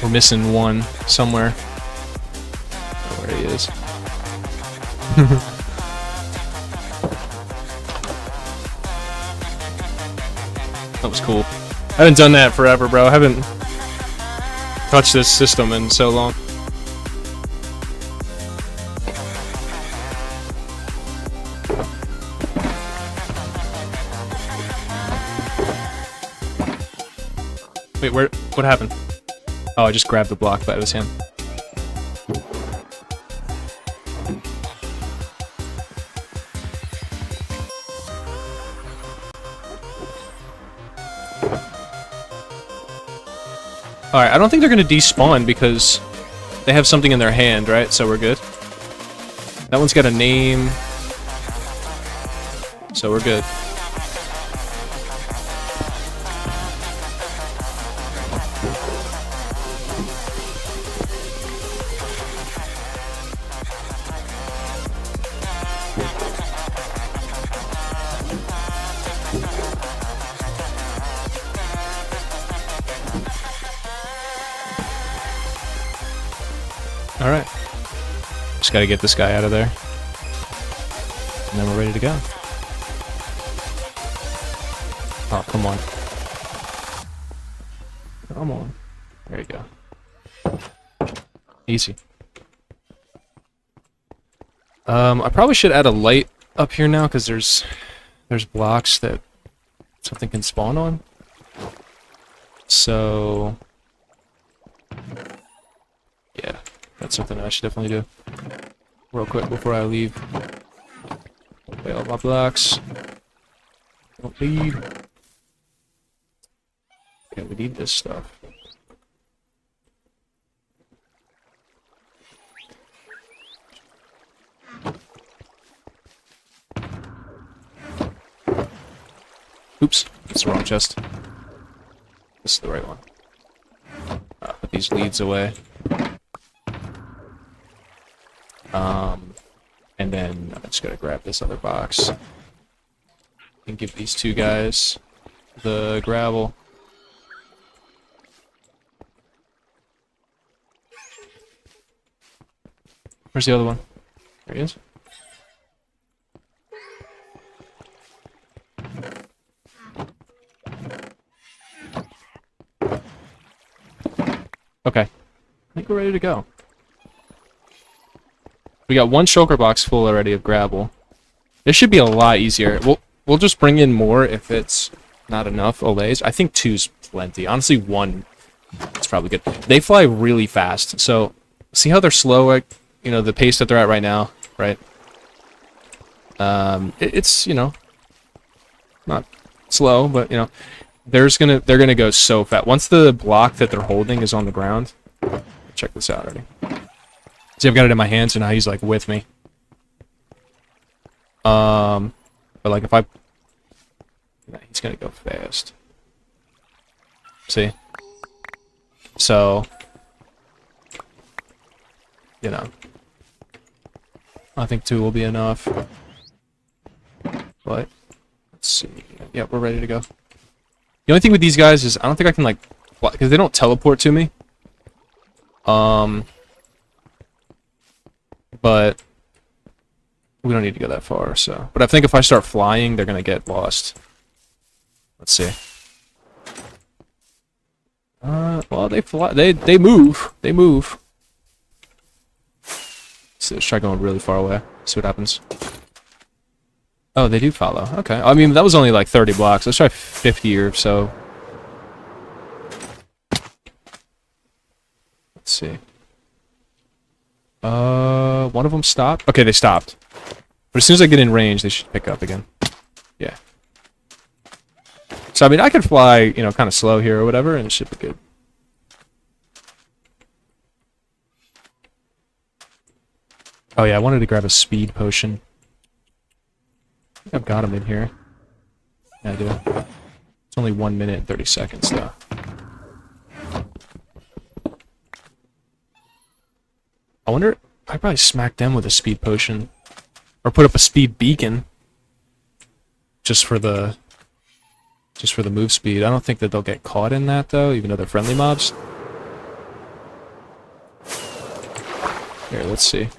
We're missing one somewhere. Where he is. That was cool. I haven't done that forever, bro. I haven't touched this system in so long. Wait, what happened? Oh, I just grabbed the block, but it was him. Alright, I don't think they're gonna despawn because they have something in their hand, right? So we're good. That one's got a name. So we're good. Alright. Just gotta get this guy out of there. And then we're ready to go. Oh, come on. Come on. There you go. Easy. I probably should add a light up here now, because there's there's blocks that something can spawn on. So yeah, that's something I should definitely do real quick before I leave. Away all my blocks. Don't leave. Okay, we need this stuff. Oops, that's the wrong chest. This is the right one. Put these leads away. And then I'm just gonna grab this other box and give these two guys the gravel. Where's the other one? There he is. Okay. I think we're ready to go. We got one shulker box full already of gravel. This should be a lot easier. We'll just bring in more if it's not enough olays. I think 2's plenty. Honestly, 1 is probably good. They fly really fast. So, see how they're slow at, you know, the pace that they're at right now, right? It's, you know, not slow, but, you know, they're gonna go so fast. Once the block that they're holding is on the ground, check this out already. See, I've got it in my hands, and now he's like with me. But like if I, yeah, he's gonna go fast. See, so you know, I think 2 will be enough. But let's see. Yeah, we're ready to go. The only thing with these guys is I don't think I can like, because they don't teleport to me. But we don't need to go that far, so. But I think if I start flying, they're gonna get lost. Let's see. Well, they fly. They move. They move. So let's try going really far away. See what happens. Oh, they do follow. Okay. I mean, that was only like 30 blocks. Let's try 50 or so. Let's see. One of them stopped. Okay, they stopped. But as soon as I get in range, they should pick up again. Yeah. So, I mean, I could fly, you know, kind of slow here or whatever, and it should be good. Oh, yeah, I wanted to grab a speed potion. I think I've got him in here. Yeah, I do. It's only 1 minute and 30 seconds, though. I wonder... I'd probably smack them with a speed potion. Or put up a speed beacon. Just for the move speed. I don't think that they'll get caught in that, though, even though they're friendly mobs. Here, let's see.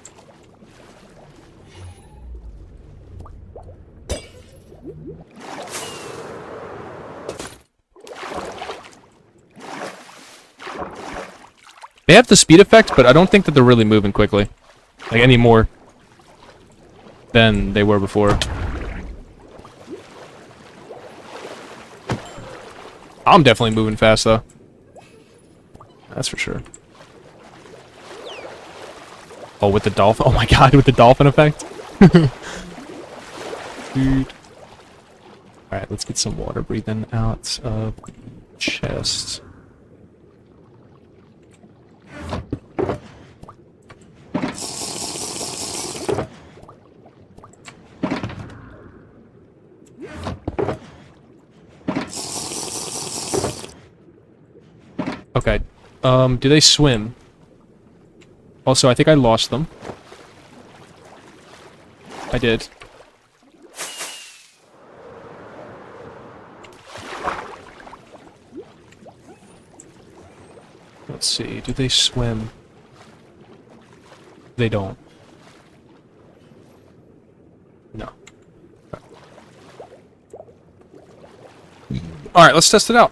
They have the speed effect, but I don't think that they're really moving quickly. Like, any more than they were before. I'm definitely moving fast, though. That's for sure. Oh, with the dolphin? Oh my god, with the dolphin effect? Dude. Alright, let's get some water breathing out of the chest. Okay. Do they swim? Also, I think I lost them. I did. Let's see. Do they swim? They don't. No. Okay. Alright, let's test it out.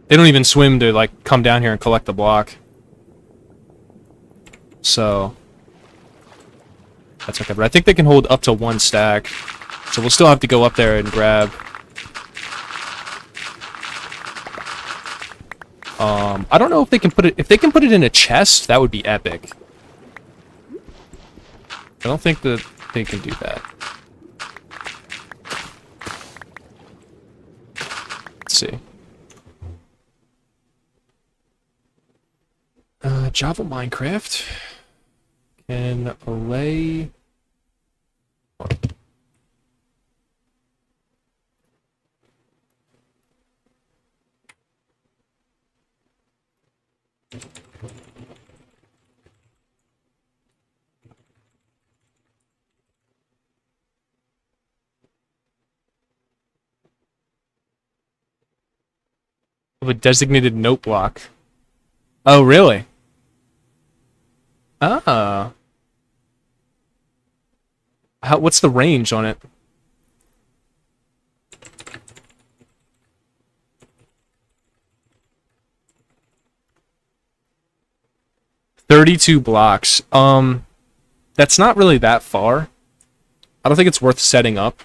They don't even swim to, like, come down here and collect the block. So, that's okay. But I think they can hold up to 1 stack. So we'll still have to go up there and grab. I don't know if they can put it... If they can put it in a chest, that would be epic. I don't think that they can do that. Let's see. Java Minecraft can lay... of a designated note block. Oh, really? Ah. What's the range on it? "32 blocks. That's not really that far. I don't think it's worth setting up.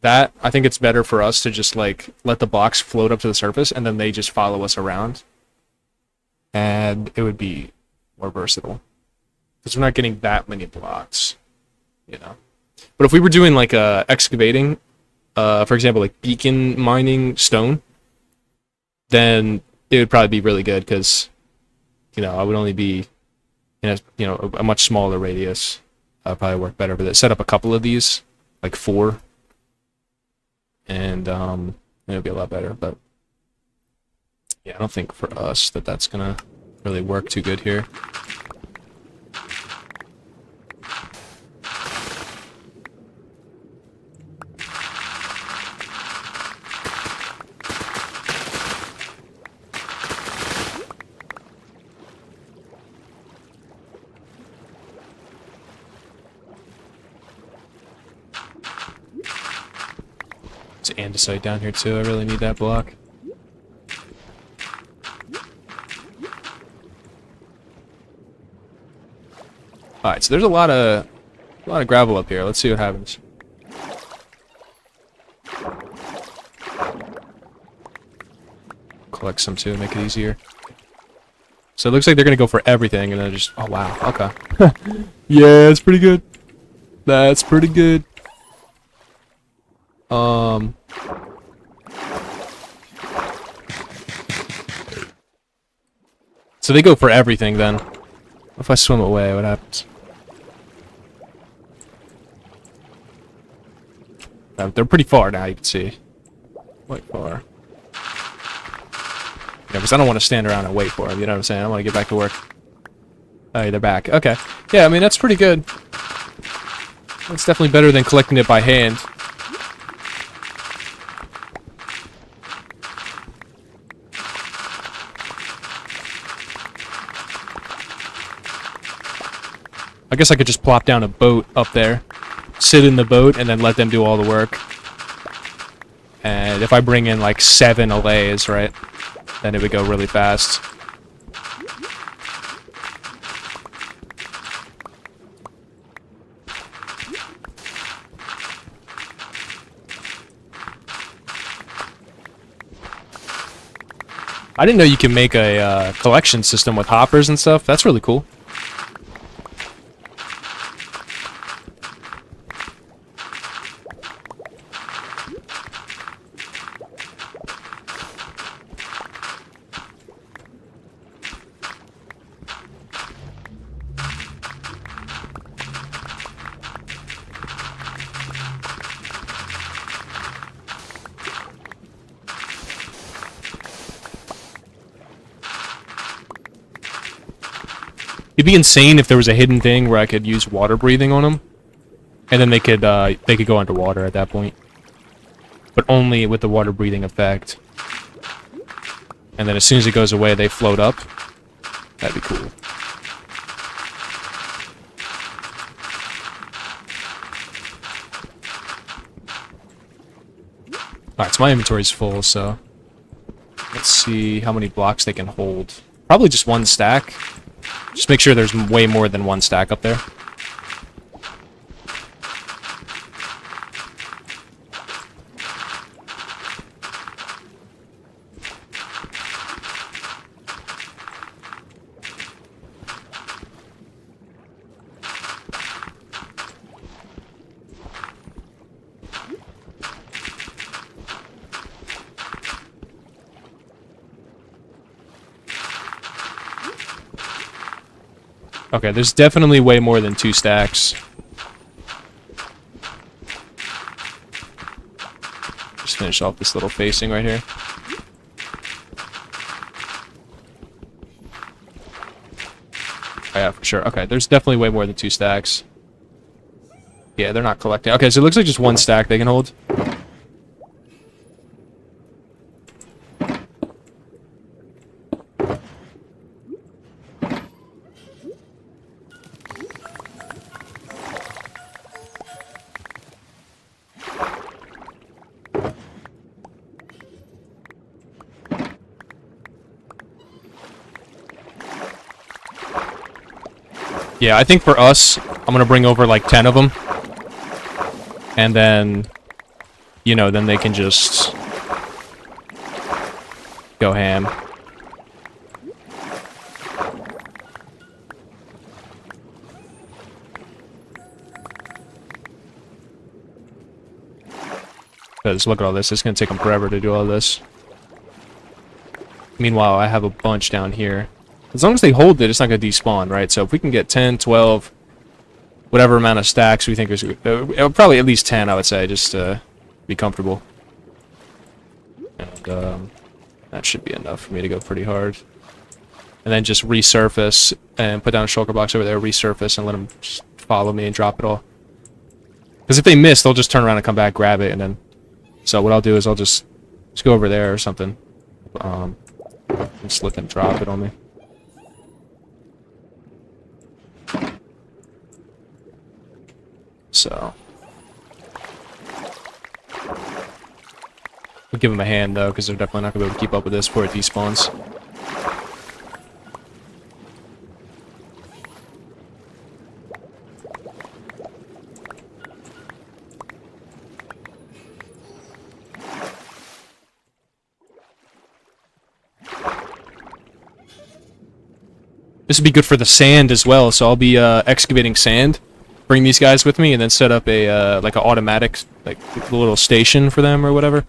That, I think it's better for us to just, like, let the blocks float up to the surface, and then they just follow us around. And it would be more versatile. Because we're not getting that many blocks, you know. But if we were doing, like, excavating, for example, like beacon mining stone, then it would probably be really good, because, you know, I would only be in a, you know, a much smaller radius. Probably work better with it. Set up a couple of these, like 4. And it'll be a lot better, but yeah, I don't think for us that that's gonna really work too good here. Andesite down here too. I really need that block. Alright, so there's a lot of gravel up here. Let's see what happens. Collect some too, make it easier. So it looks like they're gonna go for everything and then just... Oh wow, okay. Yeah, it's pretty good. That's pretty good. So they go for everything then. If I swim away, what happens? They're pretty far now, you can see. Quite far. Yeah, because I don't want to stand around and wait for them, you know what I'm saying? I want to get back to work. Oh, they're back. Okay. Yeah, I mean, that's pretty good. That's definitely better than collecting it by hand. I guess I could just plop down a boat up there, sit in the boat, and then let them do all the work. And if I bring in like 7 allays, right, then it would go really fast. I didn't know you can make a collection system with hoppers and stuff. That's really cool. It'd be insane if there was a hidden thing where I could use water breathing on them, and then they could go underwater at that point, but only with the water breathing effect. And then as soon as it goes away, they float up. That'd be cool. Alright, so my inventory's full, so see how many blocks they can hold. Probably just one stack. Just make sure there's way more than one stack up there. Okay, there's definitely way more than 2 stacks. Just finish off this little facing right here. Oh, yeah, for sure. Okay, there's definitely way more than 2 stacks. Yeah, they're not collecting. Okay, so it looks like just 1 stack they can hold. Yeah, I think for us, I'm gonna bring over like 10 of them. And then, you know, then they can just go ham. Because look at all this, it's gonna take them forever to do all this. Meanwhile, I have a bunch down here. As long as they hold it, it's not going to despawn, right? So if we can get 10, 12, whatever amount of stacks we think is... probably at least 10, I would say, just to be comfortable. And that should be enough for me to go pretty hard. And then just resurface and put down a shulker box over there, resurface, and let them just follow me and drop it all. Because if they miss, they'll just turn around and come back, grab it, and then... So what I'll do is I'll just go over there or something. And just let them drop it on me. So we'll give them a hand though, because they're definitely not going to be able to keep up with this before it despawns. This would be good for the sand as well, so I'll be excavating sand. Bring these guys with me and then set up a like an automatic like little station for them or whatever.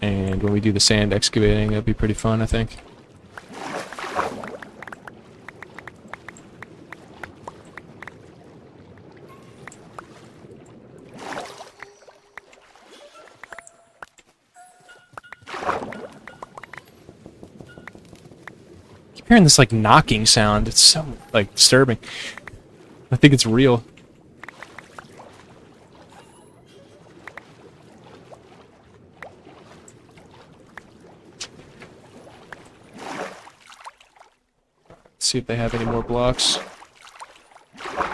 And when we do the sand excavating, it'll be pretty fun, I think. I keep hearing this like knocking sound. It's so like disturbing. I think it's real. Let's see if they have any more blocks.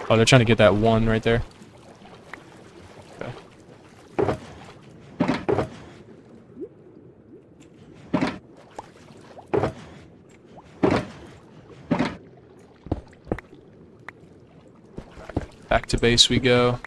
Oh, they're trying to get that one right there. Okay. Back to base we go.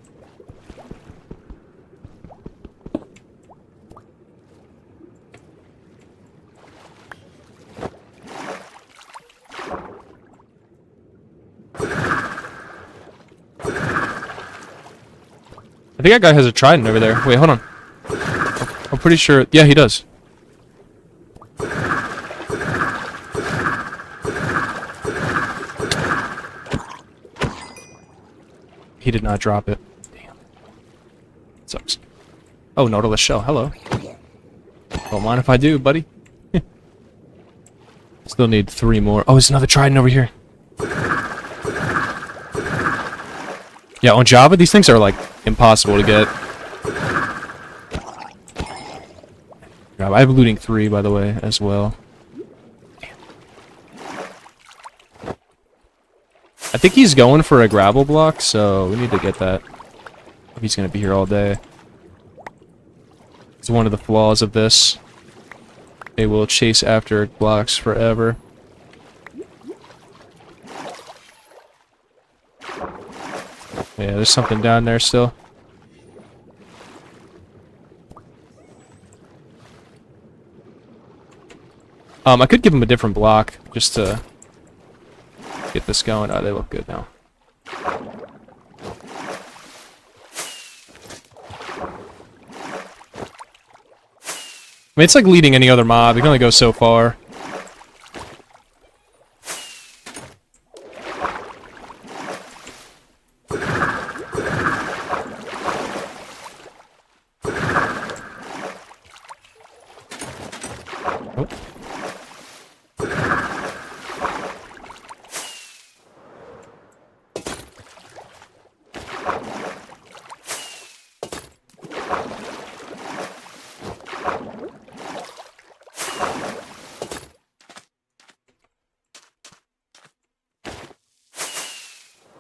I think that guy has a trident over there. Wait, hold on. I'm pretty sure... Yeah, he does. He did not drop it. Damn. Sucks. Oh, Nautilus shell. Hello. Don't mind if I do, buddy. Still need 3 more. Oh, there's another trident over here. Yeah, on Java, these things are, like, impossible to get. I have looting 3, by the way, as well. I think he's going for a gravel block, so we need to get that. He's going to be here all day. It's one of the flaws of this. They will chase after blocks forever. Yeah, there's something down there still. I could give them a different block just to get this going. Oh, they look good now. I mean, it's like leading any other mob. You can only go so far. Oh.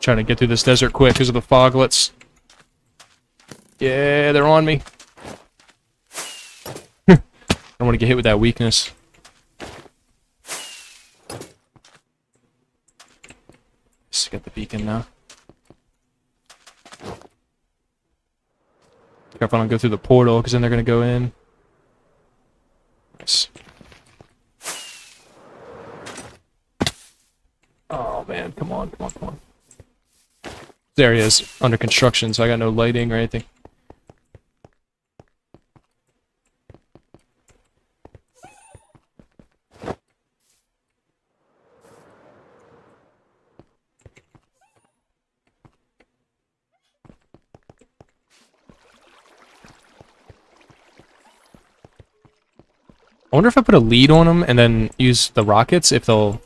Trying to get through this desert quick because of the foglets. Yeah, they're on me. I don't want to get hit with that weakness. Let's get the beacon now. Careful, I don't go through the portal because then they're going to go in. Nice. Oh man, come on, come on, come on. This area is under construction, so I got no lighting or anything. I wonder if I put a lead on them and then use the rockets, if they'll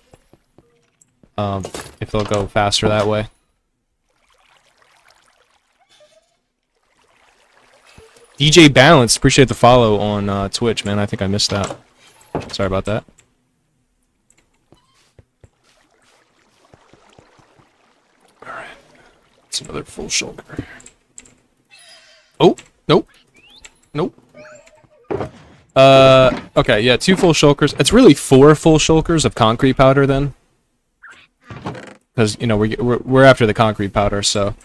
go faster that way. DJ Balance, appreciate the follow on Twitch, man. I think I missed that. Sorry about that. Alright. It's another full shoulder. Oh, nope. Nope. Okay, yeah, 2 full shulkers. It's really 4 full shulkers of concrete powder then. Because, you know, we're after the concrete powder, so.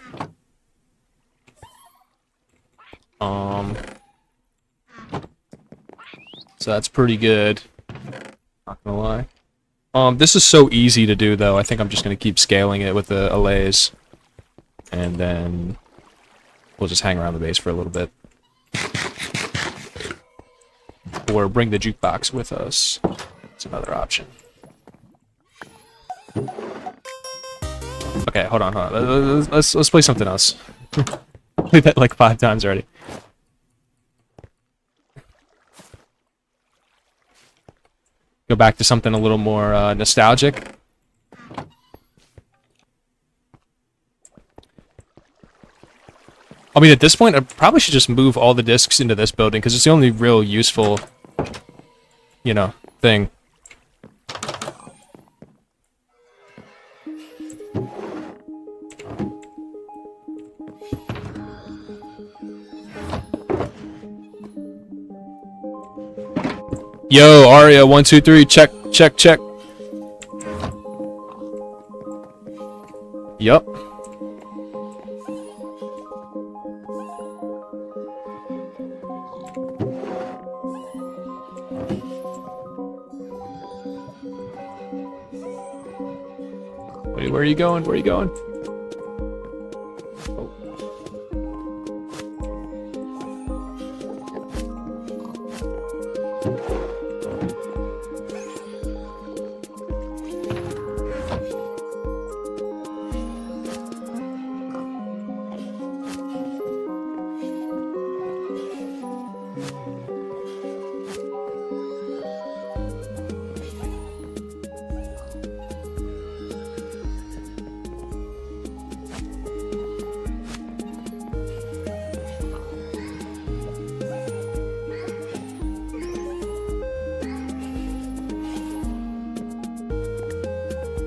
So that's pretty good. Not gonna lie. This is so easy to do though. I think I'm just gonna keep scaling it with the allays. And then we'll just hang around the base for a little bit. Or bring the jukebox with us. It's another option. Okay, hold on, hold on. Let's play something else. Played that like 5 times already. Go back to something a little more nostalgic. I mean, at this point, I probably should just move all the discs into this building, because it's the only real useful, you know, thing. Yo, Aria, 1, 2, 3, check, check, check. Yup. Wait, where are you going? Where are you going?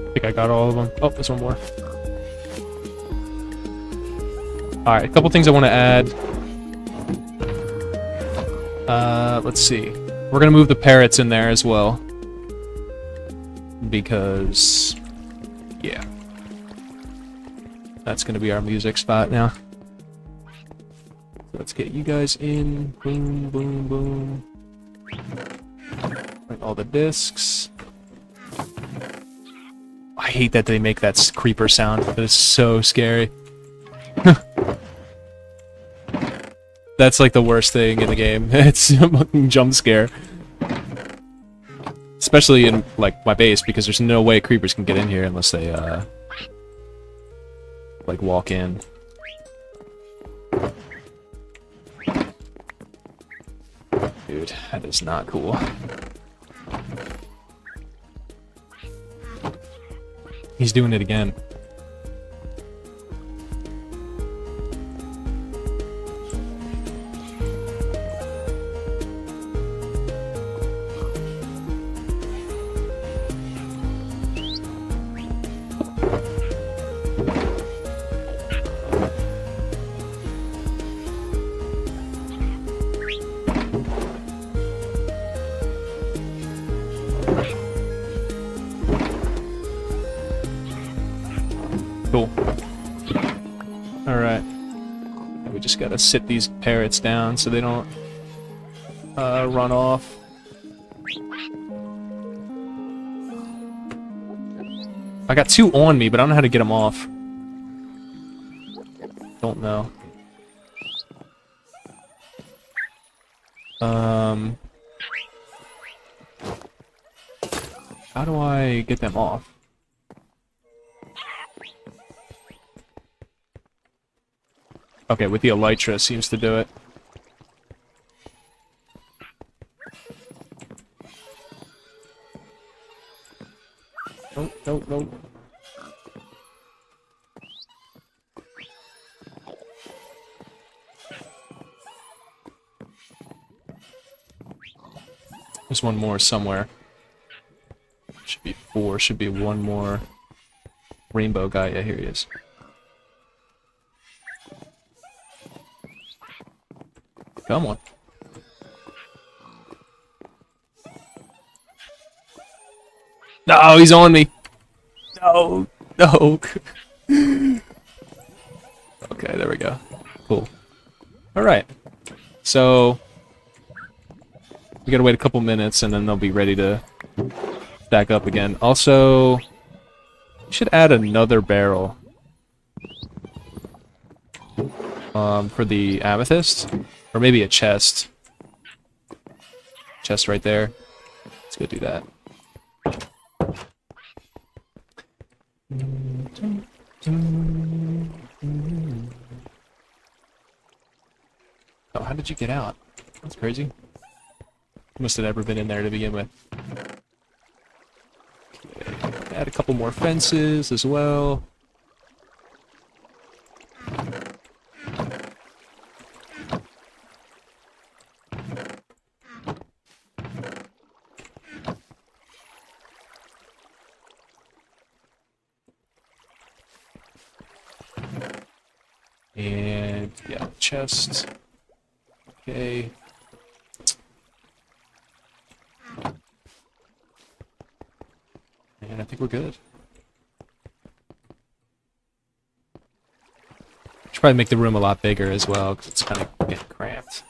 I think I got all of them. Oh, there's one more. Alright, a couple things I want to add. Let's see. We're gonna move the parrots in there as well. Because... yeah. That's gonna be our music spot now. Let's get you guys in. Boom, boom, boom. Bring all the discs. I hate that they make that creeper sound. That is so scary. That's like the worst thing in the game. It's a fucking jump scare. Especially in like my base, because there's no way creepers can get in here unless they like walk in. Dude, that is not cool. He's doing it again. Cool. Alright. We just gotta sit these parrots down so they don't run off. I got 2 on me, but I don't know how to get them off. Don't know. How do I get them off? Okay, with the elytra seems to do it. Nope, nope, nope. There's one more somewhere. Should be 4, should be one more rainbow guy. Yeah, here he is. Come on. No, he's on me. No, no. Okay, there we go. Cool. Alright. So, we gotta wait a couple minutes and then they'll be ready to stack up again. Also, we should add another barrel. For the amethyst. Or maybe a chest. Chest right there. Let's go do that. Oh, how did you get out? That's crazy. You must have never been in there to begin with. Okay. Add a couple more fences as well. And yeah, chest. Okay. And I think we're good. Should probably make the room a lot bigger as well, because it's kind of getting cramped.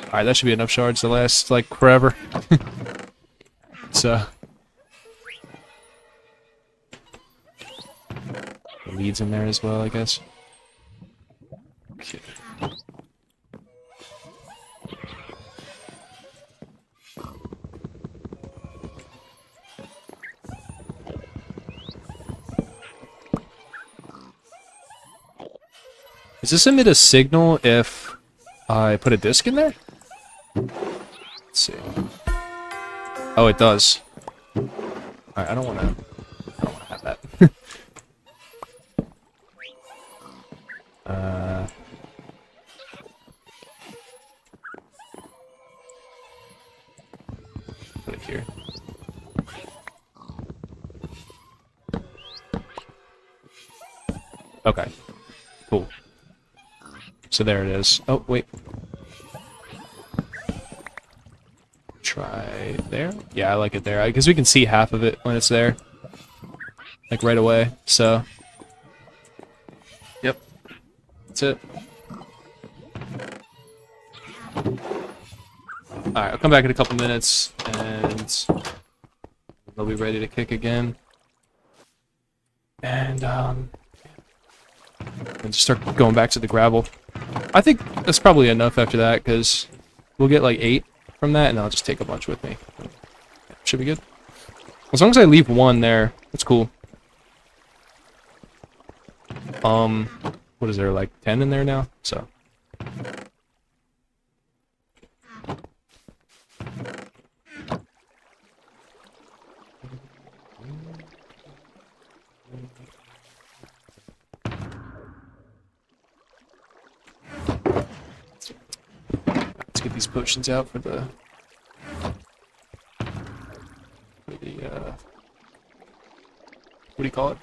Alright, that should be enough shards to last, like, forever. So... the leads in there as well, I guess. Okay. Does this emit a signal if I put a disc in there? Let's see. Oh, it does. Alright, I don't wanna have that. Put it here. Okay. Cool. So there it is. Oh, wait. Try there? Yeah, I like it there. Because we can see half of it when it's there. Like, right away. So. Yep. That's it. Alright, I'll come back in a couple minutes, and they'll be ready to kick again. And just start going back to the gravel. I think that's probably enough after that, because we'll get like 8 from that, and I'll just take a bunch with me. Should be good. As long as I leave 1 there, that's cool. What is there, like 10 in there now? So. Let's get these potions out for the what do you call it?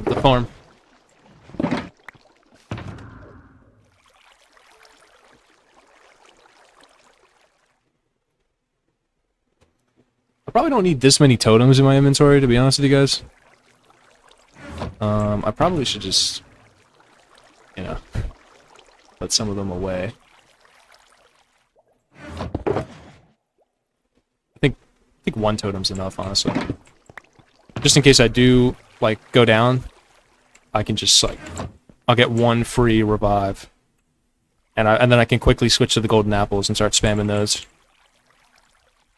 The farm. I probably don't need this many totems in my inventory, to be honest with you guys. I probably should just, you know, put some of them away. I think 1 totem's enough, honestly. Just in case I do, like, go down, I can just, like, I'll get 1 free revive. And then I can quickly switch to the golden apples and start spamming those.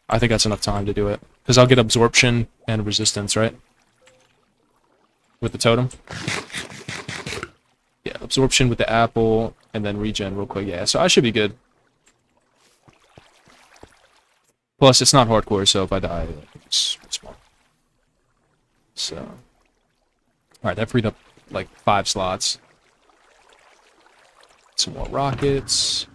I think that's enough time to do it. Because I'll get absorption and resistance, right? With the totem. Yeah, absorption with the apple, and then regen real quick. Yeah, so I should be good. Plus, it's not hardcore, so if I die, it's small. So. Alright, that freed up like 5 slots. Some more rockets.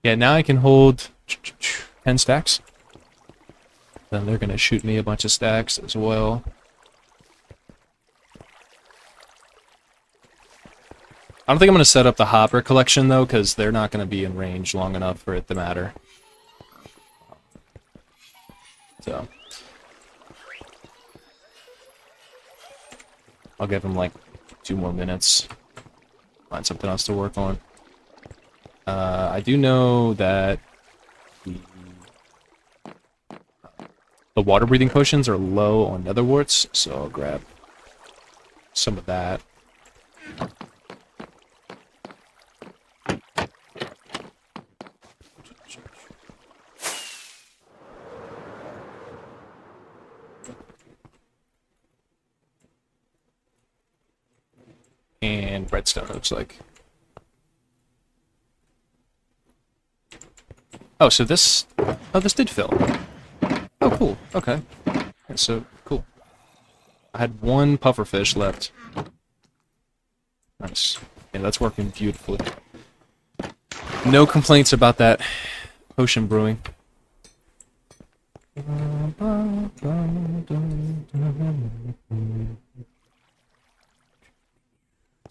Yeah, now I can hold 10 stacks. Then they're gonna shoot me a bunch of stacks as well. I don't think I'm gonna set up the hopper collection though, because they're not gonna be in range long enough for it to matter. So I'll give them like 2 more minutes. Find something else to work on. I do know that the water breathing potions are low on nether warts, so I'll grab some of that. And redstone, looks like. Oh, so this... Oh, this did fill. Oh, cool. Okay. Yeah, so, cool. I had 1 pufferfish left. Nice. Yeah, that's working beautifully. No complaints about that potion brewing. Let's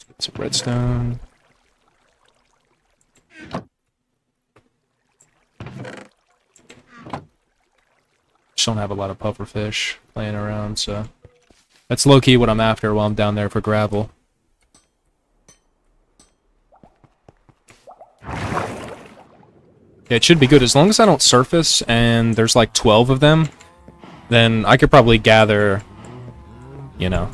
get some redstone. don't have a lot of pufferfish playing around, so that's low-key what I'm after while I'm down there for gravel. Yeah, it should be good. As long as I don't surface and there's like 12 of them, then I could probably gather, you know,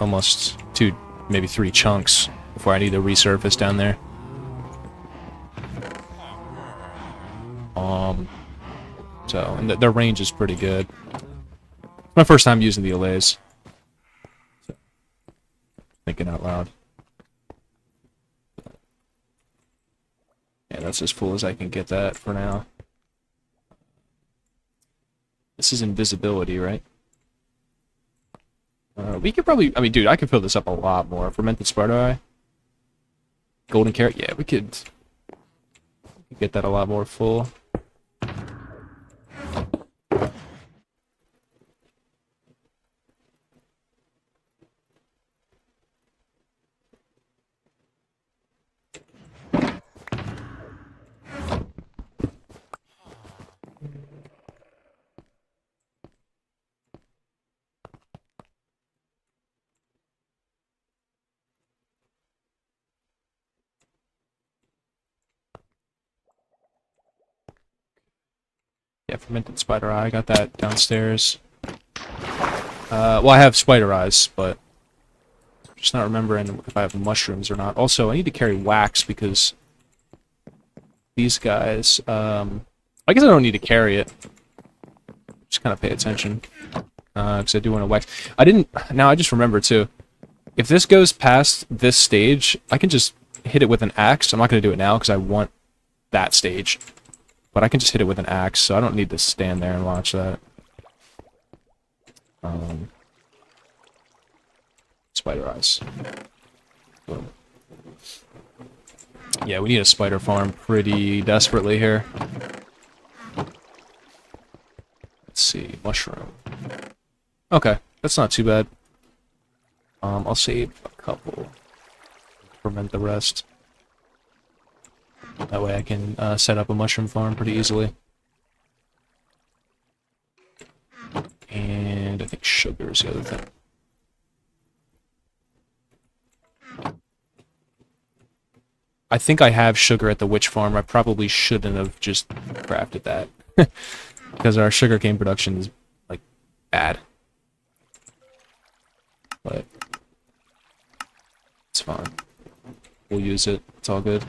almost 2, maybe 3 chunks before I need to resurface down there. So, and their range is pretty good. It's my first time using the allays. So, thinking out loud. Yeah, that's as full as I can get that for now. This is invisibility, right? We could probably, I mean, dude, I could fill this up a lot more. Fermented spider eye. Golden carrot, yeah, we could get that a lot more full. Yeah, fermented spider eye. I got that downstairs. Well, I have spider eyes, but I'm just not remembering if I have mushrooms or not. Also, I need to carry wax because these guys, I guess I don't need to carry it. Just kind of pay attention. Because I do want to wax. Now I just remember too. If this goes past this stage, I can just hit it with an axe. I'm not going to do it now because I want that stage. But I can just hit it with an axe, so I don't need to stand there and watch that. Spider eyes. Boom. Yeah, we need a spider farm pretty desperately here. Let's see, mushroom. Okay, that's not too bad. I'll save a couple. Ferment the rest. That way I can set up a mushroom farm pretty easily. And I think sugar is the other thing. I think I have sugar at the witch farm. I probably shouldn't have just crafted that. Because our sugarcane production is, like, bad. But it's fine. We'll use it. It's all good.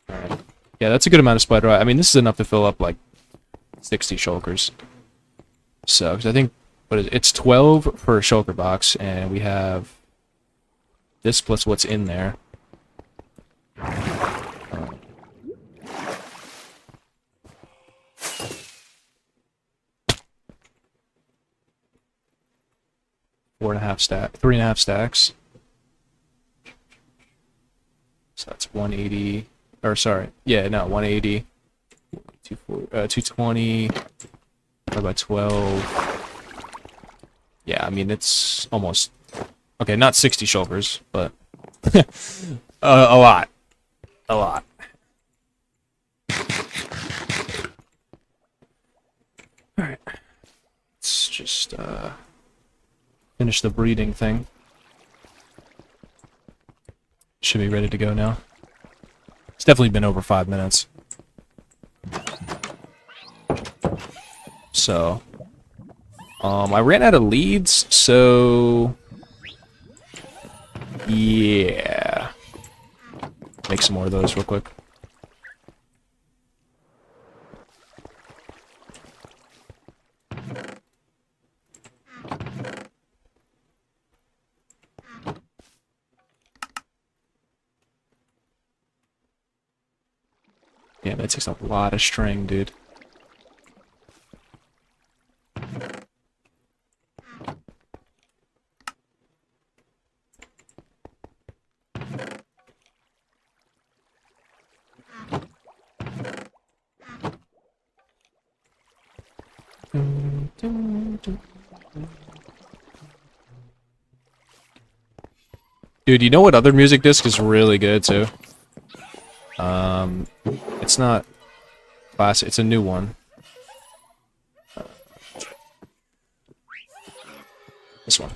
Alright. Yeah, that's a good amount of spider eye. I mean, this is enough to fill up, like, 60 shulkers. So, because I think, what is it? It's 12 per shulker box, and we have this plus what's in there. Three and a half stacks. So that's 180. Or sorry, yeah, no, 180. 220. Divided by 12. Yeah, I mean it's almost okay. Not 60 shulkers, but a lot, a lot. All right, let's just finish the breeding thing. Should be ready to go now. It's definitely been over 5 minutes. So, I ran out of leads, so yeah. Make some more of those real quick. Yeah, that takes a lot of string, dude. Dude, you know what other music disc is really good too? It's not classic. It's a new one. This one.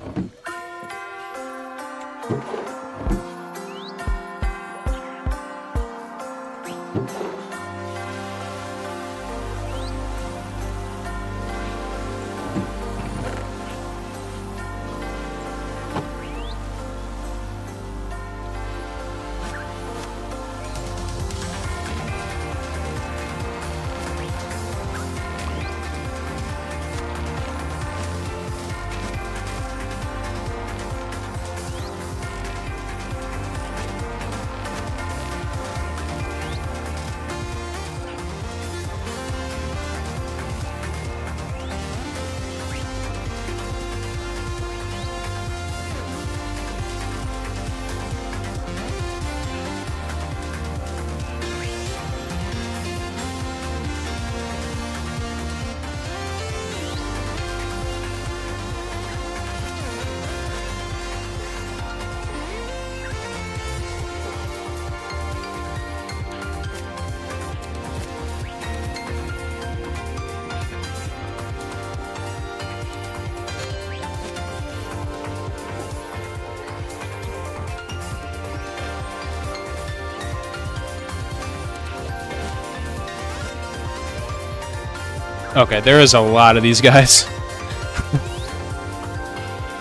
Okay, there is a lot of these guys.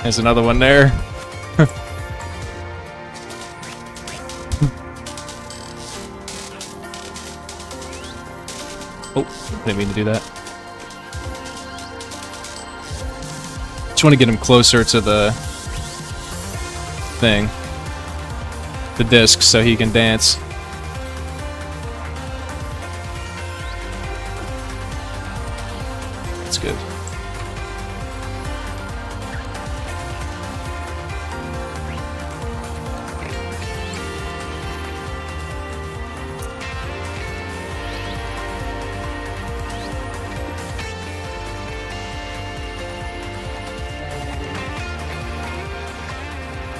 There's another one there. Oh, didn't mean to do that. Just want to get him closer to the thing. The disc, so he can dance. That's good.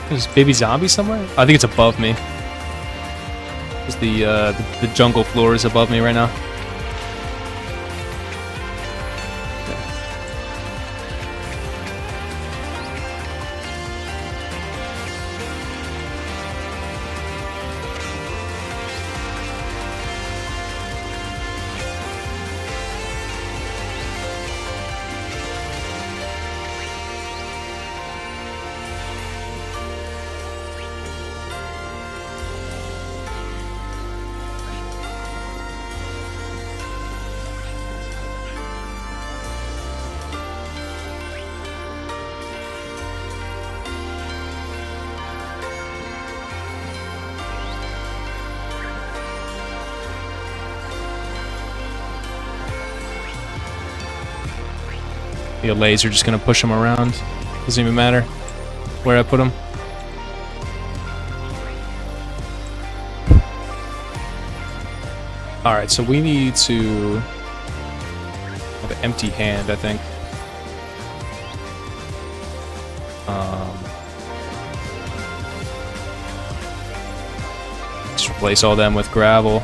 There's baby zombie somewhere? I think it's above me. The jungle floor is above me right now. The laser just gonna push him around. Doesn't even matter where I put him. Alright, so we need to have an empty hand, I think. Just replace all them with gravel.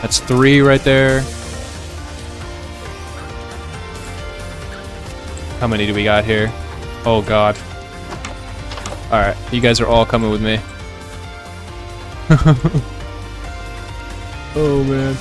That's 3 right there. How many do we got here? Oh god. Alright, you guys are all coming with me. Oh man.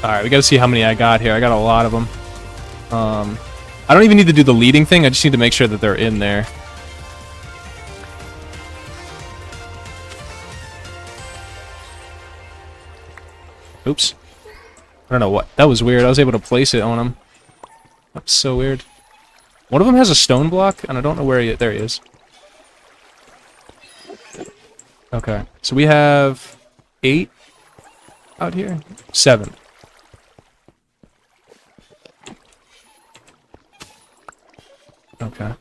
Alright, we gotta see how many I got here. I got a lot of them. I don't even need to do the leading thing, I just need to make sure that they're in there. Oops. I don't know what. That was weird. I was able to place it on him. That's so weird. One of them has a stone block, and I don't know where there he is. Okay. So we have 8 out here. 7. Okay.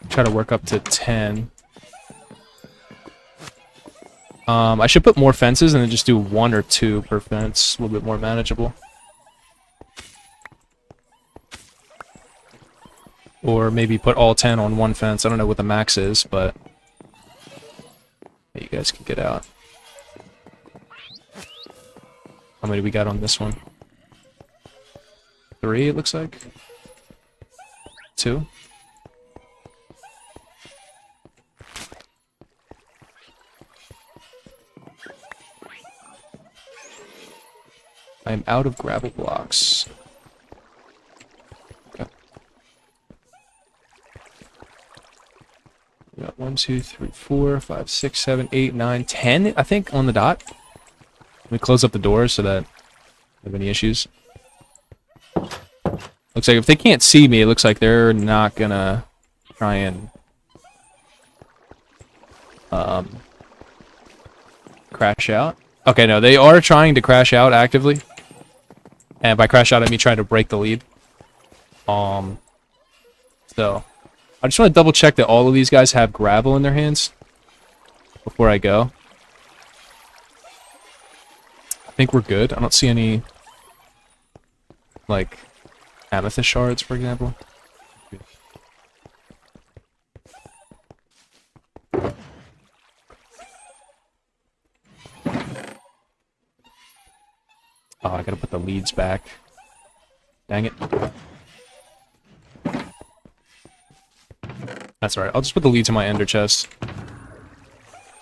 Try to work up to 10. I should put more fences and then just do 1 or 2 per fence. A little bit more manageable. Or maybe put all 10 on 1 fence. I don't know what the max is, but you guys can get out. How many we got on this one? 3, it looks like. 2. I'm out of gravel blocks. Okay. We got 1, 2, 3, 4, 5, 6, 7, 8, 9, 10, I think, on the dot. Let me close up the doors so that I don't have any issues. Looks like if they can't see me, it looks like they're not gonna try and crash out. Okay, no, they are trying to crash out actively. And by crash out, I mean trying to break the lead. So I just want to double check that all of these guys have gravel in their hands before I go. I think we're good. I don't see any, like, amethyst shards, for example. Oh, I gotta put the leads back. Dang it. That's alright. I'll just put the leads in my ender chest.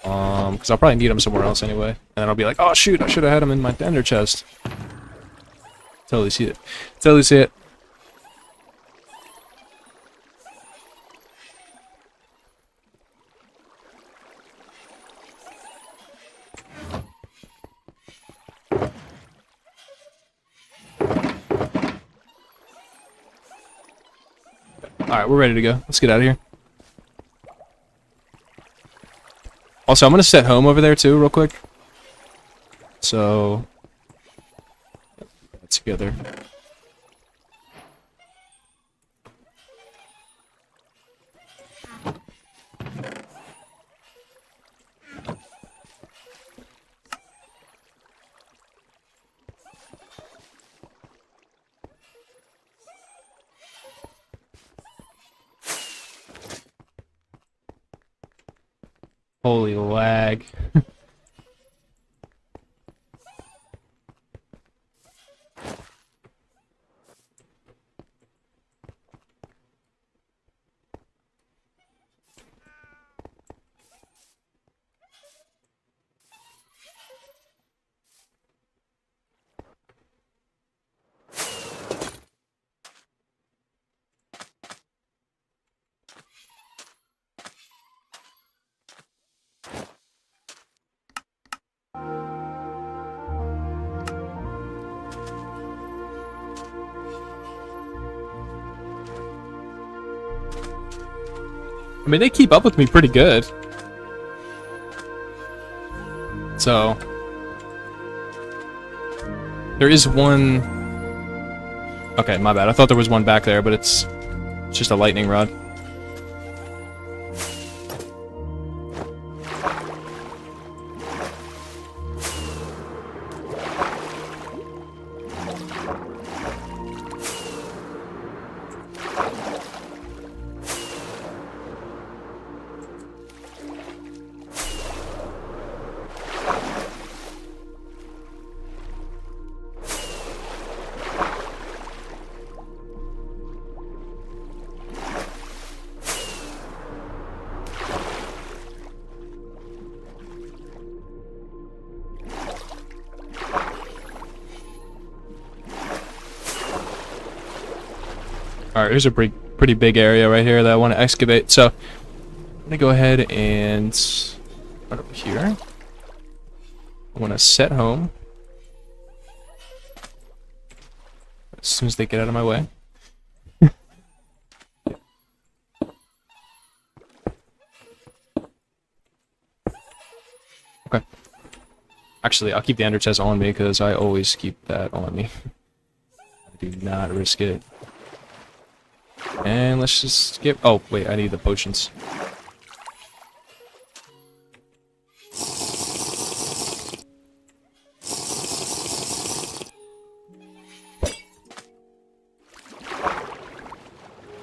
Because I'll probably need them somewhere else anyway. And then I'll be like, oh shoot, I should have had them in my ender chest. Totally see it. Totally see it. Alright, we're ready to go. Let's get out of here. Also, I'm going to set home over there too, real quick. So, that's together. Holy lag. I mean, they keep up with me pretty good. So, there is one... Okay, my bad. I thought there was one back there, but it's just a lightning rod. Alright, here's a pretty big area right here that I want to excavate. So, I'm going to go ahead and start over here. I'm gonna set home as soon as they get out of my way. Okay. Actually, I'll keep the ender chest on me because I always keep that on me. I do not risk it. And let's just skip. Oh, wait, I need the potions.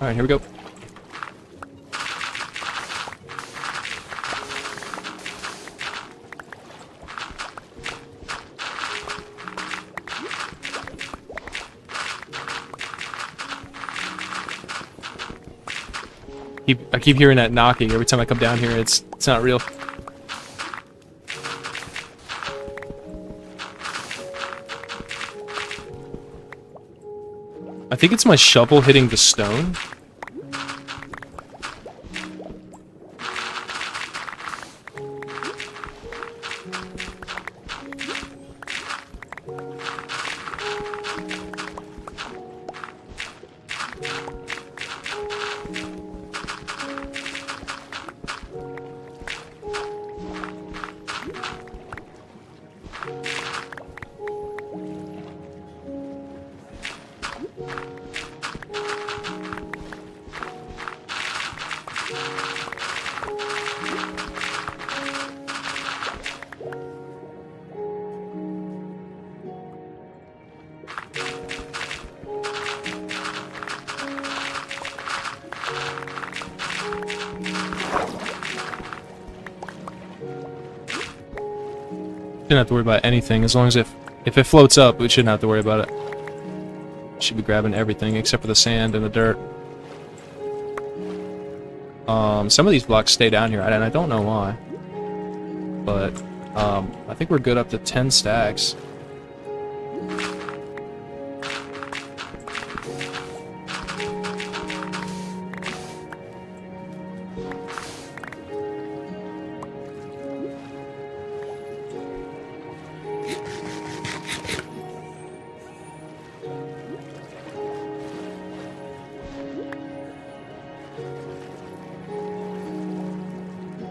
Alright, here we go. I keep hearing that knocking every time I come down here. It's not real. I think it's my shovel hitting the stone. Shouldn't have to worry about anything as long as if it floats up, we shouldn't have to worry about it. Should be grabbing everything except for the sand and the dirt. Some of these blocks stay down here, and I don't know why. But I think we're good up to 10 stacks.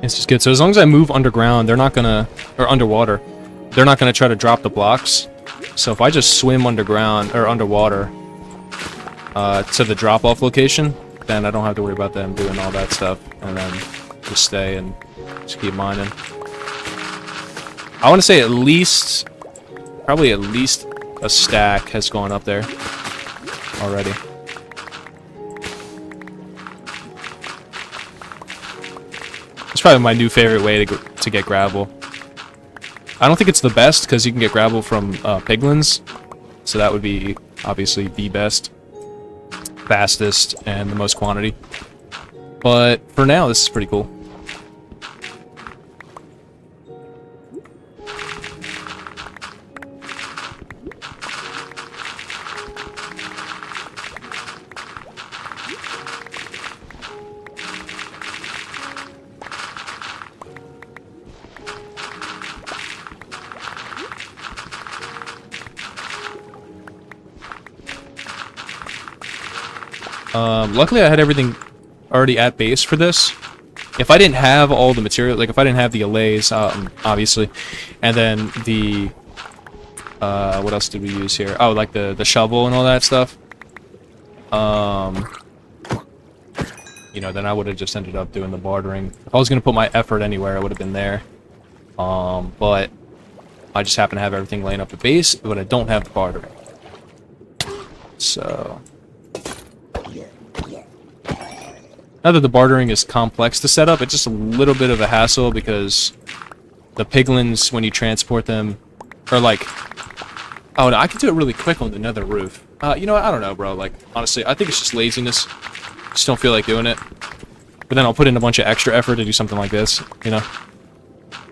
It's just good. So as long as I move underground, they're not gonna, or underwater, they're not gonna try to drop the blocks. So if I just swim underground, or underwater, to the drop-off location, then I don't have to worry about them doing all that stuff, and then just stay and just keep mining. I want to say at least, probably at least a stack has gone up there already. It's probably my new favorite way to get gravel. I don't think it's the best because you can get gravel from piglins, so that would be obviously the best, fastest, and the most quantity. But for now, this is pretty cool. Luckily I had everything already at base for this. If I didn't have all the material, like if I didn't have the allays, obviously, and then the, what else did we use here? Oh, like the shovel and all that stuff. You know, then I would have just ended up doing the bartering. If I was going to put my effort anywhere, I would have been there. But I just happen to have everything laying up at base, but I don't have the bartering. So... Now that the bartering is complex to set up, it's just a little bit of a hassle because the piglins, when you transport them, are like... Oh, no, I could do it really quick on the nether roof. You know what? I don't know, bro. Like, honestly, I think it's just laziness. Just don't feel like doing it. But then I'll put in a bunch of extra effort to do something like this, you know?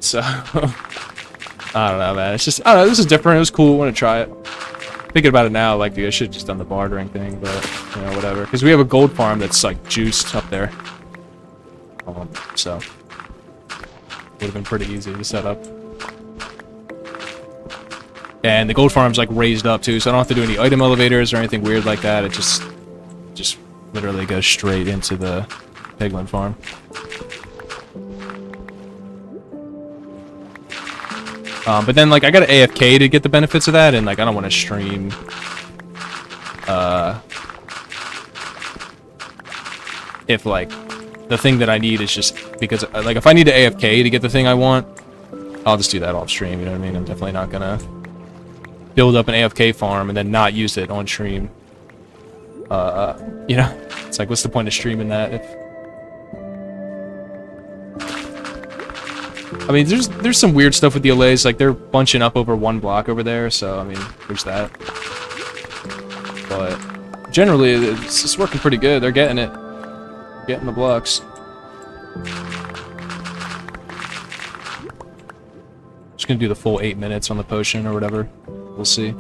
So... I don't know, man. It's just... I don't know, this is different. It was cool. I want to try it. Thinking about it now, like, dude, I should have just done the bartering thing, but, you know, whatever. Because we have a gold farm that's, like, juiced up there. So, would have been pretty easy to set up. And the gold farm's like raised up too, so I don't have to do any item elevators or anything weird like that. It just literally goes straight into the piglin farm. But then like I got an AFK to get the benefits of that, and like I don't want to stream if like the thing that I need is just because like if I need to AFK to get the thing I want, I'll just do that off stream, you know what I mean? I'm definitely not gonna build up an AFK farm and then not use it on stream. You know, it's like, what's the point of streaming that if... I mean, there's some weird stuff with the allays, like they're bunching up over one block over there, so I mean, there's that. But generally, it's just working pretty good. They're getting it, getting the blocks. Just gonna do the full 8 minutes on the potion or whatever. We'll see.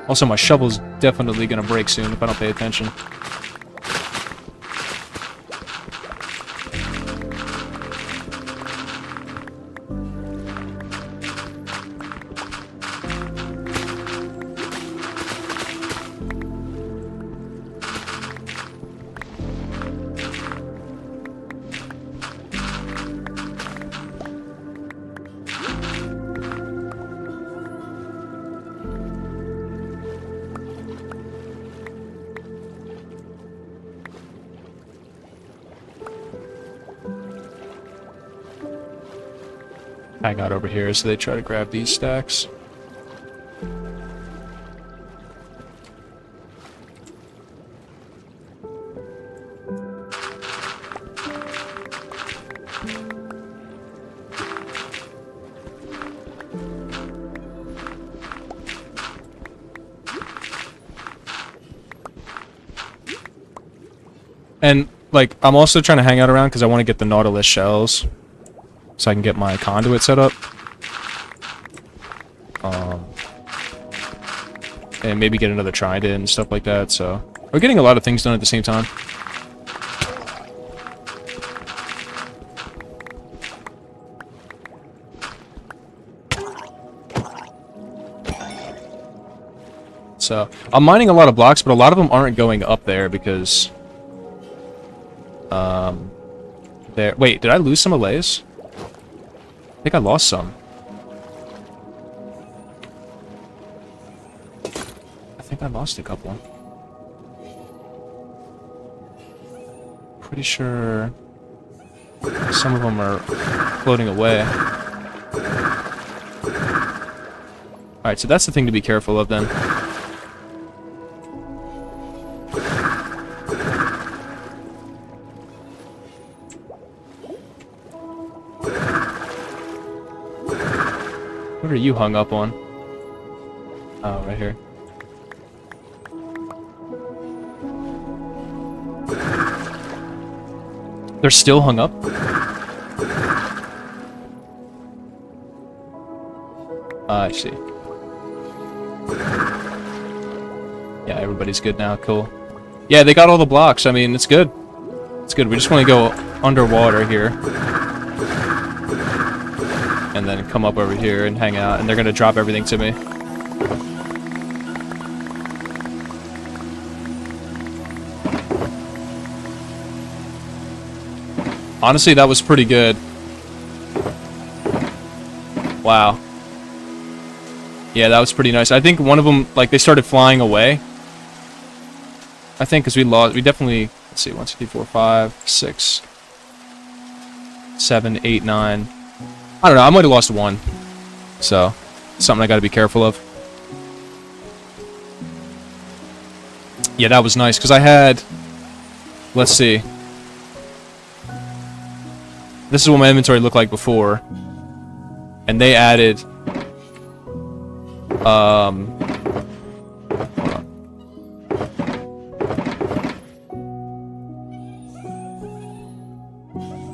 Also, my shovel's definitely gonna break soon if I don't pay attention. Hang out over here so they try to grab these stacks. And like I'm also trying to hang out around because I want to get the Nautilus shells. So I can get my conduit set up. And maybe get another trident and stuff like that, so... We're getting a lot of things done at the same time. So, I'm mining a lot of blocks, but a lot of them aren't going up there because... there... Wait, did I lose some allays? I think I lost some. I think I lost a couple. Pretty sure some of them are floating away. Alright, so that's the thing to be careful of then. What are you hung up on? Oh, right here. They're still hung up? I see. Yeah, everybody's good now. Cool. Yeah, they got all the blocks. I mean, it's good. It's good. We just want to go underwater here. And then come up over here and hang out, and they're gonna drop everything to me. Honestly, that was pretty good. Wow. Yeah, that was pretty nice. I think one of them, like, they started flying away. I think because we definitely, let's see, 1, 2, 3, 4, 5, 6, 7, 8, 9. I don't know, I might have lost one. So, something I gotta be careful of. Yeah, that was nice, because I had... Let's see. This is what my inventory looked like before. And they added...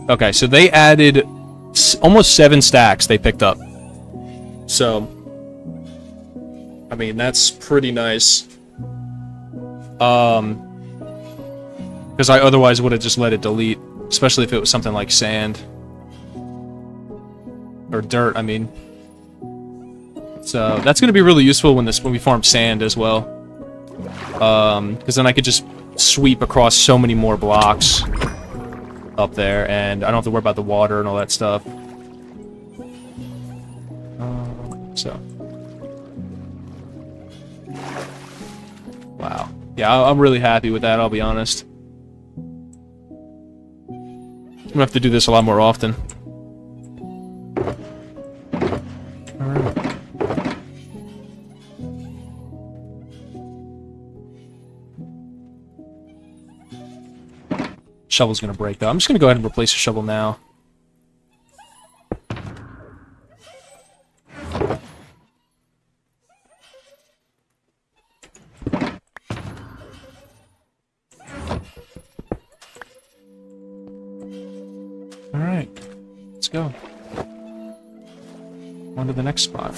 Okay, so they added... almost 7 stacks they picked up. So, I mean, that's pretty nice. Because I otherwise would have just let it delete, especially if it was something like sand. Or dirt, I mean. So that's going to be really useful when we farm sand as well. Because then I could just sweep across so many more blocks up there, and I don't have to worry about the water and all that stuff. So. Wow. Yeah, I'm really happy with that, I'll be honest. I'm gonna have to do this a lot more often. Alright. Shovel's gonna break, though. I'm just gonna go ahead and replace the shovel now. Alright, let's go. On to the next spot.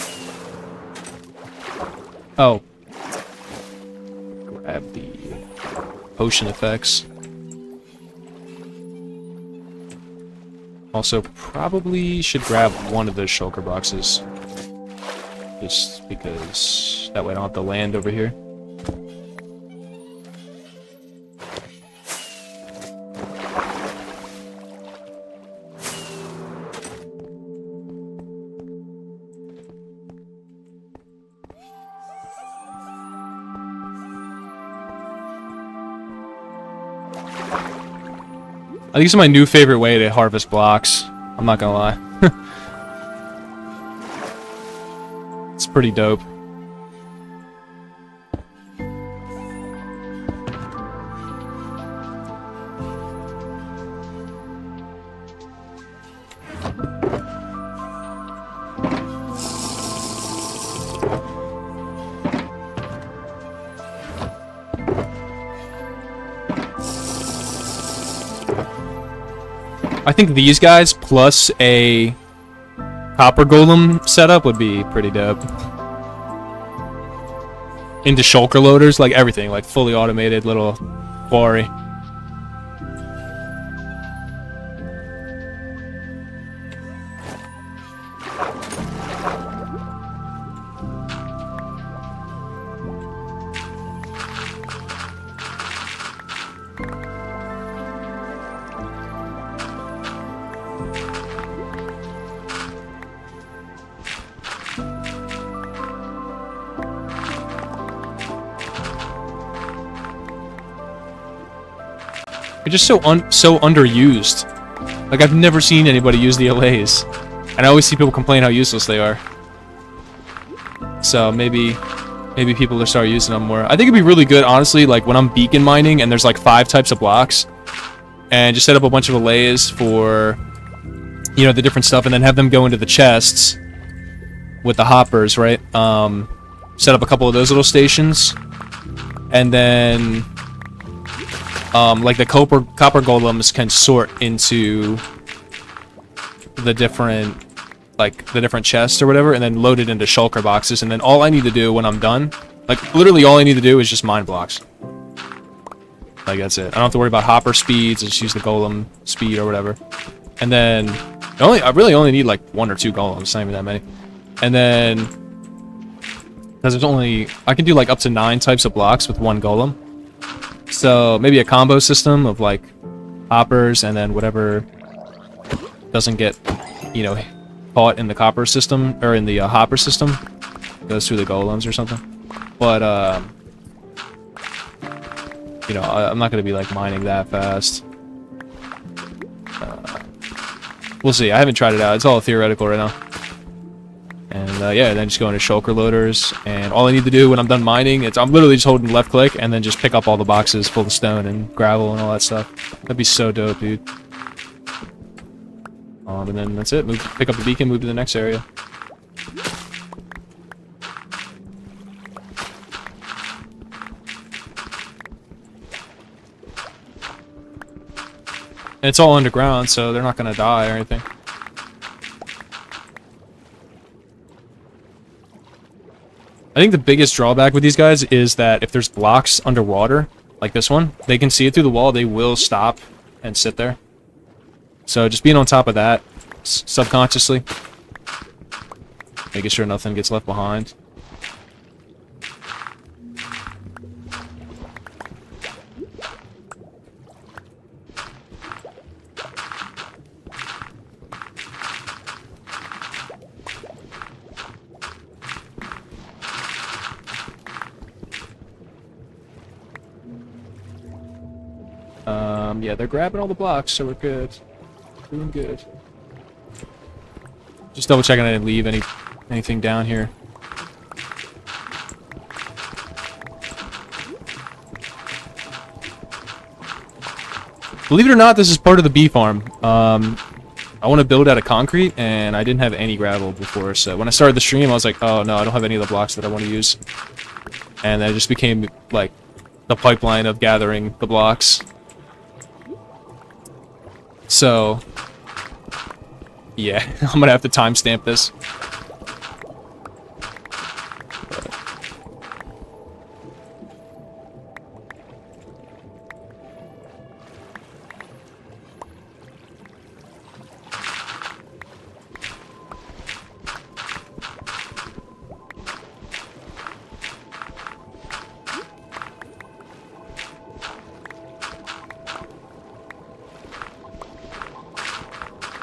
Oh. Grab the potion effects. Also, probably should grab one of those shulker boxes. Just because that way I don't have to land over here. I think this is my new favorite way to harvest blocks. I'm not gonna lie. It's pretty dope. I think these guys plus a copper golem setup would be pretty dope. Into shulker loaders, like everything, like fully automated little quarry. They're just so underused. Like, I've never seen anybody use the allays. And I always see people complain how useless they are. So maybe people will start using them more. I think it'd be really good, honestly, like when I'm beacon mining and there's like 5 types of blocks. And just set up a bunch of allays for, you know, the different stuff, and then have them go into the chests with the hoppers, right? Set up a couple of those little stations. And then like the copper golems can sort into the different chests or whatever, and then load it into shulker boxes, and then all I need to do when I'm done, like literally all I need to do is just mine blocks. Like that's it. I don't have to worry about hopper speeds. I just use the golem speed or whatever. And then I really only need like 1 or 2 golems, not even that many. And then because I can do like up to 9 types of blocks with 1 golem. So maybe a combo system of like hoppers and then whatever doesn't get, you know, caught in the copper system or in the hopper system goes through the golems or something. But you know, I'm not gonna be like mining that fast. We'll see. I haven't tried it out. It's all theoretical right now. And yeah, then just go into shulker loaders, and all I need to do when I'm done mining, I'm literally just holding left click and then just pick up all the boxes full of stone and gravel and all that stuff. That'd be so dope, dude. And then that's it. Pick up the beacon, move to the next area. And it's all underground, so they're not gonna die or anything. I think the biggest drawback with these guys is that if there's blocks underwater, like this one, they can see it through the wall, they will stop and sit there. So just being on top of that, subconsciously, Making sure nothing gets left behind. Yeah, they're grabbing all the blocks, so we're good. Doing good. Just double checking I didn't leave anything down here. Believe it or not, this is part of the bee farm. I want to build out of concrete, and I didn't have any gravel before, so when I started the stream, I was like, oh no, I don't have any of the blocks that I want to use. And that just became, like, the pipeline of gathering the blocks. So, yeah, I'm gonna have to timestamp this.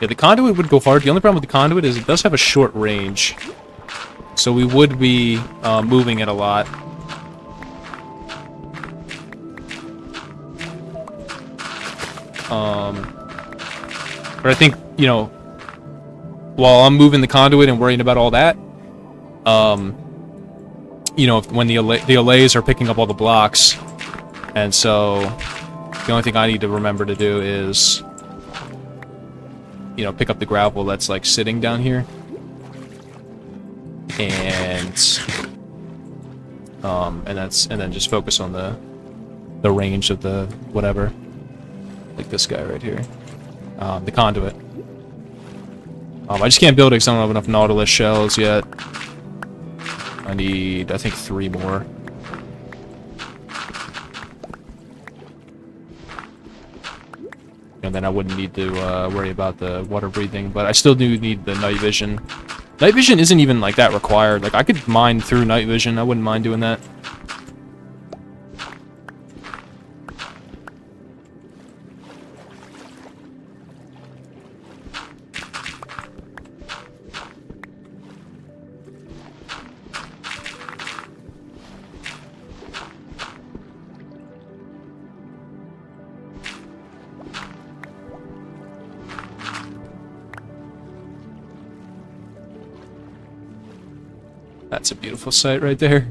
Yeah, the conduit would go hard. The only problem with the conduit is it does have a short range. So we would be moving it a lot. But I think, you know, while I'm moving the conduit and worrying about all that, you know, when the allays are picking up all the blocks, and so the only thing I need to remember to do is, you know, pick up the gravel that's like sitting down here, and then just focus on the range of the whatever, like this guy right here, the conduit. I just can't build it because I don't have enough Nautilus shells yet. I need, I think, 3 more. And then I wouldn't need to worry about the water breathing, but I still do need the night vision. Night vision isn't even like that required. Like I could mine through night vision. I wouldn't mind doing that. That's a beautiful sight right there.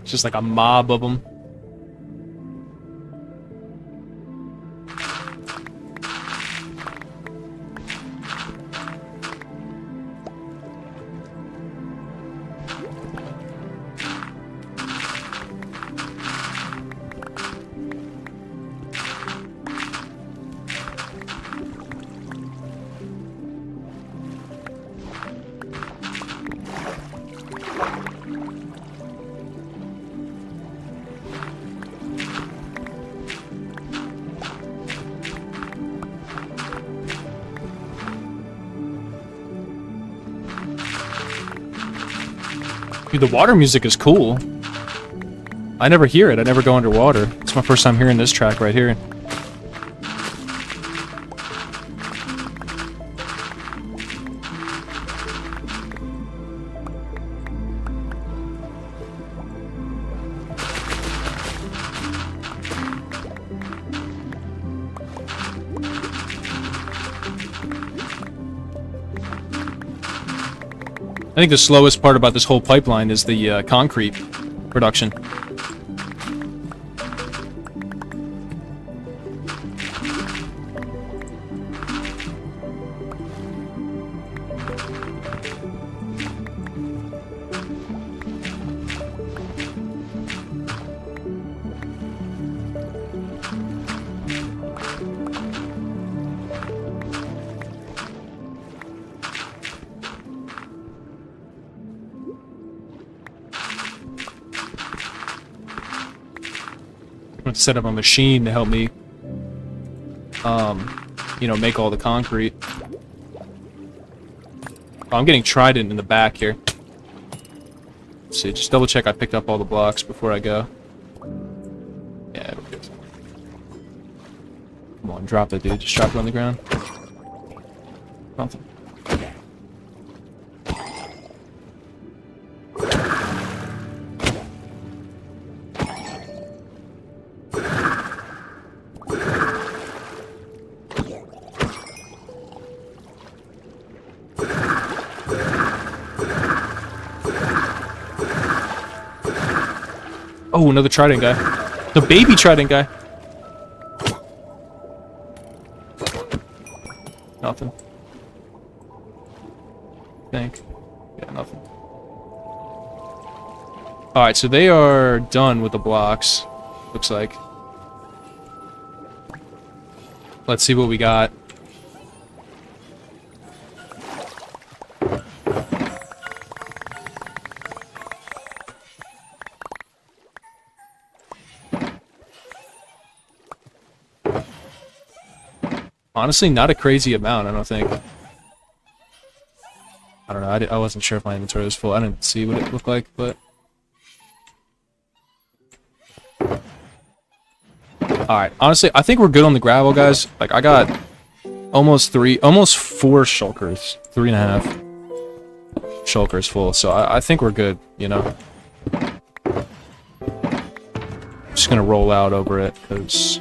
It's just like a mob of them. Dude, the water music is cool. I never hear it. I never go underwater. It's my first time hearing this track right here. I think the slowest part about this whole pipeline is the concrete production. Set up a machine to help me, you know, make all the concrete. Oh, I'm getting trident in the back here. Let's see, just double check I picked up all the blocks before I go. Yeah, we're good. Come on, drop it, dude. Just drop it on the ground. Nothing. Oh, another trident guy. The baby trident guy. Nothing. Think. Yeah, nothing. Alright, so they are done with the blocks. Looks like. Let's see what we got. Honestly, not a crazy amount, I don't think. I don't know, I wasn't sure if my inventory was full. I didn't see what it looked like, but... Alright, honestly, I think we're good on the gravel, guys. Like, I got almost 4 shulkers. 3.5 shulkers full, so I think we're good, you know? Just gonna roll out over it, because...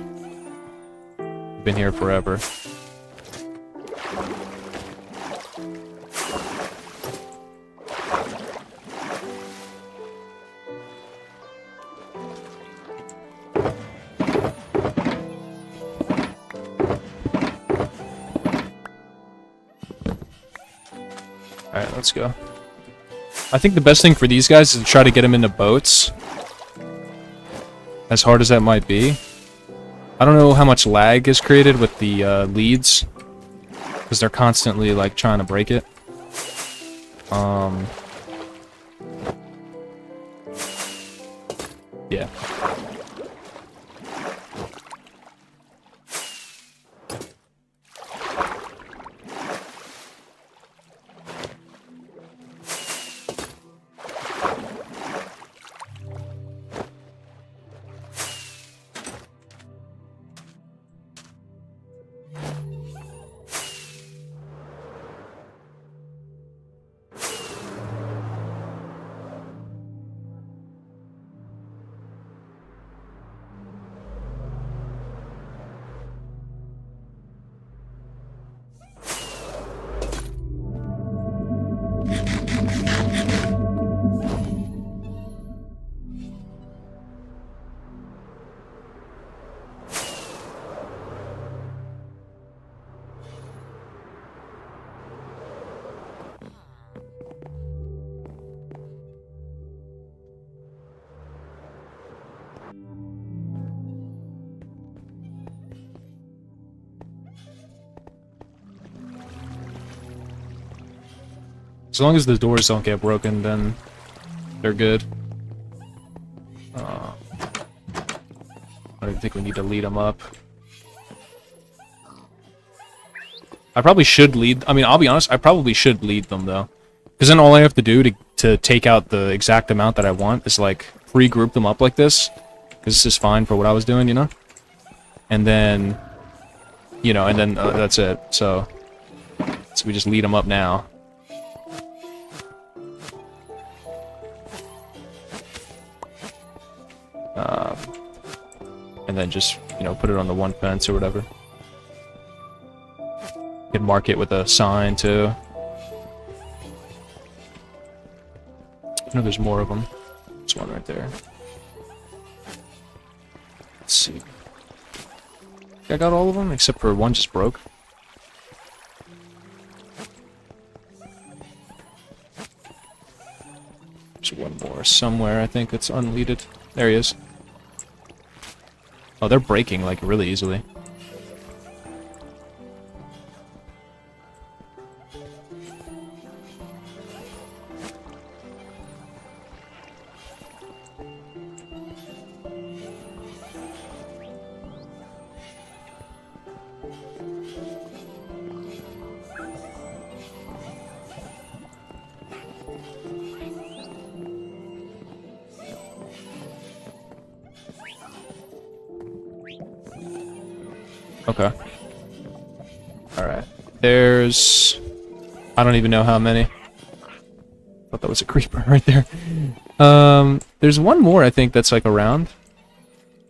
I've been here forever. Alright, let's go. I think the best thing for these guys is to try to get them into boats. As hard as that might be. I don't know how much lag is created with the leads. Because they're constantly, like, trying to break it. Yeah. As long as the doors don't get broken, then they're good. I don't think we need to lead them up. I probably should lead... I mean, I'll be honest, I probably should lead them, though. Because then all I have to do to take out the exact amount that I want is, like, pre-group them up like this. Because this is fine for what I was doing, you know? And then... You know, and then that's it. So we just lead them up now. And then just, you know, put it on the one fence or whatever. You can mark it with a sign, too. I know there's more of them. There's one right there. Let's see. I got all of them, except for one just broke. There's one more somewhere, I think, that's unleaded. There he is. Oh, they're breaking, like, really easily. Okay. Alright. There's... I don't even know how many. Thought that was a creeper right there. There's one more, I think, that's like around.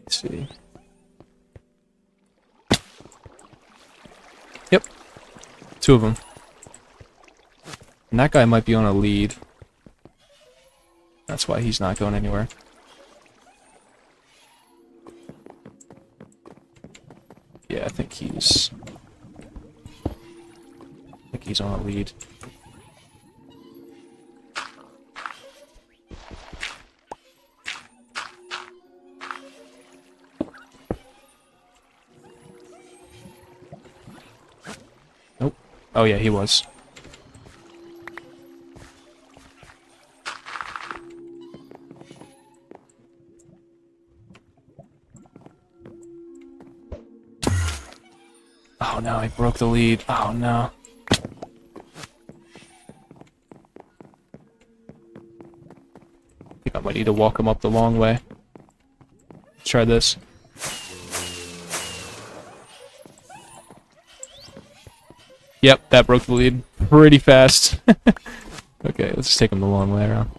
Let's see. Yep. 2 of them. And that guy might be on a lead. That's why he's not going anywhere. Yeah, I think he's on a lead. Nope. Oh yeah, he was. Oh no, I broke the lead. Oh no. I think I might need to walk him up the long way. Let's try this. Yep, that broke the lead pretty fast. Okay, let's just take him the long way around.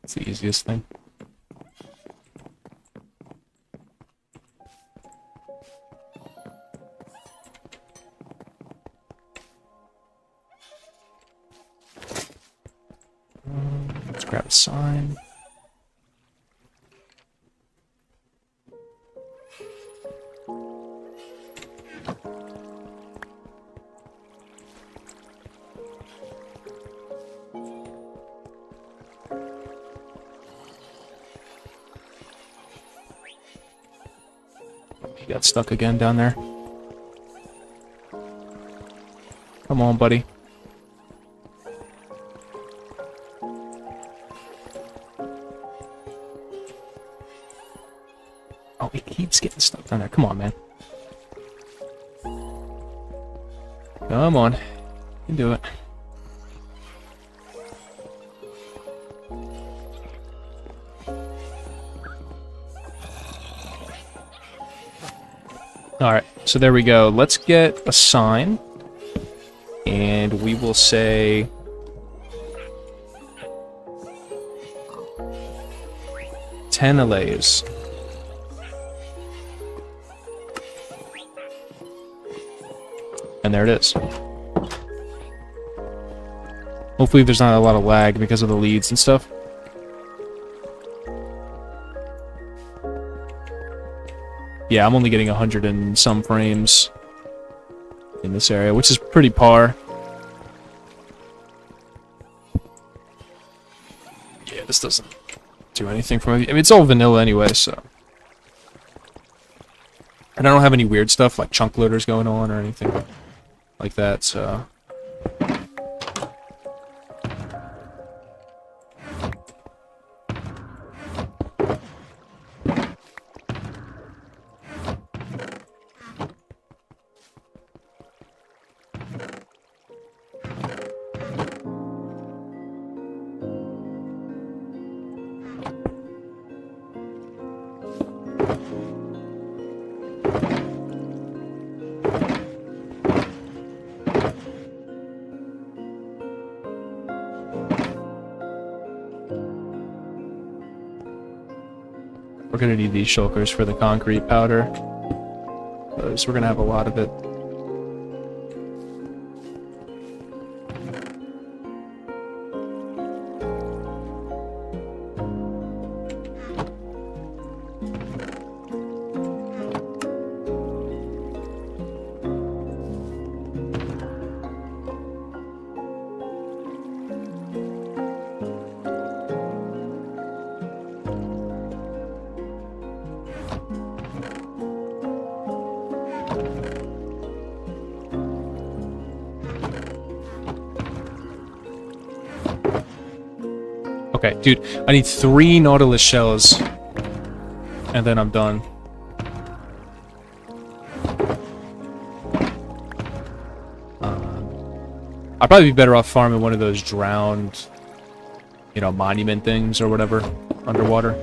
It's the easiest thing. Let's grab a sign. He got stuck again down there. Come on, buddy. Oh, he keeps getting stuck down there. Come on, man. Come on. You can do it. Alright, so there we go. Let's get a sign. And we will say... "10 allays." And there it is. Hopefully there's not a lot of lag because of the leads and stuff. Yeah, I'm only getting 100 and some frames in this area, which is pretty par. Yeah, this doesn't do anything for me. I mean, it's all vanilla anyway, so... And I don't have any weird stuff like chunk loaders going on or anything like that, so... We're gonna need these shulkers for the concrete powder, because we're gonna have a lot of it. Okay, dude, I need 3 Nautilus shells, and then I'm done. I'd probably be better off farming one of those drowned, you know, monument things or whatever, underwater.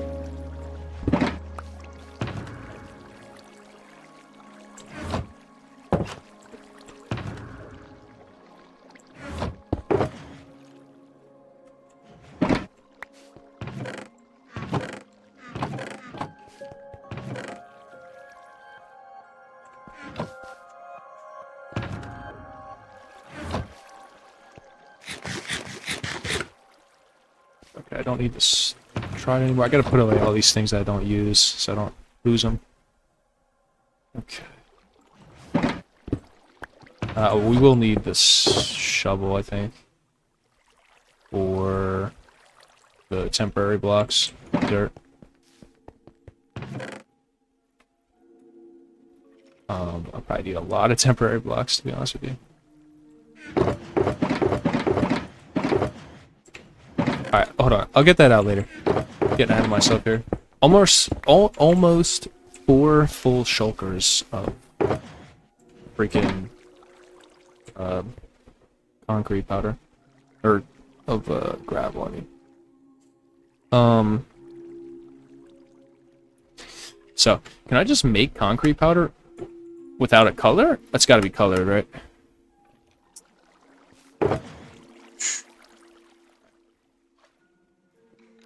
I don't need this tried anymore. I gotta put away all these things that I don't use so I don't lose them. Okay. We will need this shovel, I think, for the temporary blocks, dirt. I'll probably need a lot of temporary blocks, to be honest with you. Alright, hold on. I'll get that out later. Getting ahead of myself here. Almost 4 full shulkers of freaking concrete powder. Or of gravel, I mean. So, can I just make concrete powder without a color? That's gotta be colored, right?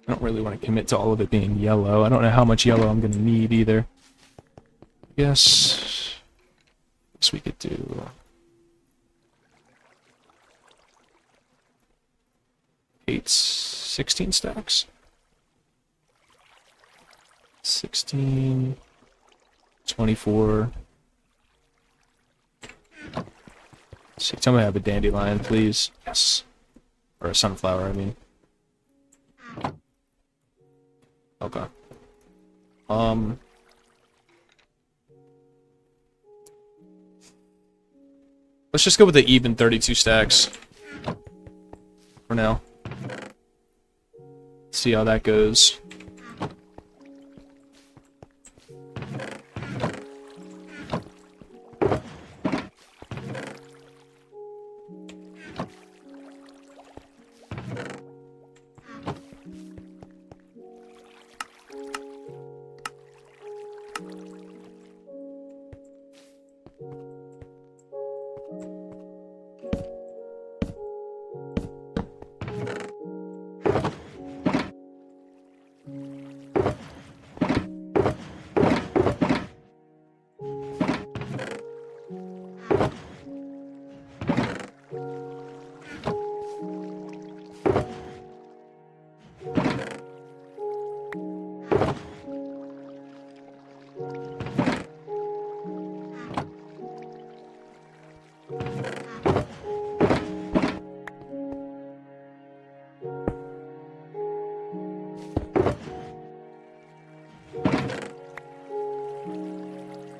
I don't really want to commit to all of it being yellow. I don't know how much yellow I'm gonna need either. Yes. Guess we could do 16 stacks. 16, 24. Let's see, tell me I have a dandelion, please. Yes. Or a sunflower, I mean. Okay. Let's just go with the even 32 stacks for now. See how that goes.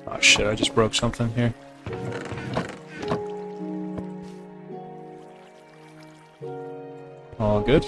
Oh shit, I just broke something here. All good.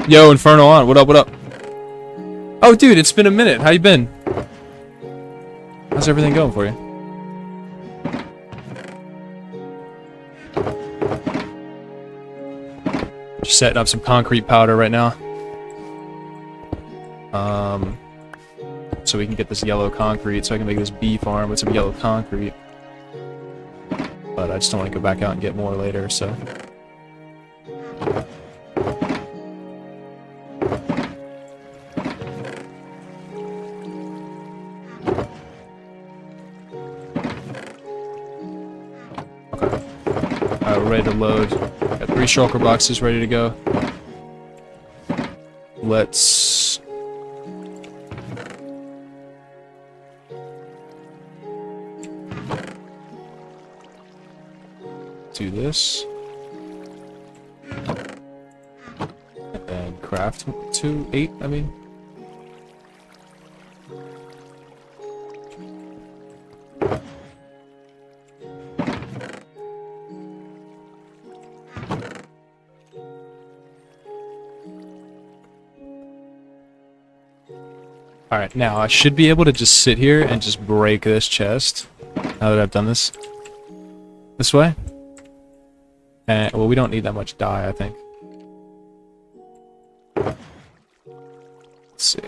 Yo, Inferno on. What up, what up? Oh, dude, it's been a minute. How you been? How's everything going for you? Just setting up some concrete powder right now. So we can get this yellow concrete, so I can make this bee farm with some yellow concrete. But I just don't want to go back out and get more later, so... We're ready to load. Got 3 shulker boxes ready to go. Let's do this. And craft 8, I mean. Alright, now I should be able to just sit here and just break this chest. Now that I've done this. This way. And, well, we don't need that much dye, I think. Let's see.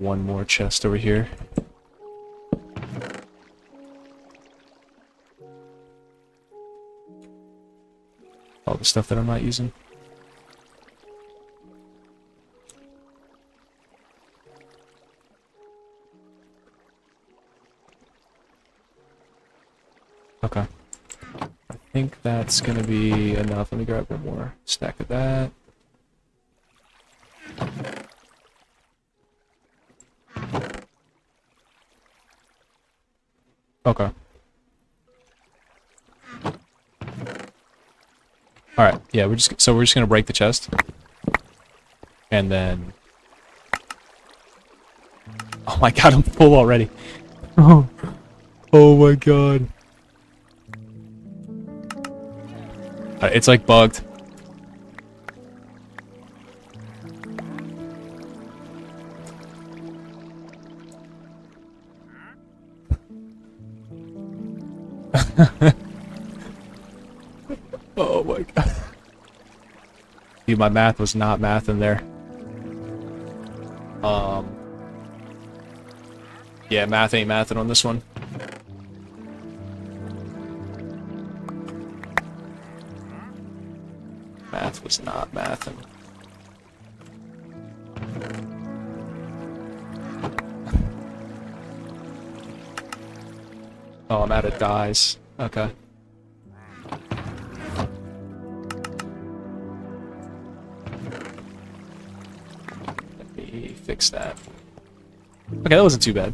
one more chest over here. All the stuff that I'm not using. Okay. I think that's gonna be enough. Let me grab one more stack of that. Okay. Alright, yeah, we're just gonna break the chest. And then oh my god, I'm full already. Oh, oh my god. It's like bugged. Oh my god. Dude, my math was not math in there. Yeah, math ain't mathin' on this one. Math was not mathin'. Oh, I'm out of dyes. Okay. Let me fix that. Okay, that wasn't too bad.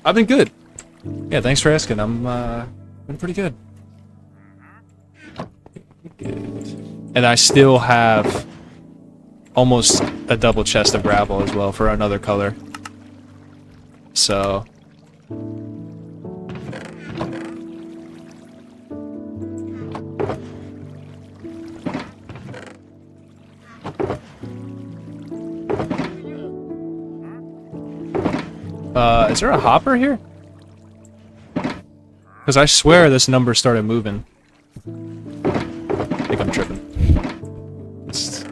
I've been good. Yeah, thanks for asking. I'm been pretty good. And I still have almost a double chest of gravel as well for another color. So is there a hopper here? Because I swear this number started moving. I think I'm tripping. It's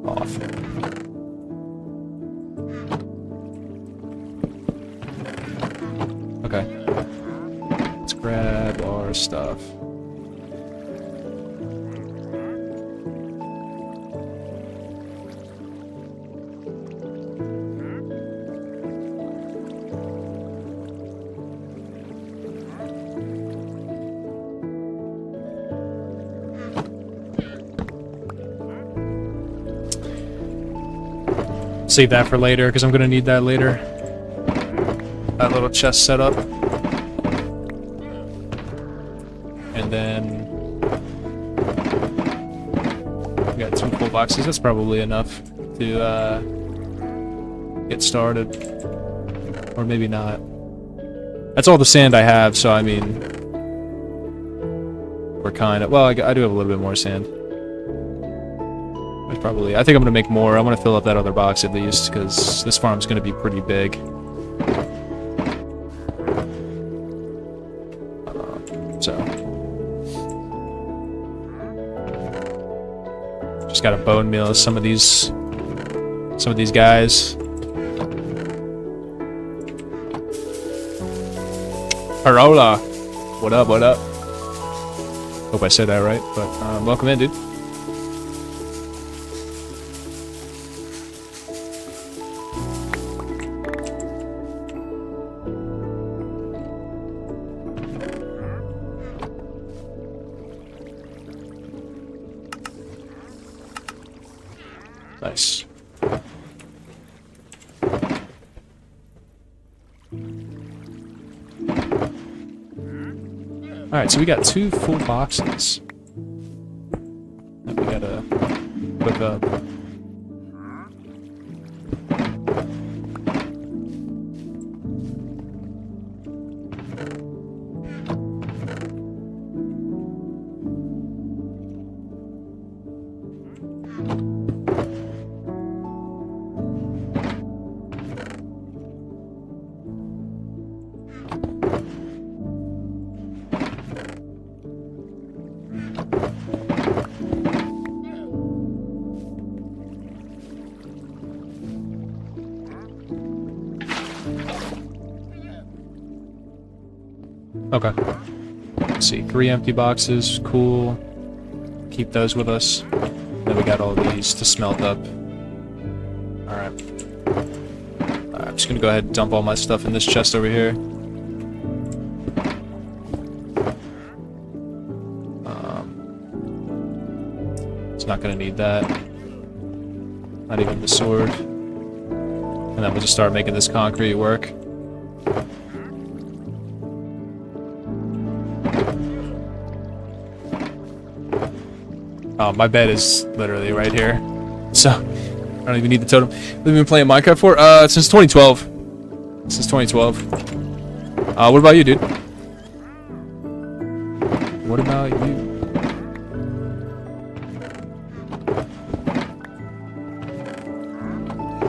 off. Okay. Let's grab our stuff. Save that for later, because I'm going to need that later. That little chest setup. And then we got 2 full boxes. That's probably enough to get started. Or maybe not. That's all the sand I have, so I mean... We're kind of... Well, I do have a little bit more sand. Probably. I think I'm gonna make more. I want to fill up that other box at least, because this farm's gonna be pretty big. So just gotta bone meal some of these guys. Parola, what up? What up? Hope I said that right. But welcome in, dude. Nice. Alright, so we got 2 full boxes that we gotta hook up. Okay. Let's see, 3 empty boxes. Cool. Keep those with us. Then we got all these to smelt up. Alright. I'm just gonna go ahead and dump all my stuff in this chest over here. It's not gonna need that. Not even the sword. And then we'll just start making this concrete work. Oh, my bed is literally right here. So, I don't even need the totem. We've been playing Minecraft for, since 2012. Since 2012. What about you, dude? What about you?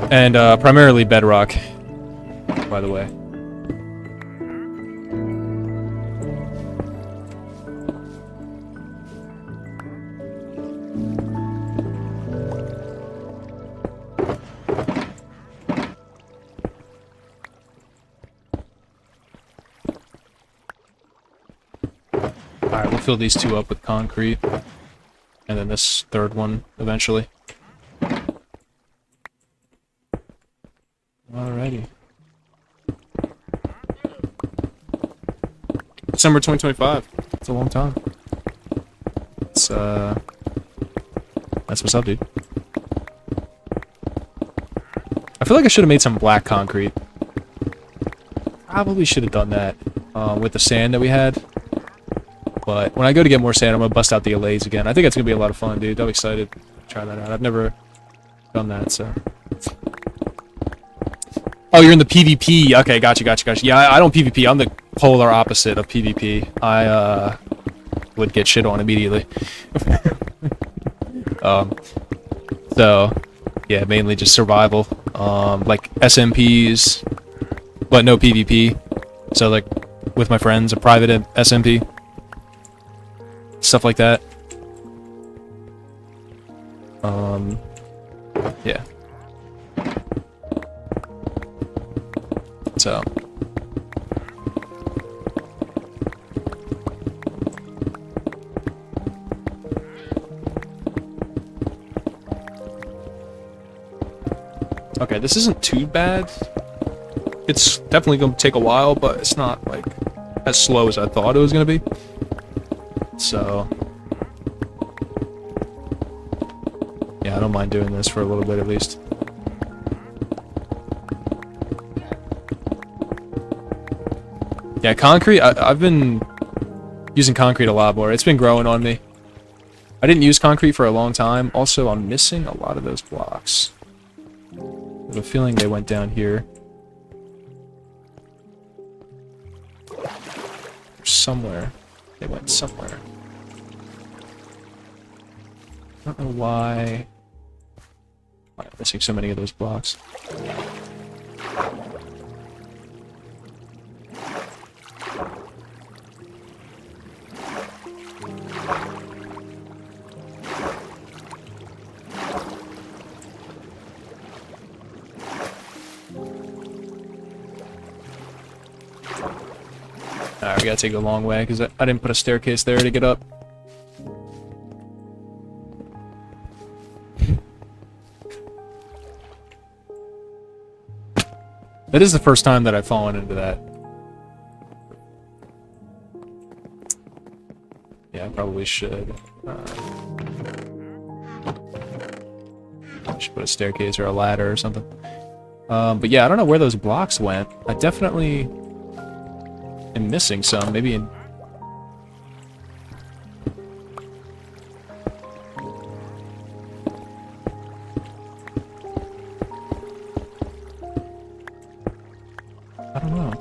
And, primarily Bedrock, by the way. Alright, we'll fill these 2 up with concrete. And then this 3rd one, eventually. Alrighty. December 2025. It's a long time. It's, that's what's up, dude. I feel like I should have made some black concrete. Probably should have done that, with the sand that we had. But when I go to get more sand, I'm gonna bust out the allays again. I think it's gonna be a lot of fun, dude. I'm excited to try that out. I've never done that, so. Oh, you're in the PvP. Okay, gotcha. Yeah, I don't PvP. I'm the polar opposite of PvP. I would get shit on immediately. So yeah, mainly just survival. Like SMPs, but no PvP. So like with my friends, a private SMP. Stuff like that. Yeah. So. Okay, this isn't too bad. It's definitely going to take a while, but it's not, like, as slow as I thought it was going to be. So. Yeah, I don't mind doing this for a little bit at least. Yeah, concrete, I've been using concrete a lot more. It's been growing on me. I didn't use concrete for a long time. Also, I'm missing a lot of those blocks. I have a feeling they went down here. Somewhere. They went somewhere. I don't know why I'm missing so many of those blocks. Alright, we gotta take it a long way, because I didn't put a staircase there to get up. That is the first time that I've fallen into that. Yeah, I probably should. I should put a staircase or a ladder or something. But yeah, I don't know where those blocks went. I definitely am missing some. Maybe in... I don't know.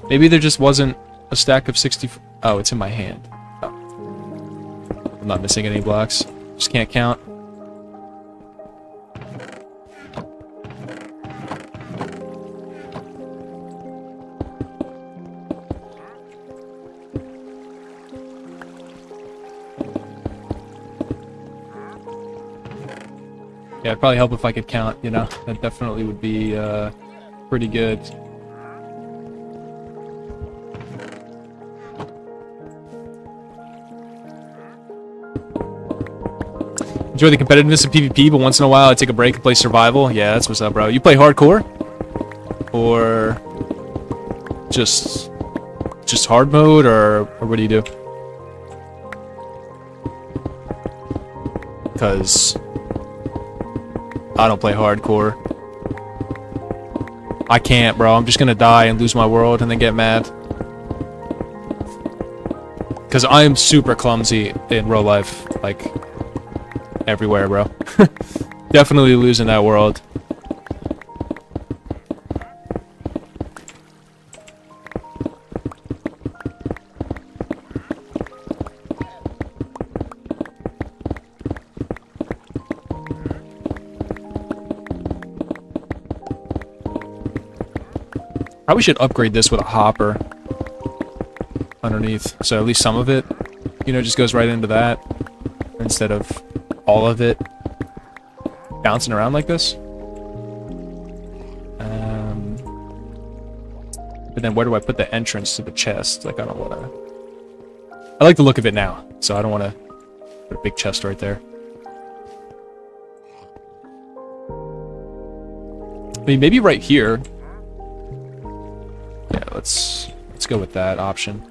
Maybe there just wasn't a stack of 60... Oh, it's in my hand. Oh. I'm not missing any blocks. Just can't count. Yeah, it'd probably help if I could count, you know? That definitely would be, pretty good. Enjoy the competitiveness of PvP, but once in a while I take a break and play survival. Yeah, that's what's up, bro. You play hardcore? Or just hard mode, or what do you do? Because I don't play hardcore. I can't, bro. I'm just gonna die and lose my world and then get mad. Because I'm super clumsy in real life. Like, everywhere, bro. Definitely losing that world. Probably should upgrade this with a hopper underneath, so at least some of it, you know, just goes right into that instead of all of it bouncing around like this. But then where do I put the entrance to the chest? Like, I don't want to... I like the look of it now, so I don't want to put a big chest right there. I mean, maybe right here. Yeah, let's go with that option.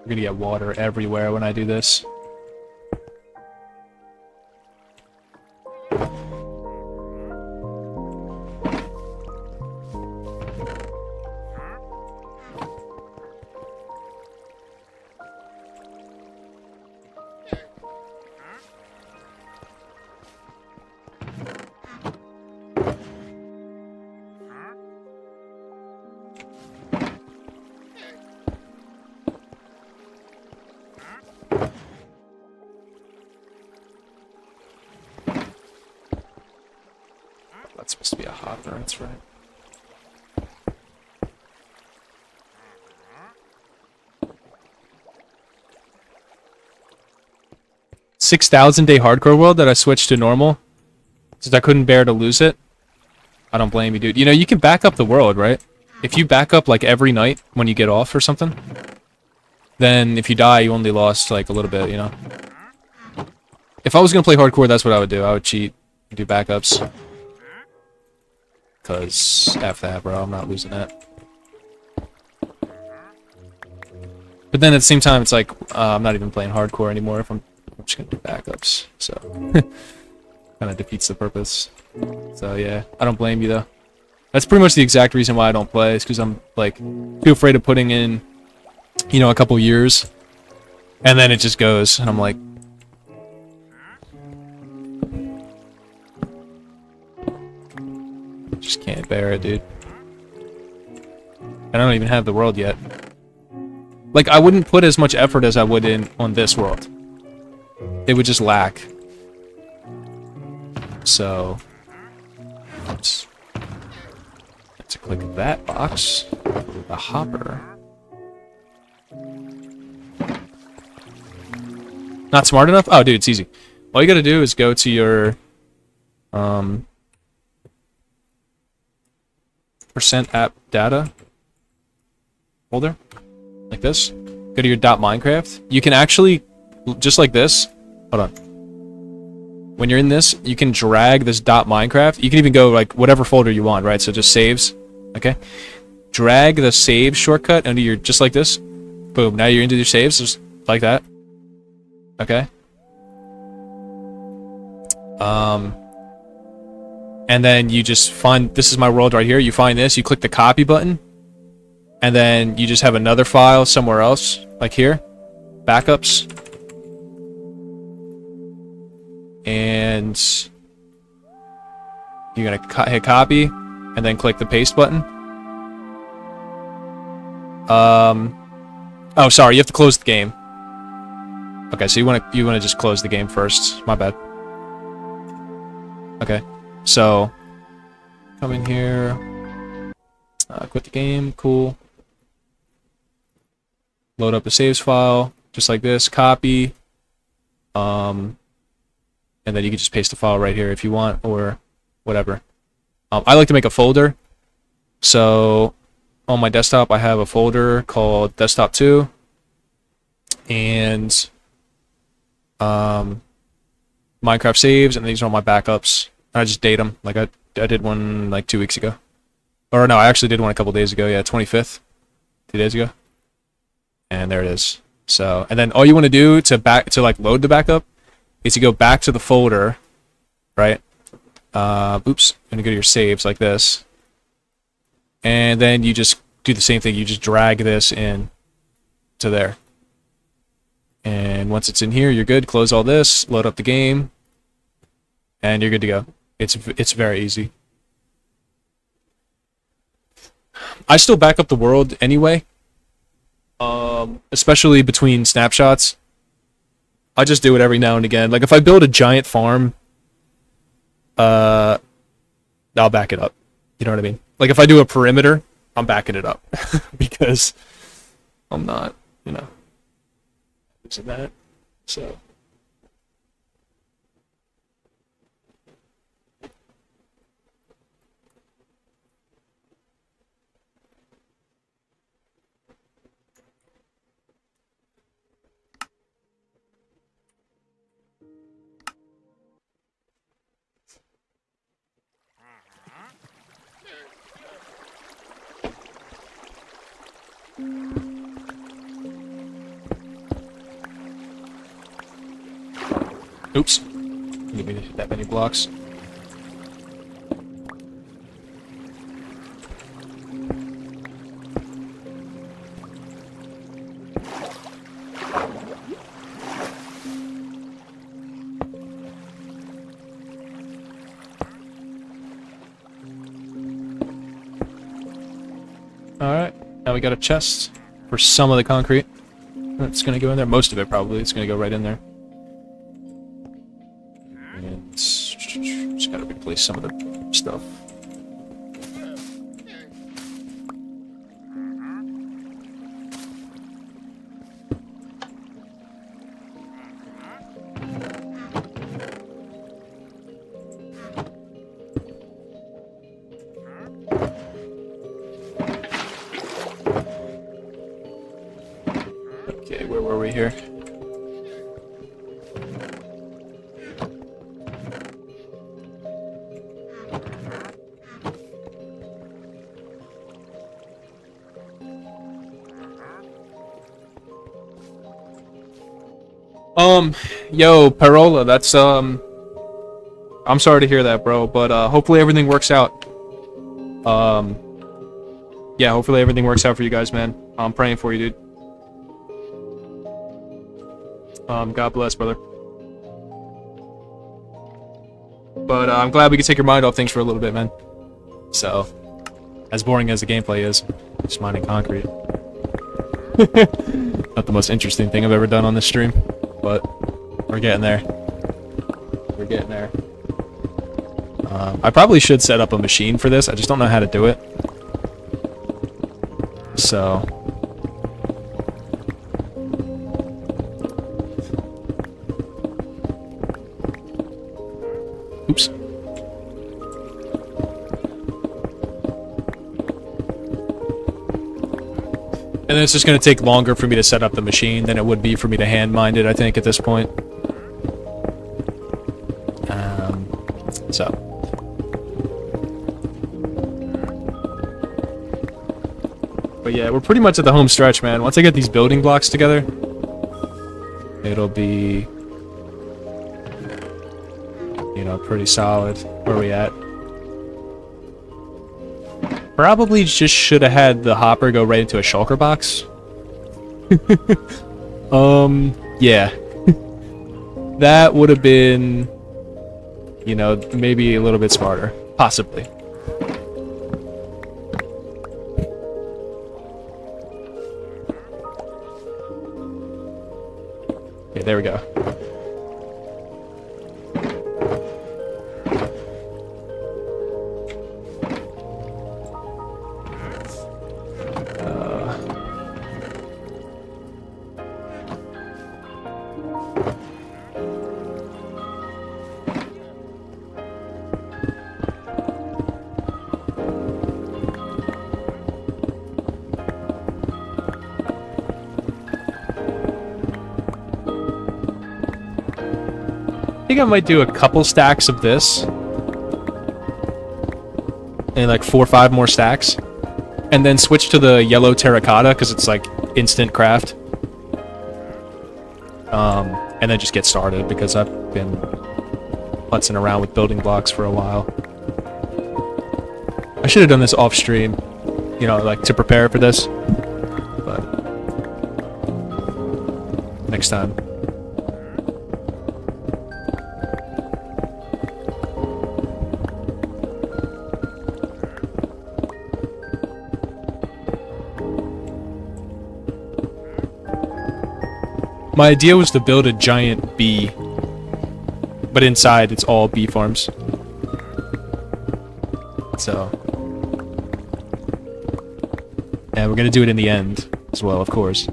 We're gonna get water everywhere when I do this. That's supposed to be a hopper, that's right. $6,000 hardcore world that I switched to normal since I couldn't bear to lose it. I don't blame you, dude. You know, you can back up the world, right? If you back up like every night when you get off or something, then if you die, you only lost like a little bit, you know? If I was gonna play hardcore, that's what I would do. I would cheat and do backups. Cause after that, bro, I'm not losing that. But then at the same time, it's like I'm not even playing hardcore anymore if I'm just gonna do backups. So kind of defeats the purpose. So yeah, I don't blame you though. That's pretty much the exact reason why I don't play. Is because I'm like too afraid of putting in, you know, a couple years, and then it just goes, and I'm like. Just can't bear it, dude. And I don't even have the world yet. Like, I wouldn't put as much effort as I would in on this world. It would just lack. So, let's click that box. A hopper. Not smart enough? Oh, dude, it's easy. All you gotta do is go to your %app data folder, like this. Go to your .minecraft. You can actually, just like this, hold on. When you're in this, you can drag this .minecraft. You can even go like whatever folder you want, right? So just saves, okay? Drag the save shortcut under your, just like this. Boom, now you're into your saves, just like that. Okay? And then you just find, this is my world right here, you find this, you click the copy button, and then you just have another file somewhere else, like here, backups, and you're gonna hit copy, and then click the paste button. Oh, sorry, you have to close the game. Okay, so you wanna just close the game first, my bad. Okay. So, come in here, quit the game, cool. Load up a saves file, just like this, copy, And then you can just paste the file right here if you want, or whatever. I like to make a folder. So on my desktop, I have a folder called Desktop 2, and Minecraft saves, and these are all my backups. I just date them. Like I did one like 2 weeks ago, or no, I actually did one a couple days ago. Yeah, 25th, 2 days ago, and there it is. So, and then all you want to do to like load the backup is you go back to the folder, right? Oops, I'm gonna go to your saves like this, and then you just do the same thing. You just drag this in to there, and once it's in here, you're good. Close all this, load up the game, and you're good to go. It's very easy. I still back up the world anyway, especially between snapshots. I just do it every now and again. Like if I build a giant farm, I'll back it up. You know what I mean? Like if I do a perimeter, I'm backing it up because I'm not, using that. So. Oops. Didn't give me that many blocks. Alright, now we got a chest for some of the concrete. That's gonna go in there. Most of it probably. It's gonna go right in there. And just gotta replace some of the stuff. Okay, where were we here? Yo, Parola, that's, I'm sorry to hear that, bro, but, hopefully everything works out. Yeah, hopefully everything works out for you guys, man. I'm praying for you, dude. God bless, brother. But, I'm glad we could take your mind off things for a little bit, man. So, as boring as the gameplay is, just mining concrete. Not the most interesting thing I've ever done on this stream, but we're getting there. We're getting there. I probably should set up a machine for this. I just don't know how to do it. So. Oops. And then it's just going to take longer for me to set up the machine than it would be for me to hand mine it, I think, at this point. So. But yeah, we're pretty much at the home stretch, man. Once I get these building blocks together, it'll be, pretty solid. Where are we at? Probably just should have had the hopper go right into a shulker box. Yeah. That would have been, maybe a little bit smarter. Possibly. Okay, there we go. think I might do a couple stacks of this. And like 4 or 5 more stacks. And then switch to the yellow terracotta, because it's like instant craft. And then just get started, because I've been putzing around with building blocks for a while. I should have done this off stream, you know, like to prepare for this. But next time. My idea was to build a giant bee, but inside it's all bee farms. So, and we're gonna do it in the end as well, of course,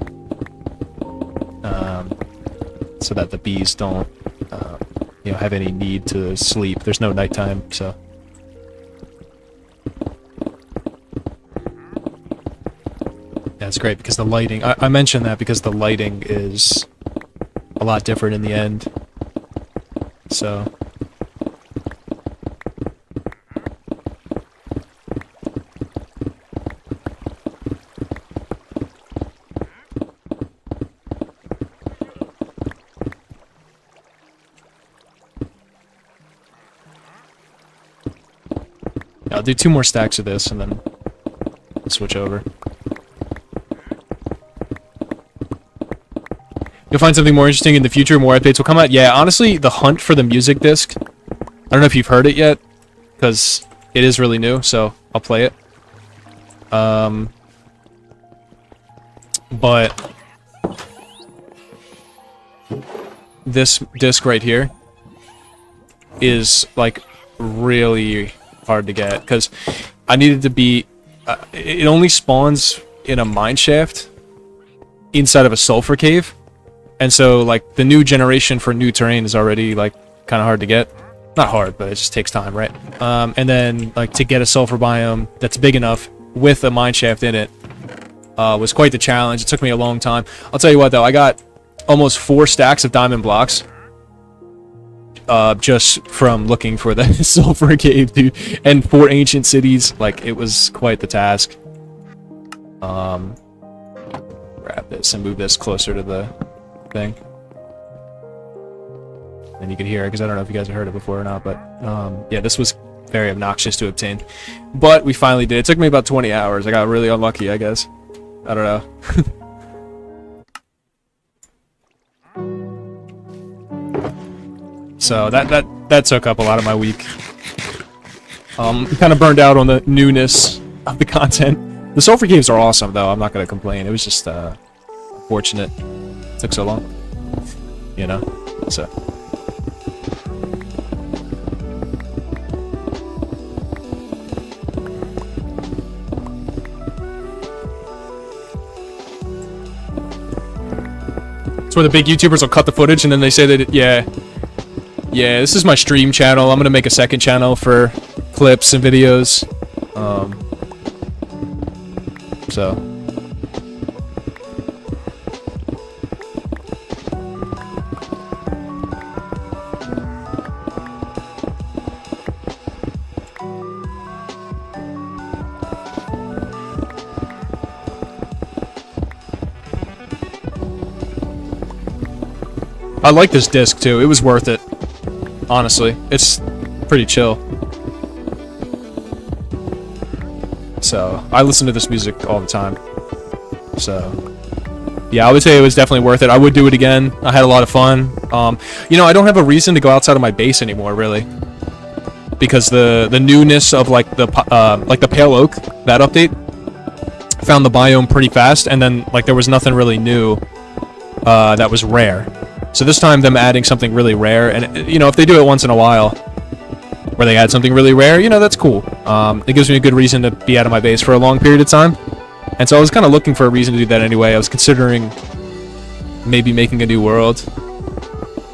so that the bees don't, you know, have any need to sleep. There's no nighttime, so. Yeah, it's great because the lighting. I mentioned that because the lighting is a lot different in the end. So. I'll do 2 more stacks of this and then switch over. You'll find something more interesting in the future, more updates will come out. Yeah, honestly, the hunt for the music disc, I don't know if you've heard it yet, because it is really new, so I'll play it. But this disc right here is, like, really hard to get, because I needed to be... it only spawns in a mine shaft inside of a sulfur cave. And so, like, the new generation for new terrain is already, like, kind of hard to get. Not hard, but it just takes time, right? And then, like, to get a sulfur biome that's big enough with a mine shaft in it was quite the challenge. It took me a long time. I'll tell you what, though. I got almost 4 stacks of diamond blocks just from looking for the sulfur cave, dude. And 4 ancient cities. Like, it was quite the task. Grab this and move this closer to the thing. And you can hear it, because I don't know if you guys have heard it before or not, but yeah, this was very obnoxious to obtain. But we finally did. It took me about 20 hours. I got really unlucky, I guess. I don't know. So that took up a lot of my week. Kind of burned out on the newness of the content. The sulfur caves are awesome, though. I'm not going to complain. It was just unfortunate. Took so long, you know, so. It's where the big YouTubers will cut the footage and then they say that, yeah, this is my stream channel. I'm gonna make a second channel for clips and videos. So. I like this disc too. It was worth it. Honestly, it's pretty chill. So, I listen to this music all the time. So, yeah, I would say it was definitely worth it. I would do it again. I had a lot of fun. You know, I don't have a reason to go outside of my base anymore, really, because the newness of like the pale oak, that update, found the biome pretty fast, and then like there was nothing really new that was rare. So this time, them adding something really rare, and you know, if they do it once in a while, where they add something really rare, you know, that's cool. It gives me a good reason to be out of my base for a long period of time, and so I was kind of looking for a reason to do that anyway. I was considering maybe making a new world,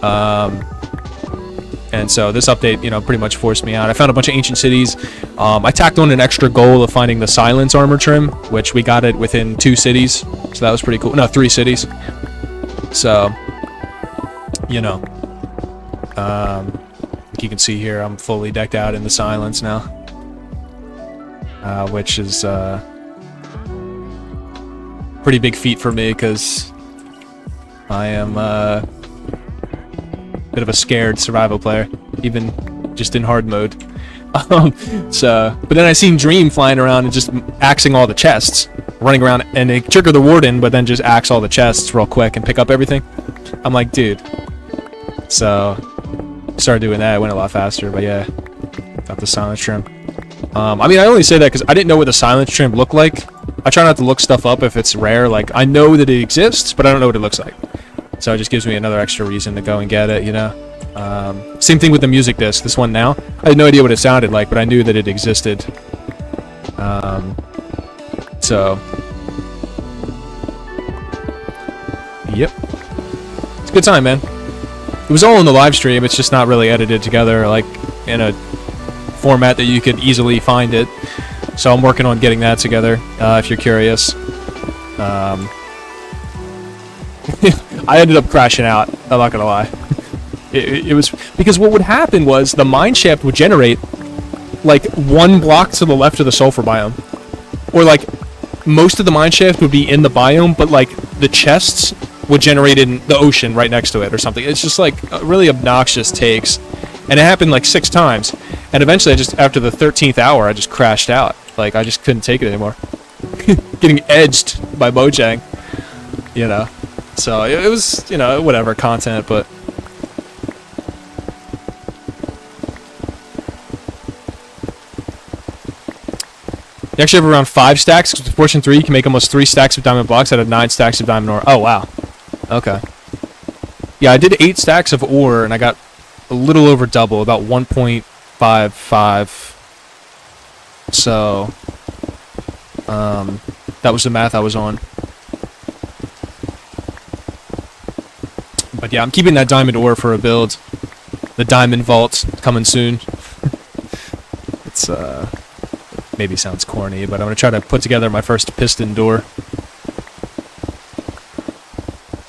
and so this update, you know, pretty much forced me out. I found a bunch of ancient cities. I tacked on an extra goal of finding the silence armor trim, which we got it within 2 cities, so that was pretty cool. No, 3 cities. So, you know, Like you can see here, I'm fully decked out in the silence now, which is pretty big feat for me because I am a bit of a scared survival player, even just in hard mode. But then I seen Dream flying around and just axing all the chests, running around, and they trigger the warden, but then just axe all the chests real quick and pick up everything. I'm like, dude. So started doing that. It went a lot faster, but yeah, got the silence trim. I mean, I only say that because I didn't know what the silence trim looked like. I try not to look stuff up if it's rare. Like, I know that it exists, but I don't know what it looks like. So it just gives me another extra reason to go and get it, you know? Same thing with the music disc. This one now, I had no idea what it sounded like, but I knew that it existed. So, yep. It's a good time, man. It was all in the live stream. It's just not really edited together, like, in a format that you could easily find it. So I'm working on getting that together, if you're curious. I ended up crashing out, I'm not gonna lie. It was because what would happen was the mineshaft would generate like one block to the left of the sulfur biome, or like most of the mineshaft would be in the biome, but like the chests would generate in the ocean right next to it or something. It's just like really obnoxious takes, and it happened like 6 times, and eventually I just, after the 13th hour, I just crashed out. Like I just couldn't take it anymore. Getting edged by Mojang, you know. So it was, you know, whatever content, but you actually have around 5 stacks. With portion 3, you can make almost 3 stacks of diamond blocks out of 9 stacks of diamond ore. Oh, wow. Okay. Yeah, I did 8 stacks of ore, and I got a little over double, about 1.55. So, that was the math I was on. But yeah, I'm keeping that diamond ore for a build. The diamond vault coming soon. It's, maybe sounds corny, but I'm going to try to put together my first piston door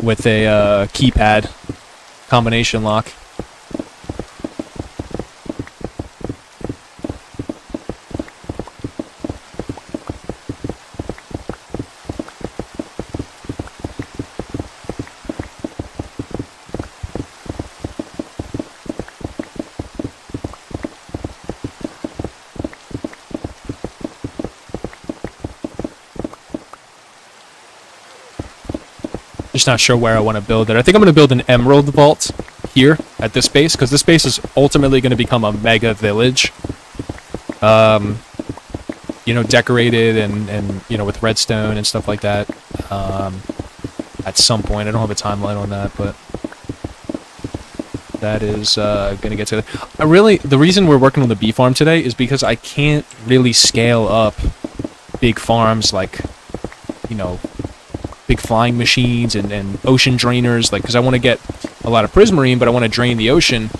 with a keypad combination lock. Just not sure where I want to build it. I think I'm going to build an emerald vault here at this base, because this base is ultimately going to become a mega village. You know, decorated and you know, with redstone and stuff like that. At some point, I don't have a timeline on that, but that is going to get to it. The reason we're working on the bee farm today is because I can't really scale up big farms like, you know, big flying machines and ocean drainers, like, because I want to get a lot of prismarine, but I want to drain the ocean,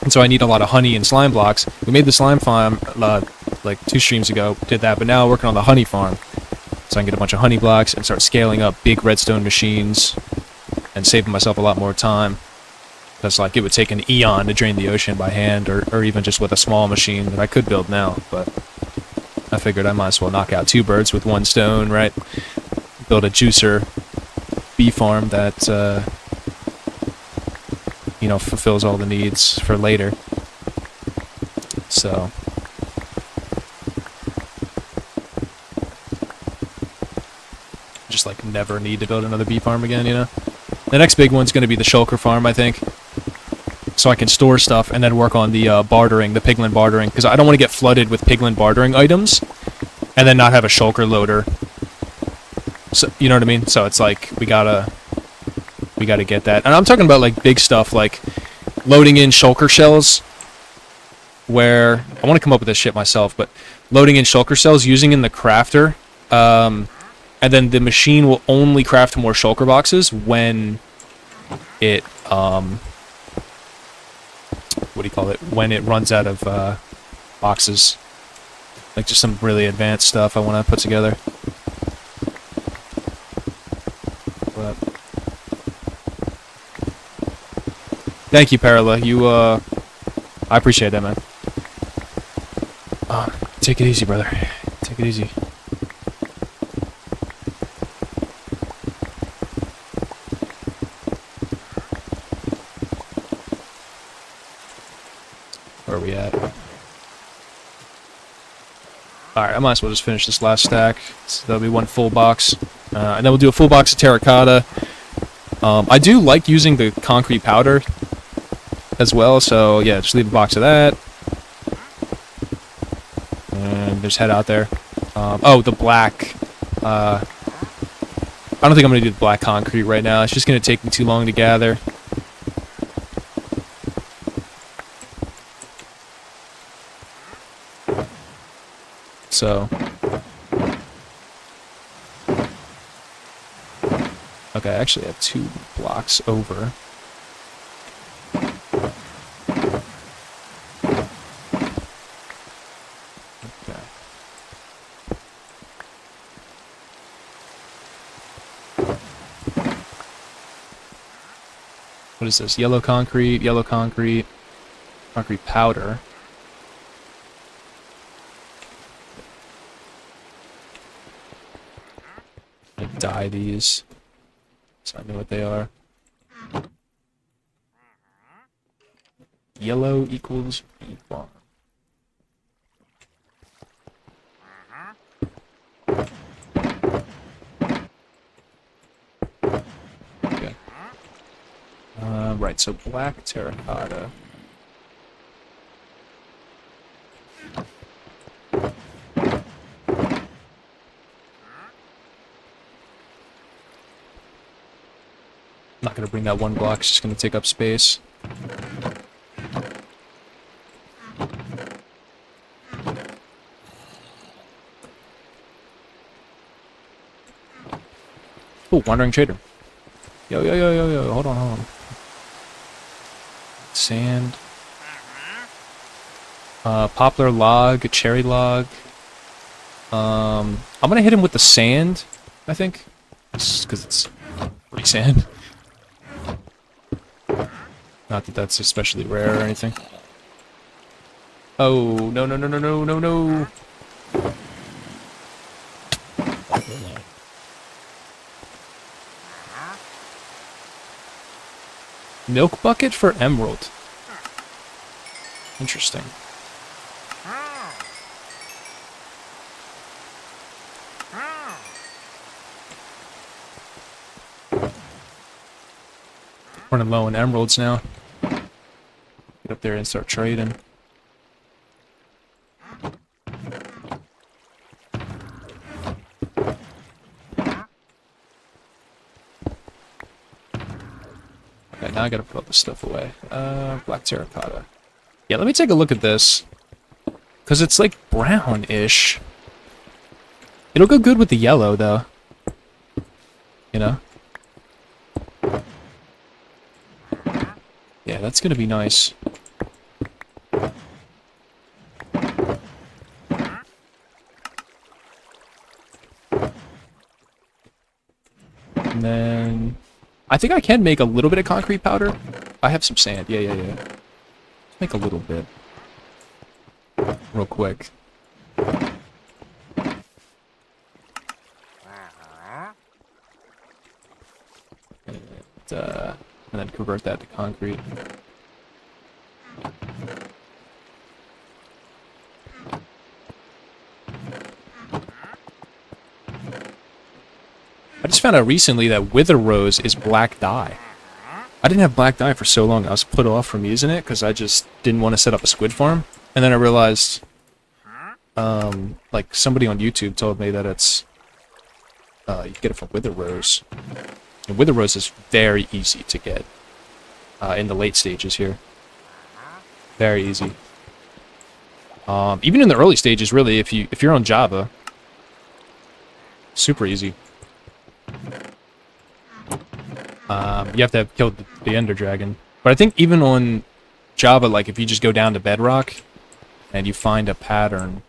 and so I need a lot of honey and slime blocks. We made the slime farm like 2 streams ago, did that, but now we're working on the honey farm, so I can get a bunch of honey blocks and start scaling up big redstone machines and saving myself a lot more time. Because like it would take an eon to drain the ocean by hand, or even just with a small machine that I could build now, but I figured I might as well knock out 2 birds with 1 stone, right? Build a juicer bee farm that, you know, fulfills all the needs for later. So, just like never need to build another bee farm again, you know? The next big one's going to be the shulker farm, I think. So I can store stuff and then work on the bartering, the piglin bartering, because I don't want to get flooded with piglin bartering items and then not have a shulker loader. So, you know what I mean? So it's like we gotta get that. And I'm talking about like big stuff, like loading in shulker shells, where I want to come up with this shit myself, but loading in shulker shells, using in the crafter, and then the machine will only craft more shulker boxes when it what do you call it? When it runs out of boxes. Like just some really advanced stuff I want to put together. But Thank you, Perla. You, I appreciate that, man. Take it easy, brother. Take it easy. Where are we at? Alright, I might as well just finish this last stack. So that'll be one full box. And then we'll do a full box of terracotta. I do like using the concrete powder as well, so yeah, just leave a box of that. And just head out there. Oh, the black. I don't think I'm going to do the black concrete right now. It's just going to take me too long to gather. So. Okay, I actually have 2 blocks over. Okay. What is this? Yellow concrete, concrete powder. I dye these. So I know what they are. Yellow equals bee farm. Okay. Right, so black terracotta. I'm not going to bring that one block, it's just going to take up space. Oh, wandering trader. Yo, hold on. Sand. Poplar log, cherry log. I'm going to hit him with the sand, I think. Because it's free sand. Not that that's especially rare or anything. Oh, no. Milk bucket for emerald. Interesting. Running low on emeralds now. Get up there and start trading. Okay, now I gotta put all this stuff away. Black terracotta. Yeah, let me take a look at this. Because it's like brown-ish. It'll go good with the yellow, though. You know? Yeah, that's gonna be nice. And then I think I can make a little bit of concrete powder. I have some sand. Yeah. Let's make a little bit. Real quick. And then convert that to concrete. I just found out recently that Wither Rose is black dye. I didn't have black dye for so long. I was put off from using it because I just didn't want to set up a squid farm. And then I realized, like somebody on YouTube told me that it's, you can get it from Wither Rose. And Wither Rose is very easy to get in the late stages here. Very easy. Even in the early stages, really, if you're on Java, super easy. You have to have killed the Ender Dragon. But I think even on Java, like if you just go down to Bedrock and you find a pattern,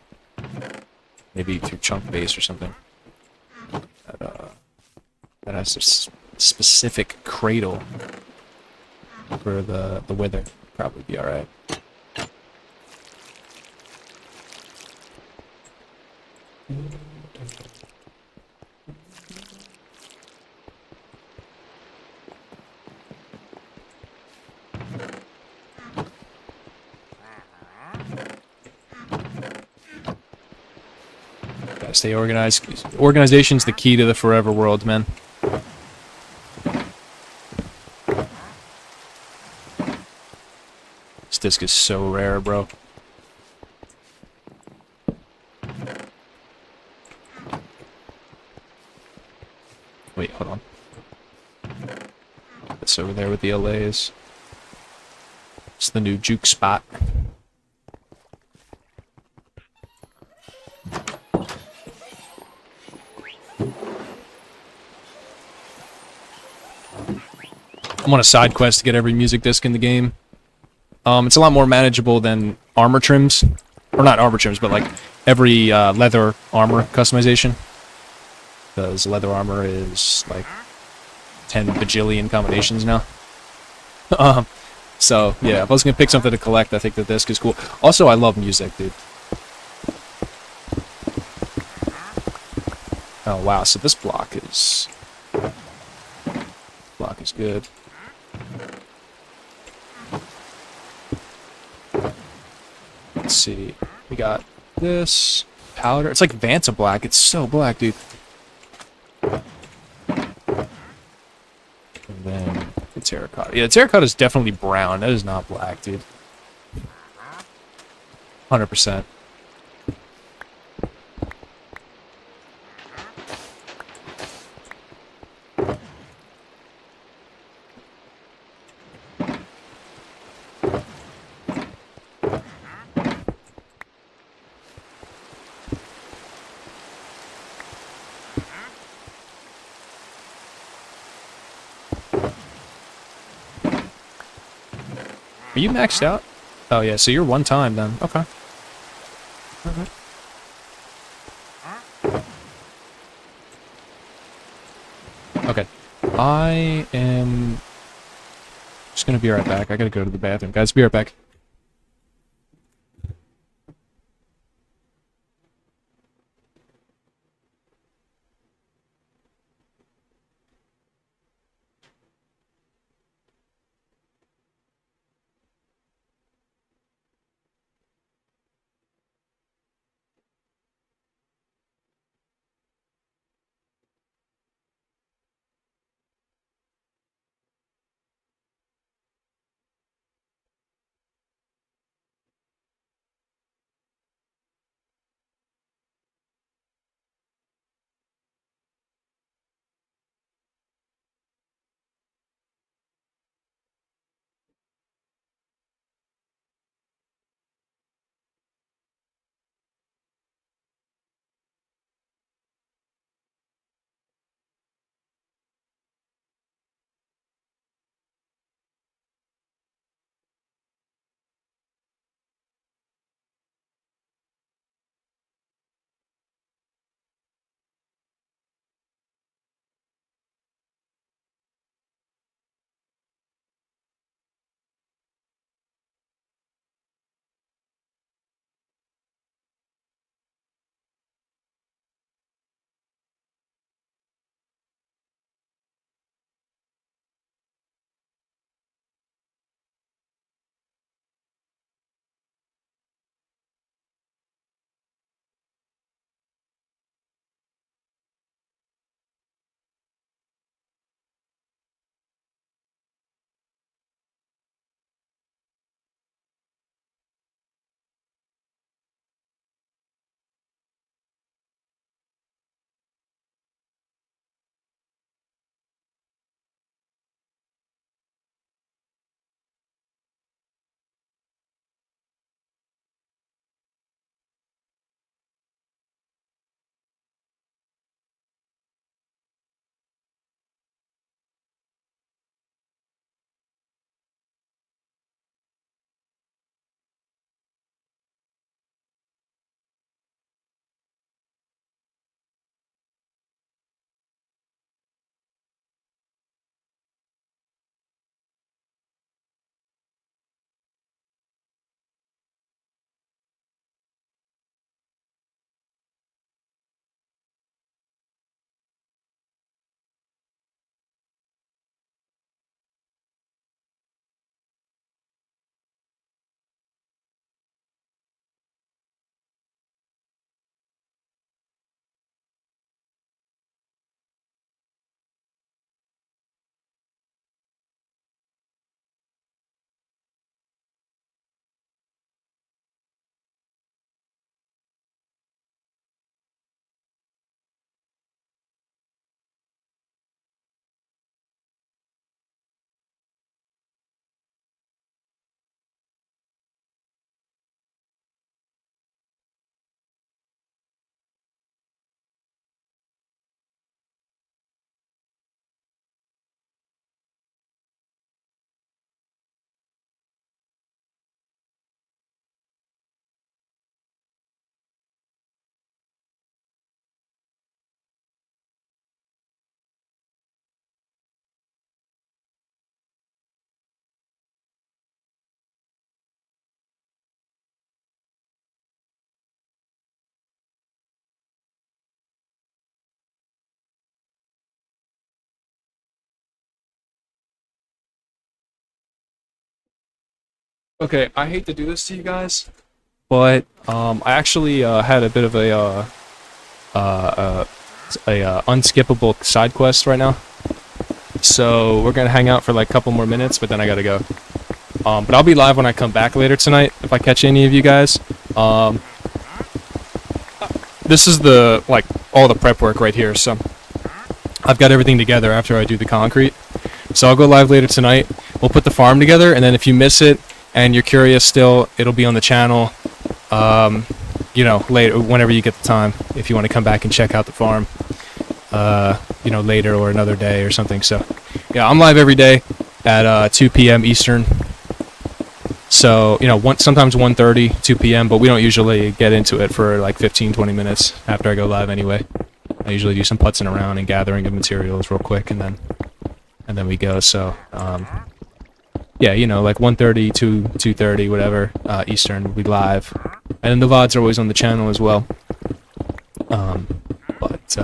maybe through chunk base or something, that has a specific cradle, for the wither. Probably be all right. Gotta stay organized. Organization's the key to the forever world, man. This disc is so rare, bro. Wait, hold on. That's over there with the LAs. It's the new juke spot. I'm on a side quest to get every music disc in the game. It's a lot more manageable than armor trims. Or not armor trims, but like every leather armor customization. Because leather armor is like 10 bajillion combinations now. So, yeah, if I was going to pick something to collect, I think the disc is cool. Also, I love music, dude. Oh, wow, so this block is good. Let's see. We got this powder. It's like Vanta black. It's so black, dude. And then the terracotta. Yeah, the terracotta is definitely brown. That is not black, dude. 100%. Are you maxed out? Oh, yeah, so you're one time then. Okay. Alright. Okay. I am just gonna be right back. I gotta go to the bathroom. Guys, be right back. Okay, I hate to do this to you guys, but I actually had a bit of a unskippable side quest right now. So we're gonna hang out for like a couple more minutes, but then I gotta go. But I'll be live when I come back later tonight if I catch any of you guys. This is the like all the prep work right here, so I've got everything together after I do the concrete. So I'll go live later tonight. We'll put the farm together, and then if you miss it and you're curious still, it'll be on the channel. You know, later whenever you get the time, if you want to come back and check out the farm. You know, later or another day or something. So yeah, I'm live every day at 2 p.m. Eastern. So, you know, sometimes 1:30, 2 p.m., but we don't usually get into it for like 15-20 minutes after I go live anyway. I usually do some putzing around and gathering of materials real quick, and then we go. So yeah, you know, like 1:30 to 2:30, whatever, Eastern, we live. And then the VODs are always on the channel as well.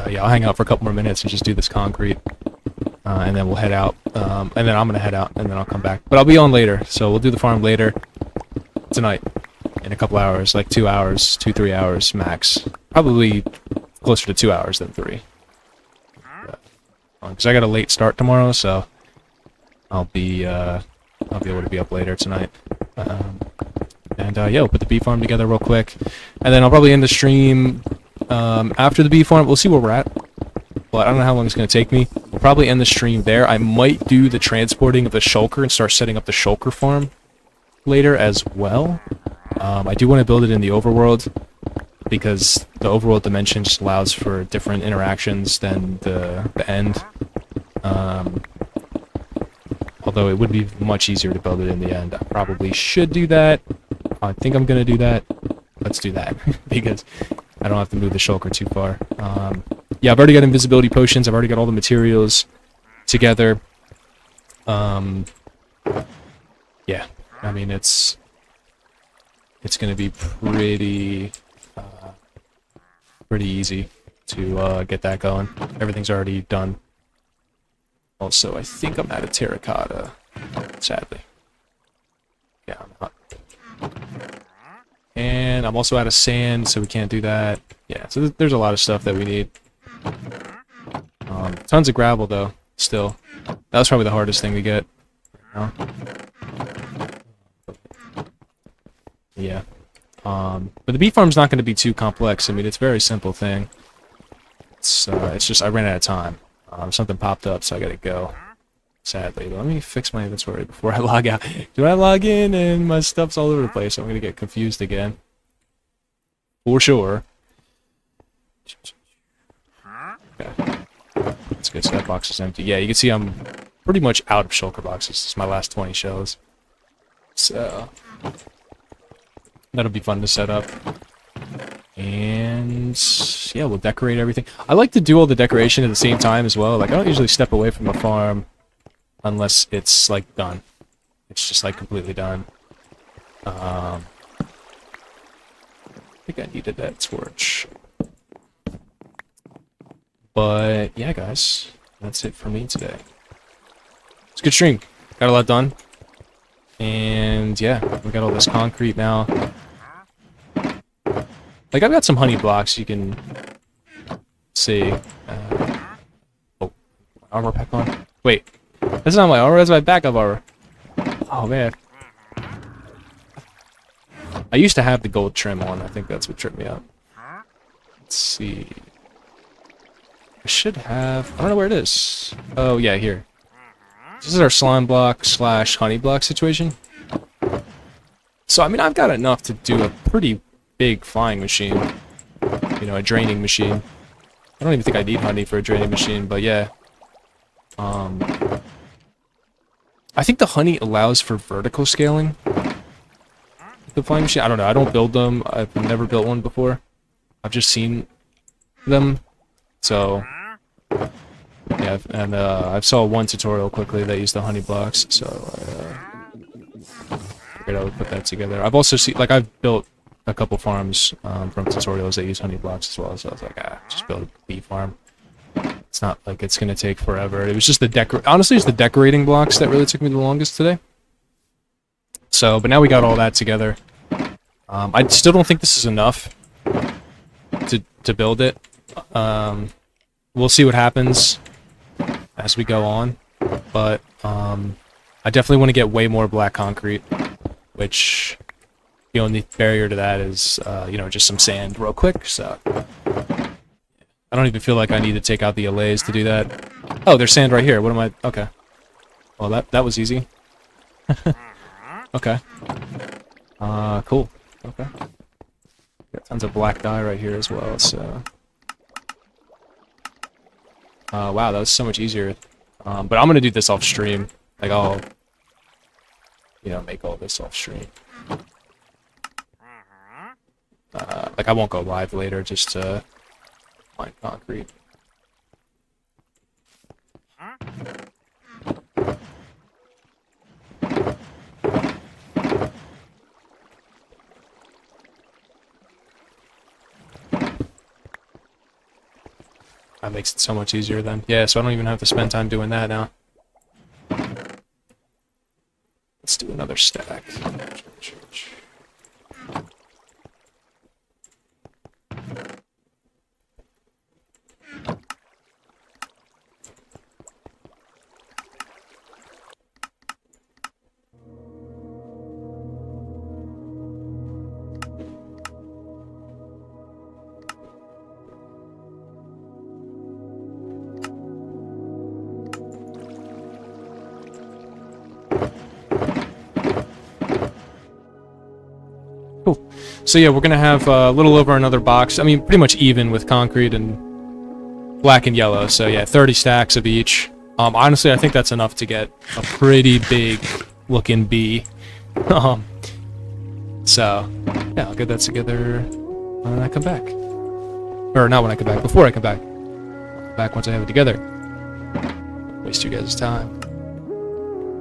Yeah, I'll hang out for a couple more minutes and just do this concrete. And then we'll head out. And then I'm going to head out, and then I'll come back. But I'll be on later, so we'll do the farm later tonight in a couple hours, like 2 hours, 2-3 hours max. Probably closer to 2 hours than 3. Because I got a late start tomorrow, so I'll be able to be up later tonight. Yeah, we'll put the bee farm together real quick, and then I'll probably end the stream after the bee farm. We'll see where we're at, but I don't know how long it's going to take me. We'll probably end the stream there. I might do the transporting of the shulker and start setting up the shulker farm later as well. I do want to build it in the overworld, because the overworld dimension just allows for different interactions than the end. Although it would be much easier to build it in the end. I probably should do that. I think I'm going to do that. Let's do that, because I don't have to move the shulker too far. Yeah, I've already got invisibility potions. I've already got all the materials together. Yeah, I mean, it's going to be pretty easy to get that going. Everything's already done. Also, I think I'm out of terracotta, sadly. Yeah, I'm not. And I'm also out of sand, so we can't do that. Yeah, so there's a lot of stuff that we need. Tons of gravel, though, still. That was probably the hardest thing to get. Yeah. But the bee farm's not going to be too complex. I mean, it's a very simple thing. It's just I ran out of time. Something popped up, so I gotta go. Sadly. Let me fix my inventory before I log out. Do I log in and my stuff's all over the place? I'm gonna get confused again. For sure. Okay. That's good. So that box is empty. Yeah, you can see I'm pretty much out of shulker boxes. This is my last 20 shells. So that'll be fun to set up. And yeah, we'll decorate everything. I like to do all the decoration at the same time as well. Like, I don't usually step away from a farm unless it's like done. It's just like completely done. I think I needed that torch. But yeah, guys, that's it for me today. It's a good stream. Got a lot done. And yeah, we got all this concrete now. Like, I've got some honey blocks you can see. Oh, armor pack on. Wait, that's not my armor, that's my backup armor. Oh, man. I used to have the gold trim on. I think that's what tripped me up. Let's see. I should have... I don't know where it is. Oh, yeah, here. This is our slime block slash honey block situation. So, I mean, I've got enough to do a pretty big flying machine. You know, a draining machine. I don't even think I need honey for a draining machine, but yeah. I think the honey allows for vertical scaling. The flying machine, I don't know. I don't build them. I've never built one before. I've just seen them. So, yeah, and I saw one tutorial quickly that used the honey blocks, so I figured I would put that together. I've also seen, like, I've built a couple farms from tutorials that use honey blocks as well, so I was like, just build a bee farm. It's not like it's gonna take forever. It was just the honestly, it's the decorating blocks that really took me the longest today. So, but now we got all that together. I still don't think this is enough to build it. We'll see what happens as we go on, but I definitely want to get way more black concrete, which the only barrier to that is, you know, just some sand real quick. So I don't even feel like I need to take out the allays to do that. Oh, there's sand right here. What am I? Okay. Well, that was easy. Okay. Cool. Okay. Got tons of black dye right here as well, so... wow, that was so much easier. But I'm gonna do this off stream. Like, I'll... You know, make all this off stream. Like, I won't go live later just to... mine concrete. That makes it so much easier then. Yeah, so I don't even have to spend time doing that now. Let's do another stack. Cool. So yeah, we're gonna have a little over another box. I mean, pretty much even with concrete and black and yellow. So yeah, 30 stacks of each. Honestly, I think that's enough to get a pretty big looking bee. So yeah, I'll get that together when I come back. Or not when I come back, before I come back. I'll come back once I have it together. Waste you guys' time.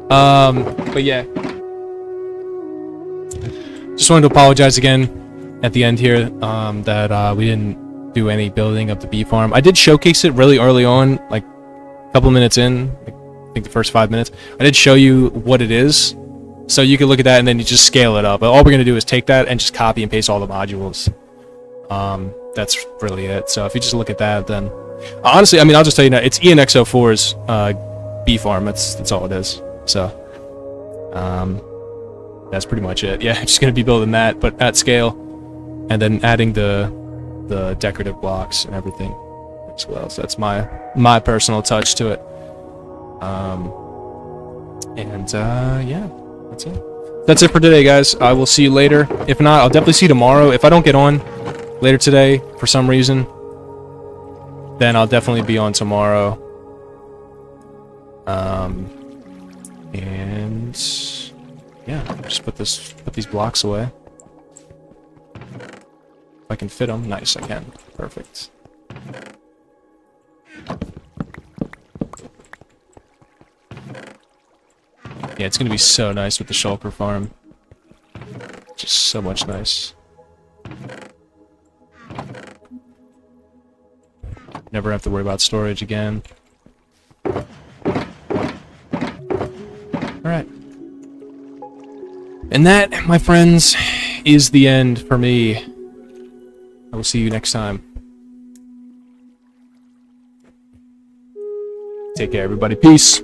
But yeah. Just wanted to apologize again at the end here that we didn't do any building of the bee farm. I did showcase it really early on, like a couple minutes in, like, I think the first 5 minutes. I did show you what it is, so you can look at that and then you just scale it up. But all we're going to do is take that and just copy and paste all the modules. That's really it. So if you just look at that, then honestly, I mean, I'll just tell you now, it's ENX04's bee farm. That's all it is. So that's pretty much it. Yeah, I'm just gonna be building that, but at scale, and then adding the decorative blocks and everything as well. So that's my personal touch to it. Yeah, that's it. That's it for today, guys. I will see you later. If not, I'll definitely see you tomorrow. If I don't get on later today for some reason, then I'll definitely be on tomorrow. And yeah, just put these blocks away. If I can fit them, nice, I can. Perfect. Yeah, it's gonna be so nice with the shulker farm. Just so much nice. Never have to worry about storage again. Alright. And that, my friends, is the end for me. I will see you next time. Take care, everybody. Peace.